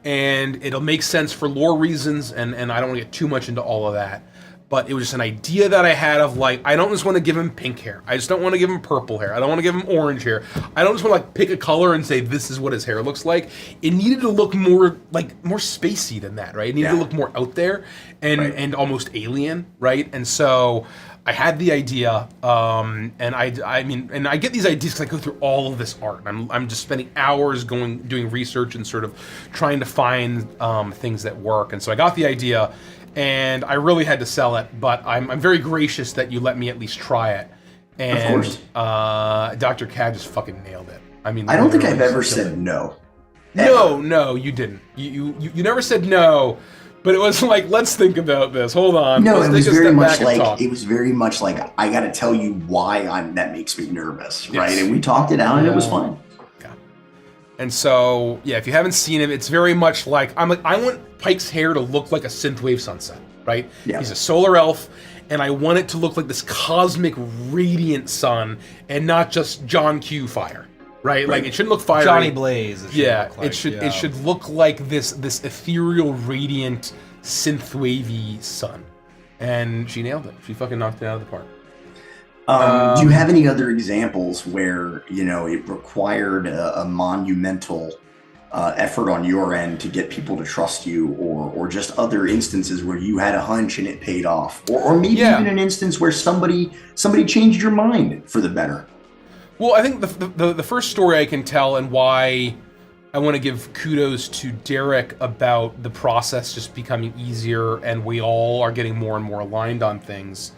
And it'll make sense for lore reasons, and I don't want to get too much into all of that. But it was just an idea that I had of like, I don't just want to give him pink hair. I just don't want to give him purple hair. I don't want to give him orange hair. I don't just want to like pick a color and say this is what his hair looks like. It needed to look more spacey than that, right? It needed to look more out there and almost alien, right? And so I had the idea, and I get these ideas because I go through all of this art. I'm just spending hours doing research and sort of trying to find things that work. And so I got the idea. And I really had to sell it, but I'm very gracious that you let me at least try it. And of course. Dr. Cad just fucking nailed it. I mean, I don't think I've ever said no. No, you didn't. You never said no, but it was like, let's think about this. Hold on. No, let's it was take a very step much back and like talk. it was very much like I got to tell you why that makes me nervous, right? Yes. And we talked it out, and it was fine. And so, if you haven't seen him, it's very much like, I want Pike's hair to look like a synthwave sunset, right? Yeah. He's a solar elf, and I want it to look like this cosmic radiant sun, and not just John Q fire, right? Like, it shouldn't look fiery. Johnny Blaze. It should look like this ethereal, radiant, synthwavy sun. And she nailed it. She fucking knocked it out of the park. Do you have any other examples where it required a monumental effort on your end to get people to trust you, or just other instances where you had a hunch and it paid off, or maybe even an instance where somebody changed your mind for the better? Well, I think the first story I can tell, and why I want to give kudos to Derek about the process just becoming easier, and we all are getting more and more aligned on things.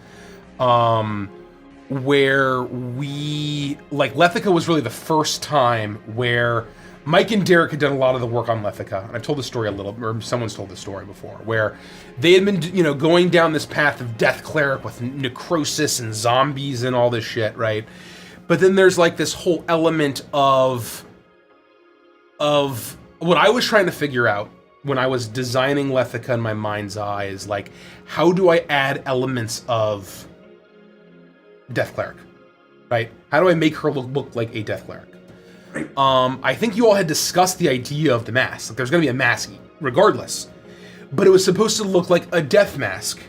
Where we, like, Lethica was really the first time where Mike and Derek had done a lot of the work on Lethica, and I've told the story a little, or someone's told the story before, where they had been, going down this path of Death Cleric with necrosis and zombies and all this shit, right? But then there's like this whole element of what I was trying to figure out when I was designing Lethica in my mind's eye is like, how do I add elements of Death Cleric, right? How do I make her look like a Death Cleric? Right. I think you all had discussed the idea of the mask. Like, there's going to be a mask regardless, but it was supposed to look like a death mask,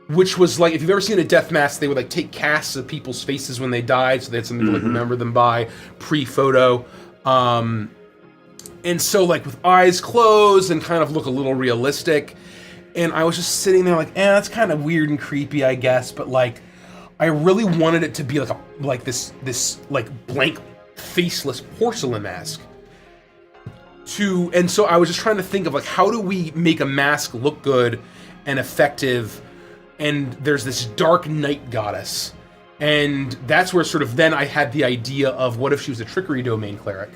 which was like, if you've ever seen a death mask, they would like take casts of people's faces when they died, so they had something to like remember them by, pre-photo. And so like with eyes closed and kind of look a little realistic. And I was just sitting there like, that's kind of weird and creepy, I guess, but like, I really wanted it to be like this like blank, faceless porcelain mask. And so I was just trying to think of like, how do we make a mask look good and effective? And there's this dark night goddess, and that's where sort of then I had the idea of what if she was a trickery domain cleric,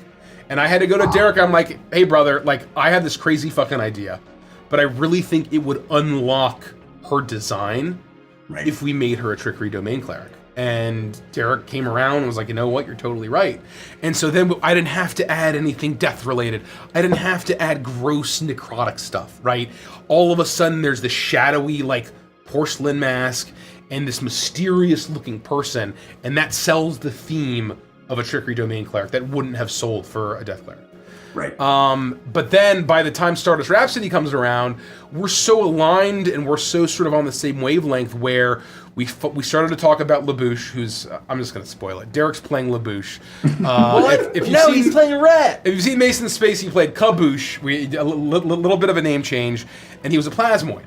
And I had to go to Derek. I'm like, hey, brother, like, I have this crazy fucking idea, but I really think it would unlock her design if we made her a Trickery Domain Cleric. And Derek came around and was like, you know what, you're totally right. And so then I didn't have to add anything death-related. I didn't have to add gross necrotic stuff, right? All of a sudden, there's this shadowy, like, porcelain mask and this mysterious-looking person, and that sells the theme of a Trickery Domain Cleric that wouldn't have sold for a Death Cleric. Right. But then by the time Stardust Rhapsody comes around, we're so aligned and we're so sort of on the same wavelength where we started to talk about LaBouche, who's, I'm just going to spoil it. Derek's playing LaBouche. He's playing Rat. If you've seen Mason Space, he played Kaboosh. A little bit of a name change, and he was a plasmoid.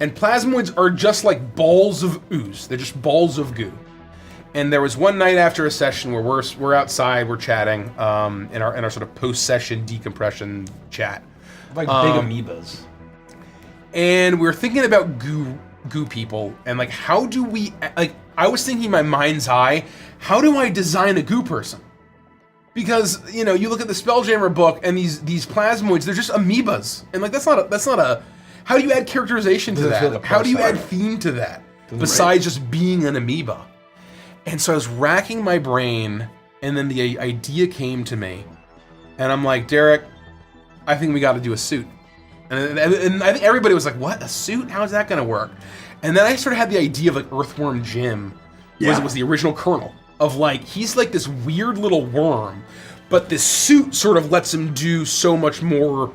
And plasmoids are just like balls of ooze. They're just balls of goo. And there was one night after a session where we're outside, we're chatting in our sort of post-session decompression chat, Like big amoebas. and we were thinking about goo people and like how do we like. I was thinking in my mind's eye, how do I design a goo person? Because you know you look at the Spelljammer book and these plasmoids, they're just amoebas, and like that's not a. How do you add characterization to Doesn't feel that? like a How do you person. add theme to that besides just being an amoeba? And so I was racking my brain, and then the idea came to me, and I'm like, Derek, I think we got to do a suit. And I think everybody was like, what, a suit? How's that going to work? And then I sort of had the idea of like Earthworm Jim, was the original Colonel, of like, he's like this weird little worm, but this suit sort of lets him do so much more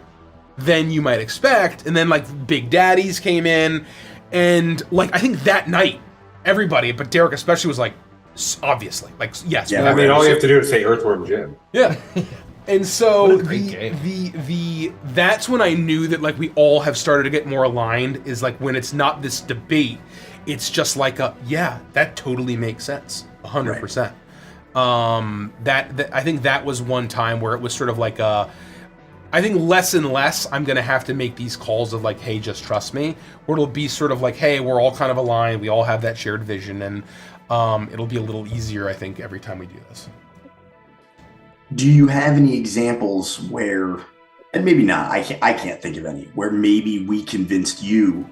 than you might expect. And then like Big Daddies came in, and like, I think that night, everybody, but Derek especially, was like, obviously, like, yes. Yeah, I mean, all you have to do is say Earthworm Jim. Yeah. And so What a great game. that's when I knew that like we all have started to get more aligned, is like when it's not this debate, it's just like that totally makes sense. 100%. That I think that was one time where it was sort of like I think less and less I'm gonna have to make these calls of like, hey, just trust me, or it'll be sort of like, hey, we're all kind of aligned, we all have that shared vision, and it'll be a little easier, I think, every time we do this. Do you have any examples where, and maybe not, I can't think of any, where maybe we convinced you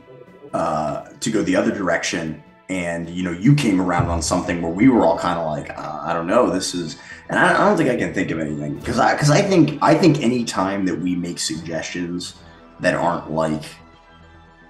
to go the other direction, and you know you came around on something where we were all kind of like, I don't know, this is, and I don't think I can think of anything, because I think any time that we make suggestions that aren't like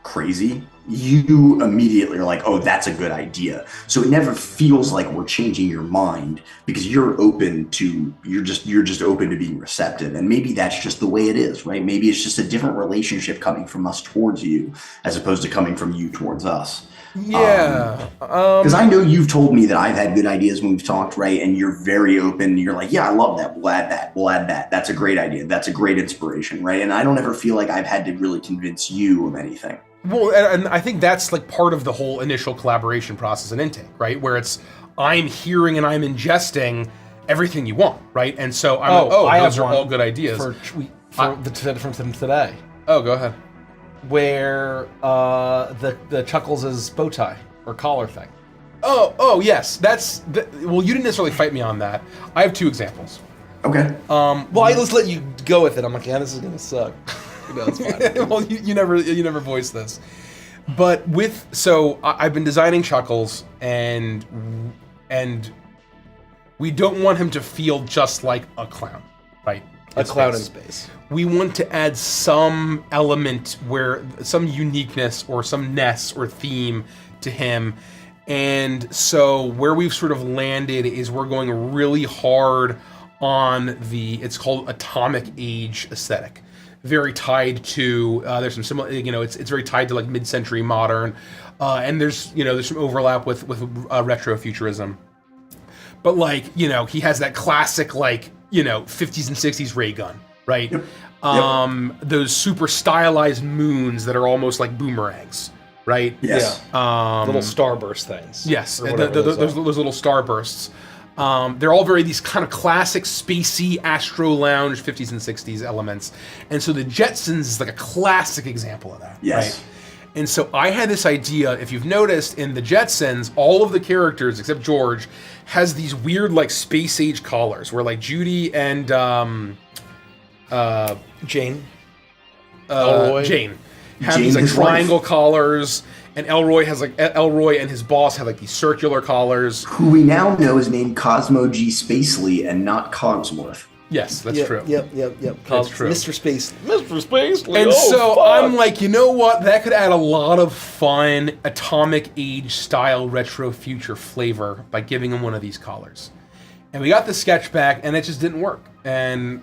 crazy, you immediately are like, oh, that's a good idea. So it never feels like we're changing your mind, because you're just open to being receptive. And maybe that's just the way it is, right? Maybe it's just a different relationship coming from us towards you as opposed to coming from you towards us. Yeah. Because I know you've told me that I've had good ideas when we've talked, right? And you're very open. You're like, yeah, I love that. We'll add that. We'll add that. That's a great idea. That's a great inspiration, right? And I don't ever feel like I've had to really convince you of anything. Well, and I think that's like part of the whole initial collaboration process and intake, right? Where it's, I'm hearing and I'm ingesting everything you want, right? And so I'm those are all good ideas. For from today. Oh, go ahead. Where the Chuckles is bow tie or collar thing. Oh, yes. Well, you didn't necessarily fight me on that. I have two examples. Okay. Well, I just let you go with it. I'm like, yeah, this is gonna suck. No, it's fine. Well, you never voiced this, but I've been designing Chuckles, and we don't want him to feel just like a clown, right? A clown in space. We want to add some element where some uniqueness or some ness or theme to him. And so where we've sort of landed is we're going really hard on it's called Atomic Age aesthetic. Very tied to, there's some similar, it's very tied to like mid-century modern, and there's some overlap with retrofuturism. But like, he has that classic like, 50s and 60s ray gun, right? Yep. Those super stylized moons that are almost like boomerangs, right? Yes. Yeah. Little starburst things. Yes, those little starbursts. They're all these kind of classic spacey Astro Lounge 50s and 60s elements. And so the Jetsons is like a classic example of that. Yes. Right? And so I had this idea, if you've noticed in the Jetsons, all of the characters except George has these weird like space age collars where like Judy and Jane. Jane have Jane, these like his triangle wife. collars, and Elroy and his boss have like these circular collars. Who we now know is named Cosmo G. Spacely and not Cogsworth. Yes, that's Yep, true. Yep. That's true. Mr. Space. And so I'm like, you know what? That could add a lot of fun Atomic Age style retro future flavor by giving him one of these collars. And we got the sketch back, and it just didn't work. And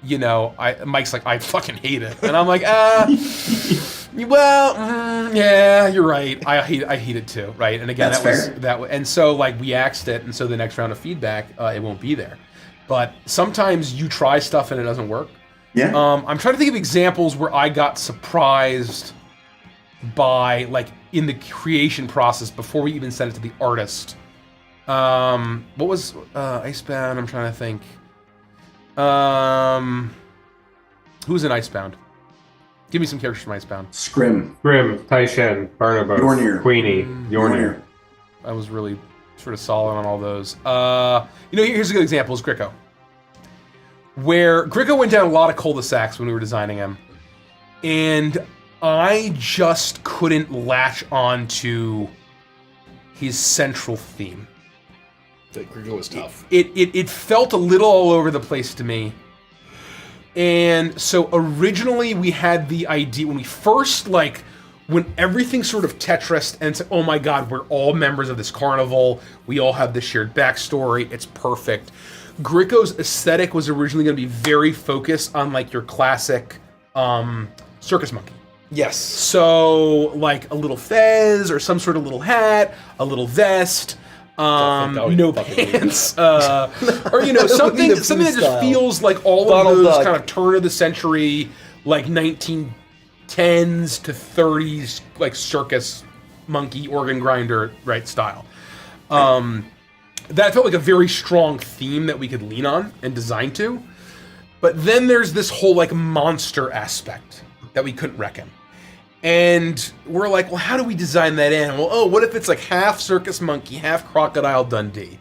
you know, Mike's like, I fucking hate it, and I'm like, yeah, you're right. I hate it too, right? And again, That's fair. and so like we axed it, and so the next round of feedback, it won't be there. But sometimes you try stuff and it doesn't work. Yeah. I'm trying to think of examples where I got surprised by, like, in the creation process before we even sent it to the artist. What was Icebound? I'm trying to think. Who's in Icebound? Give me some characters from Icebound. Scrim. Grim, Taishen, Barnabas, Yornir. Queenie, Yornir. I was really sort of solid on all those. You know, here's a good example, is Gricko. Where Gricko went down a lot of cul-de-sacs when we were designing him. And I just couldn't latch on to his central theme. That Griggo was tough. It felt a little all over the place to me. And so originally we had the idea, when we first, like, when everything sort of Tetrised and said, oh my god, we're all members of this carnival, we all have this shared backstory, it's perfect. Gricko's aesthetic was originally going to be very focused on, like, your classic circus monkey. Yes. So, like, a little fez, or some sort of little hat, a little vest, no pants, or, you know, something that just feels like all Donald of those Duck. kind of turn of the century, like 1910s to 30s, like circus monkey organ grinder, right, style. That felt like a very strong theme that we could lean on and design to. But then there's this whole, like, monster aspect that we couldn't reckon. And we're like, well, how do we design that in? Well, what if it's like half circus monkey, half Crocodile Dundee,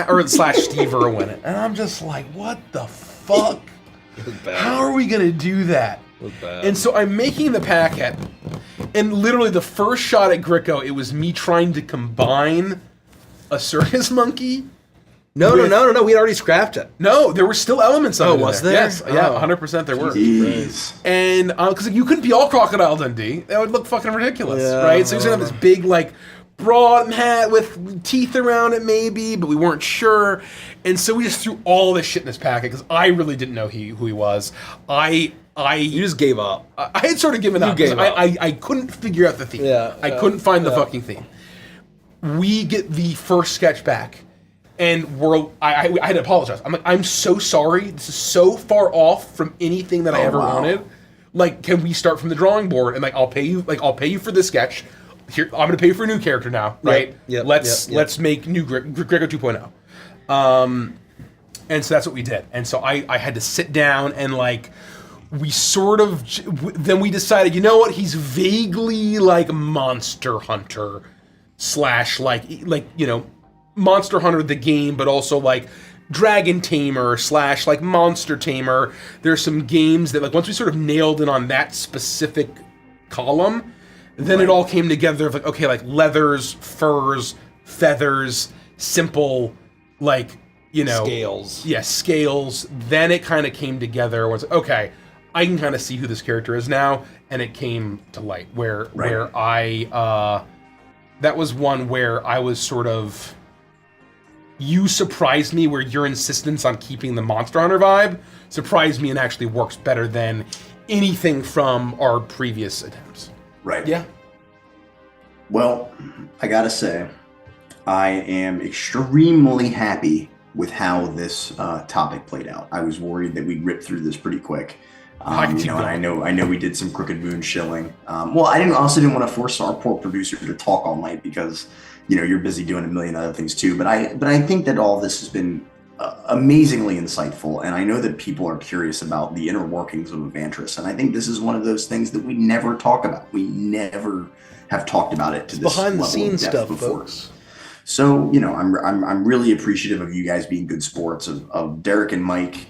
or slash Steve Irwin? And I'm just like, what the fuck? How are we gonna do that? And so I'm making the packet, and literally the first shot at Gricko, it was me trying to combine a circus monkey. No. We'd already scrapped it. No, there were still elements of it. Oh, was there? Yes, yeah, Oh. 100% there were. Jeez. And because you couldn't be all Crocodile Dundee, that would look fucking ridiculous, Yeah. right? So he's gonna have this big, like, broad hat with teeth around it, maybe, but we weren't sure. And so we just threw all this shit in this packet because I really didn't know who he was. You just gave up. I had sort of given up. gave up. I couldn't figure out the theme. I couldn't find the fucking theme. We get the first sketch back, and I had to apologize. I'm like, I'm so sorry. This is so far off from anything that I ever wanted. Like, can we start from the drawing board? And, like, I'll pay you for this sketch. Here, I'm going to pay you for a new character now, right? Yep. Let's make new Gricko 2.0. And so that's what we did. And so I had to sit down and, like, we sort of then we decided, you know what? He's vaguely like Monster Hunter / like you know, Monster Hunter the game, but also like Dragon Tamer / like Monster Tamer. There's some games that, like, once we sort of nailed in on that specific column, then it all came together of like, okay, like leathers, furs, feathers, simple, like, you know, Scales. Yeah, scales. Then it kind of came together. Was okay, I can kind of see who this character is now, and it came to light where I that was one where I was sort of, you surprised me where your insistence on keeping the Monster Hunter vibe surprised me and actually works better than anything from our previous attempts. Right. Yeah. Well, I gotta say, I am extremely happy with how this topic played out. I was worried that we'd rip through this pretty quick. You know, and I know we did some crooked moon shilling. Well, I also didn't want to force our poor producer to talk all night because, you know, you're busy doing a million other things too. But I think that all this has been amazingly insightful, and I know that people are curious about the inner workings of Avantris, and I think this is one of those things that we never talk about. We never have talked about it to this Behind the level of scenes depth stuff, before. folks. So, I'm really appreciative of you guys being good sports, of Derek and Mike,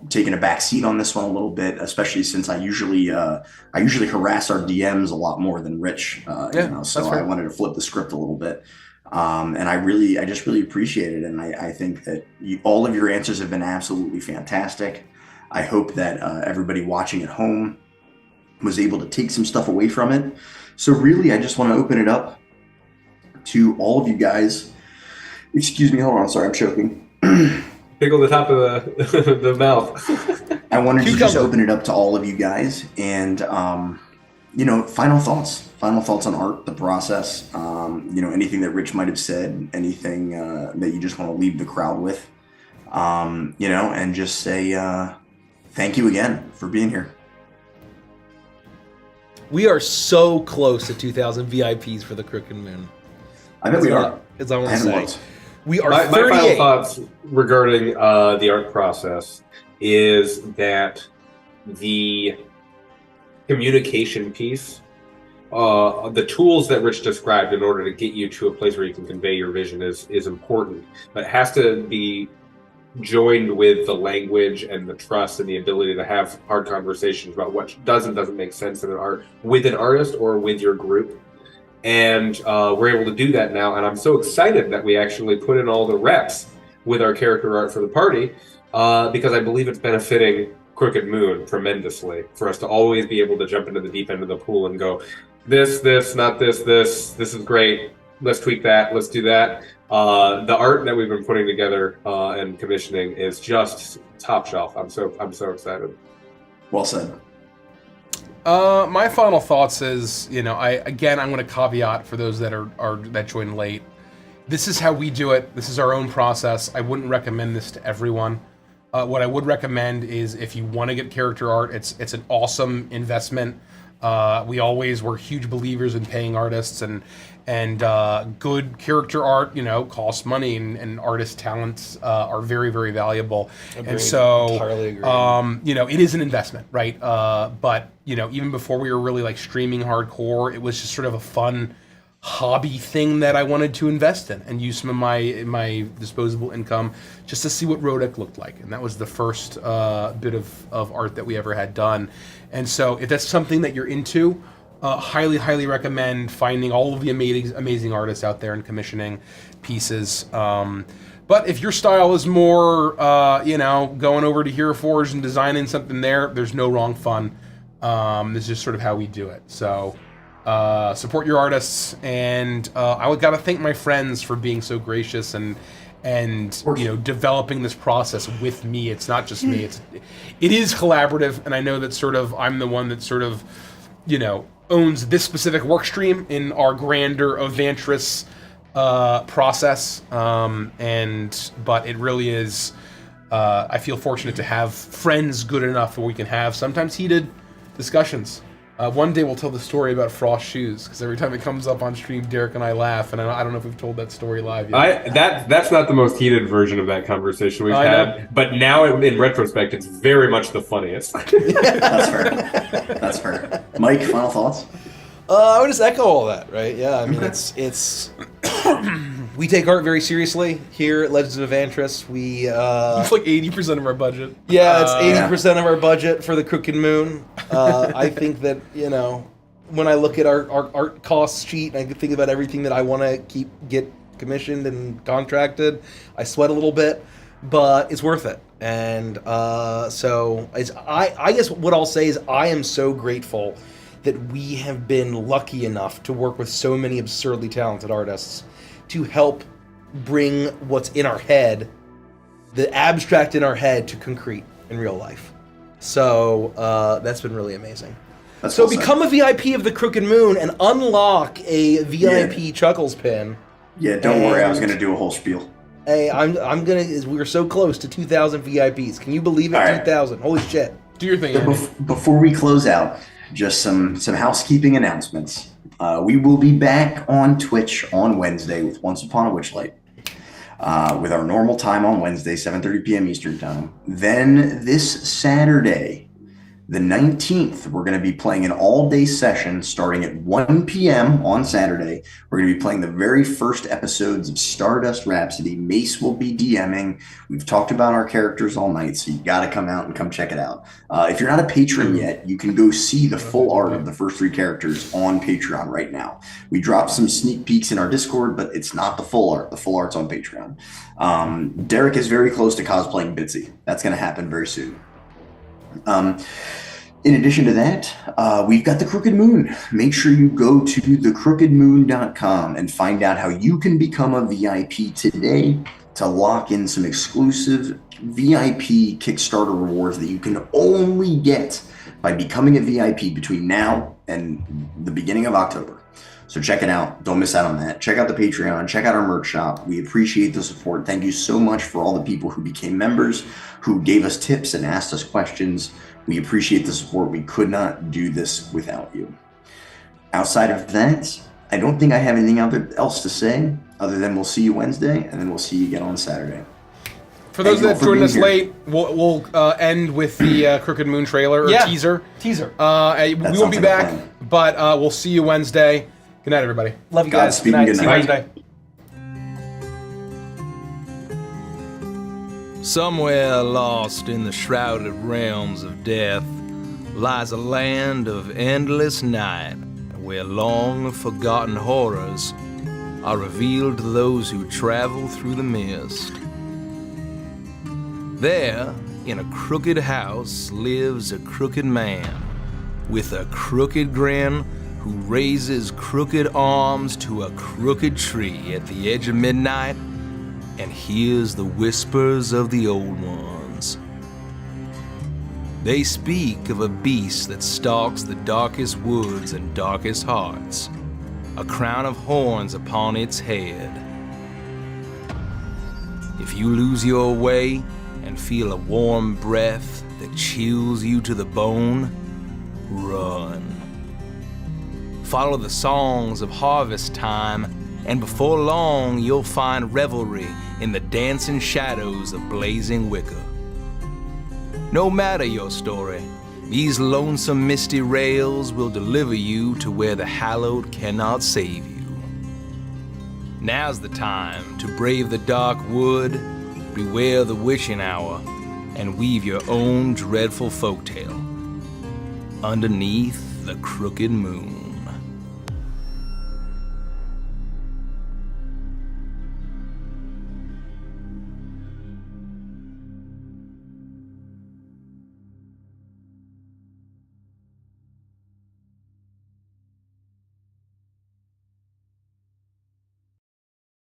taking a back seat on this one a little bit, especially since I usually harass our DMs a lot more than Rich, so I wanted to flip the script a little bit. And I just really appreciate it. And I think that all of your answers have been absolutely fantastic. I hope that everybody watching at home was able to take some stuff away from it. So really, I just want to open it up to all of you guys. Excuse me, hold on, sorry, I'm choking. Pickle the top of the mouth. I wanted to just open it up to all of you guys and, final thoughts on art, the process, anything that Rich might have said, anything that you just want to leave the crowd with, and just say thank you again for being here. We are so close to 2,000 VIPs for the Crooked Moon. I bet we are. As I want to say. Looked. We are my 38. final thoughts regarding the art process is that the communication piece, the tools that Rich described in order to get you to a place where you can convey your vision is important, but it has to be joined with the language and the trust and the ability to have hard conversations about what does and doesn't make sense in an art with an artist or with your group. And we're able to do that now, and I'm so excited that we actually put in all the reps with our character art for the party, because I believe it's benefiting Crooked Moon tremendously for us to always be able to jump into the deep end of the pool and go, this, not this is great, let's tweak that, let's do that. The art that we've been putting together and commissioning is just top shelf. I'm so excited. Well said. My final thoughts is, I'm going to caveat for those that that joined late. This is how we do it. This is our own process. I wouldn't recommend this to everyone. What I would recommend is if you want to get character art, it's an awesome investment. We always were huge believers in paying artists, and good character art, costs money, and artist talents are very, very valuable. Agreed. And so, Entirely agree. it is an investment, right? But even before we were really like streaming hardcore, it was just sort of a fun hobby thing that I wanted to invest in and use some of my disposable income just to see what Rodek looked like. And that was the first bit of art that we ever had done. And so if that's something that you're into, highly, highly recommend finding all of the amazing artists out there and commissioning pieces. But if your style is more, going over to Hero Forge and designing something there's no wrong fun. This is just sort of how we do it. So support your artists, and I got to thank my friends for being so gracious and developing this process with me. It's not just me. It is collaborative, and I know that sort of I'm the one that sort of owns this specific work stream in our grander Avantris process. But it really is. I feel fortunate to have friends good enough where we can have sometimes heated discussions. One day we'll tell the story about Frost shoes, because every time it comes up on stream, Derek and I laugh, and I don't know if we've told that story live yet. That's not the most heated version of that conversation we've had, but now in retrospect, it's very much the funniest. That's fair. Mike, final thoughts? I would just echo all that, right? Yeah, I mean, it's we take art very seriously here at Legends of Avantris. It's like 80% of our budget. Yeah, it's 80% of our budget for the Crooked Moon. I think that, when I look at our art cost sheet, and I think about everything that I want to get commissioned and contracted, I sweat a little bit, but it's worth it. And I guess what I'll say is I am so grateful that we have been lucky enough to work with so many absurdly talented artists to help bring what's in our head, the abstract in our head, to concrete in real life. So that's been really amazing. That's so well become a VIP of the Crooked Moon and unlock a VIP Chuckles pin. Yeah, don't worry, I was going to do a whole spiel. Hey, we're so close to 2,000 VIPs. Can you believe it? All right. 2,000. Holy shit. Do your thing, Andy. Before we close out, just some housekeeping announcements. We will be back on Twitch on Wednesday with Once Upon a Witchlight, with our normal time on Wednesday, 7:30 p.m. Eastern Time. Then this Saturday, The 19th, we're going to be playing an all-day session starting at 1 p.m. on Saturday. We're going to be playing the very first episodes of Stardust Rhapsody. Mace will be DMing. We've talked about our characters all night, so you got to come out and come check it out. If you're not a patron yet, you can go see the full art of the first 3 characters on Patreon right now. We dropped some sneak peeks in our Discord, but it's not the full art. The full art's on Patreon. Derek is very close to cosplaying Bitsy. That's going to happen very soon. In addition to that, we've got the Crooked Moon. Make sure you go to thecrookedmoon.com and find out how you can become a VIP today to lock in some exclusive VIP Kickstarter rewards that you can only get by becoming a VIP between now and the beginning of October. So check it out. Don't miss out on that. Check out the Patreon. Check out our merch shop. We appreciate the support. Thank you so much for all the people who became members, who gave us tips and asked us questions. We appreciate the support. We could not do this without you. Outside of that, I don't think I have anything else to say other than we'll see you Wednesday, and then we'll see you again on Saturday. For those that joined us late, we'll end with the Crooked Moon trailer or teaser. Teaser. We won't be back, but we'll see you Wednesday. Good night, everybody. Love you guys. Godspeed and good See you night. Wednesday. Somewhere lost in the shrouded realms of death lies a land of endless night, where long-forgotten horrors are revealed to those who travel through the mist. There, in a crooked house, lives a crooked man with a crooked grin who raises crooked arms to a crooked tree at the edge of midnight and hears the whispers of the old ones. They speak of a beast that stalks the darkest woods and darkest hearts, a crown of horns upon its head. If you lose your way and feel a warm breath that chills you to the bone, run. Follow the songs of harvest time, and before long you'll find revelry in the dancing shadows of blazing wicker. No matter your story, these lonesome misty rails will deliver you to where the hallowed cannot save you. Now's the time to brave the dark wood, beware the witching hour, and weave your own dreadful folktale underneath the crooked moon.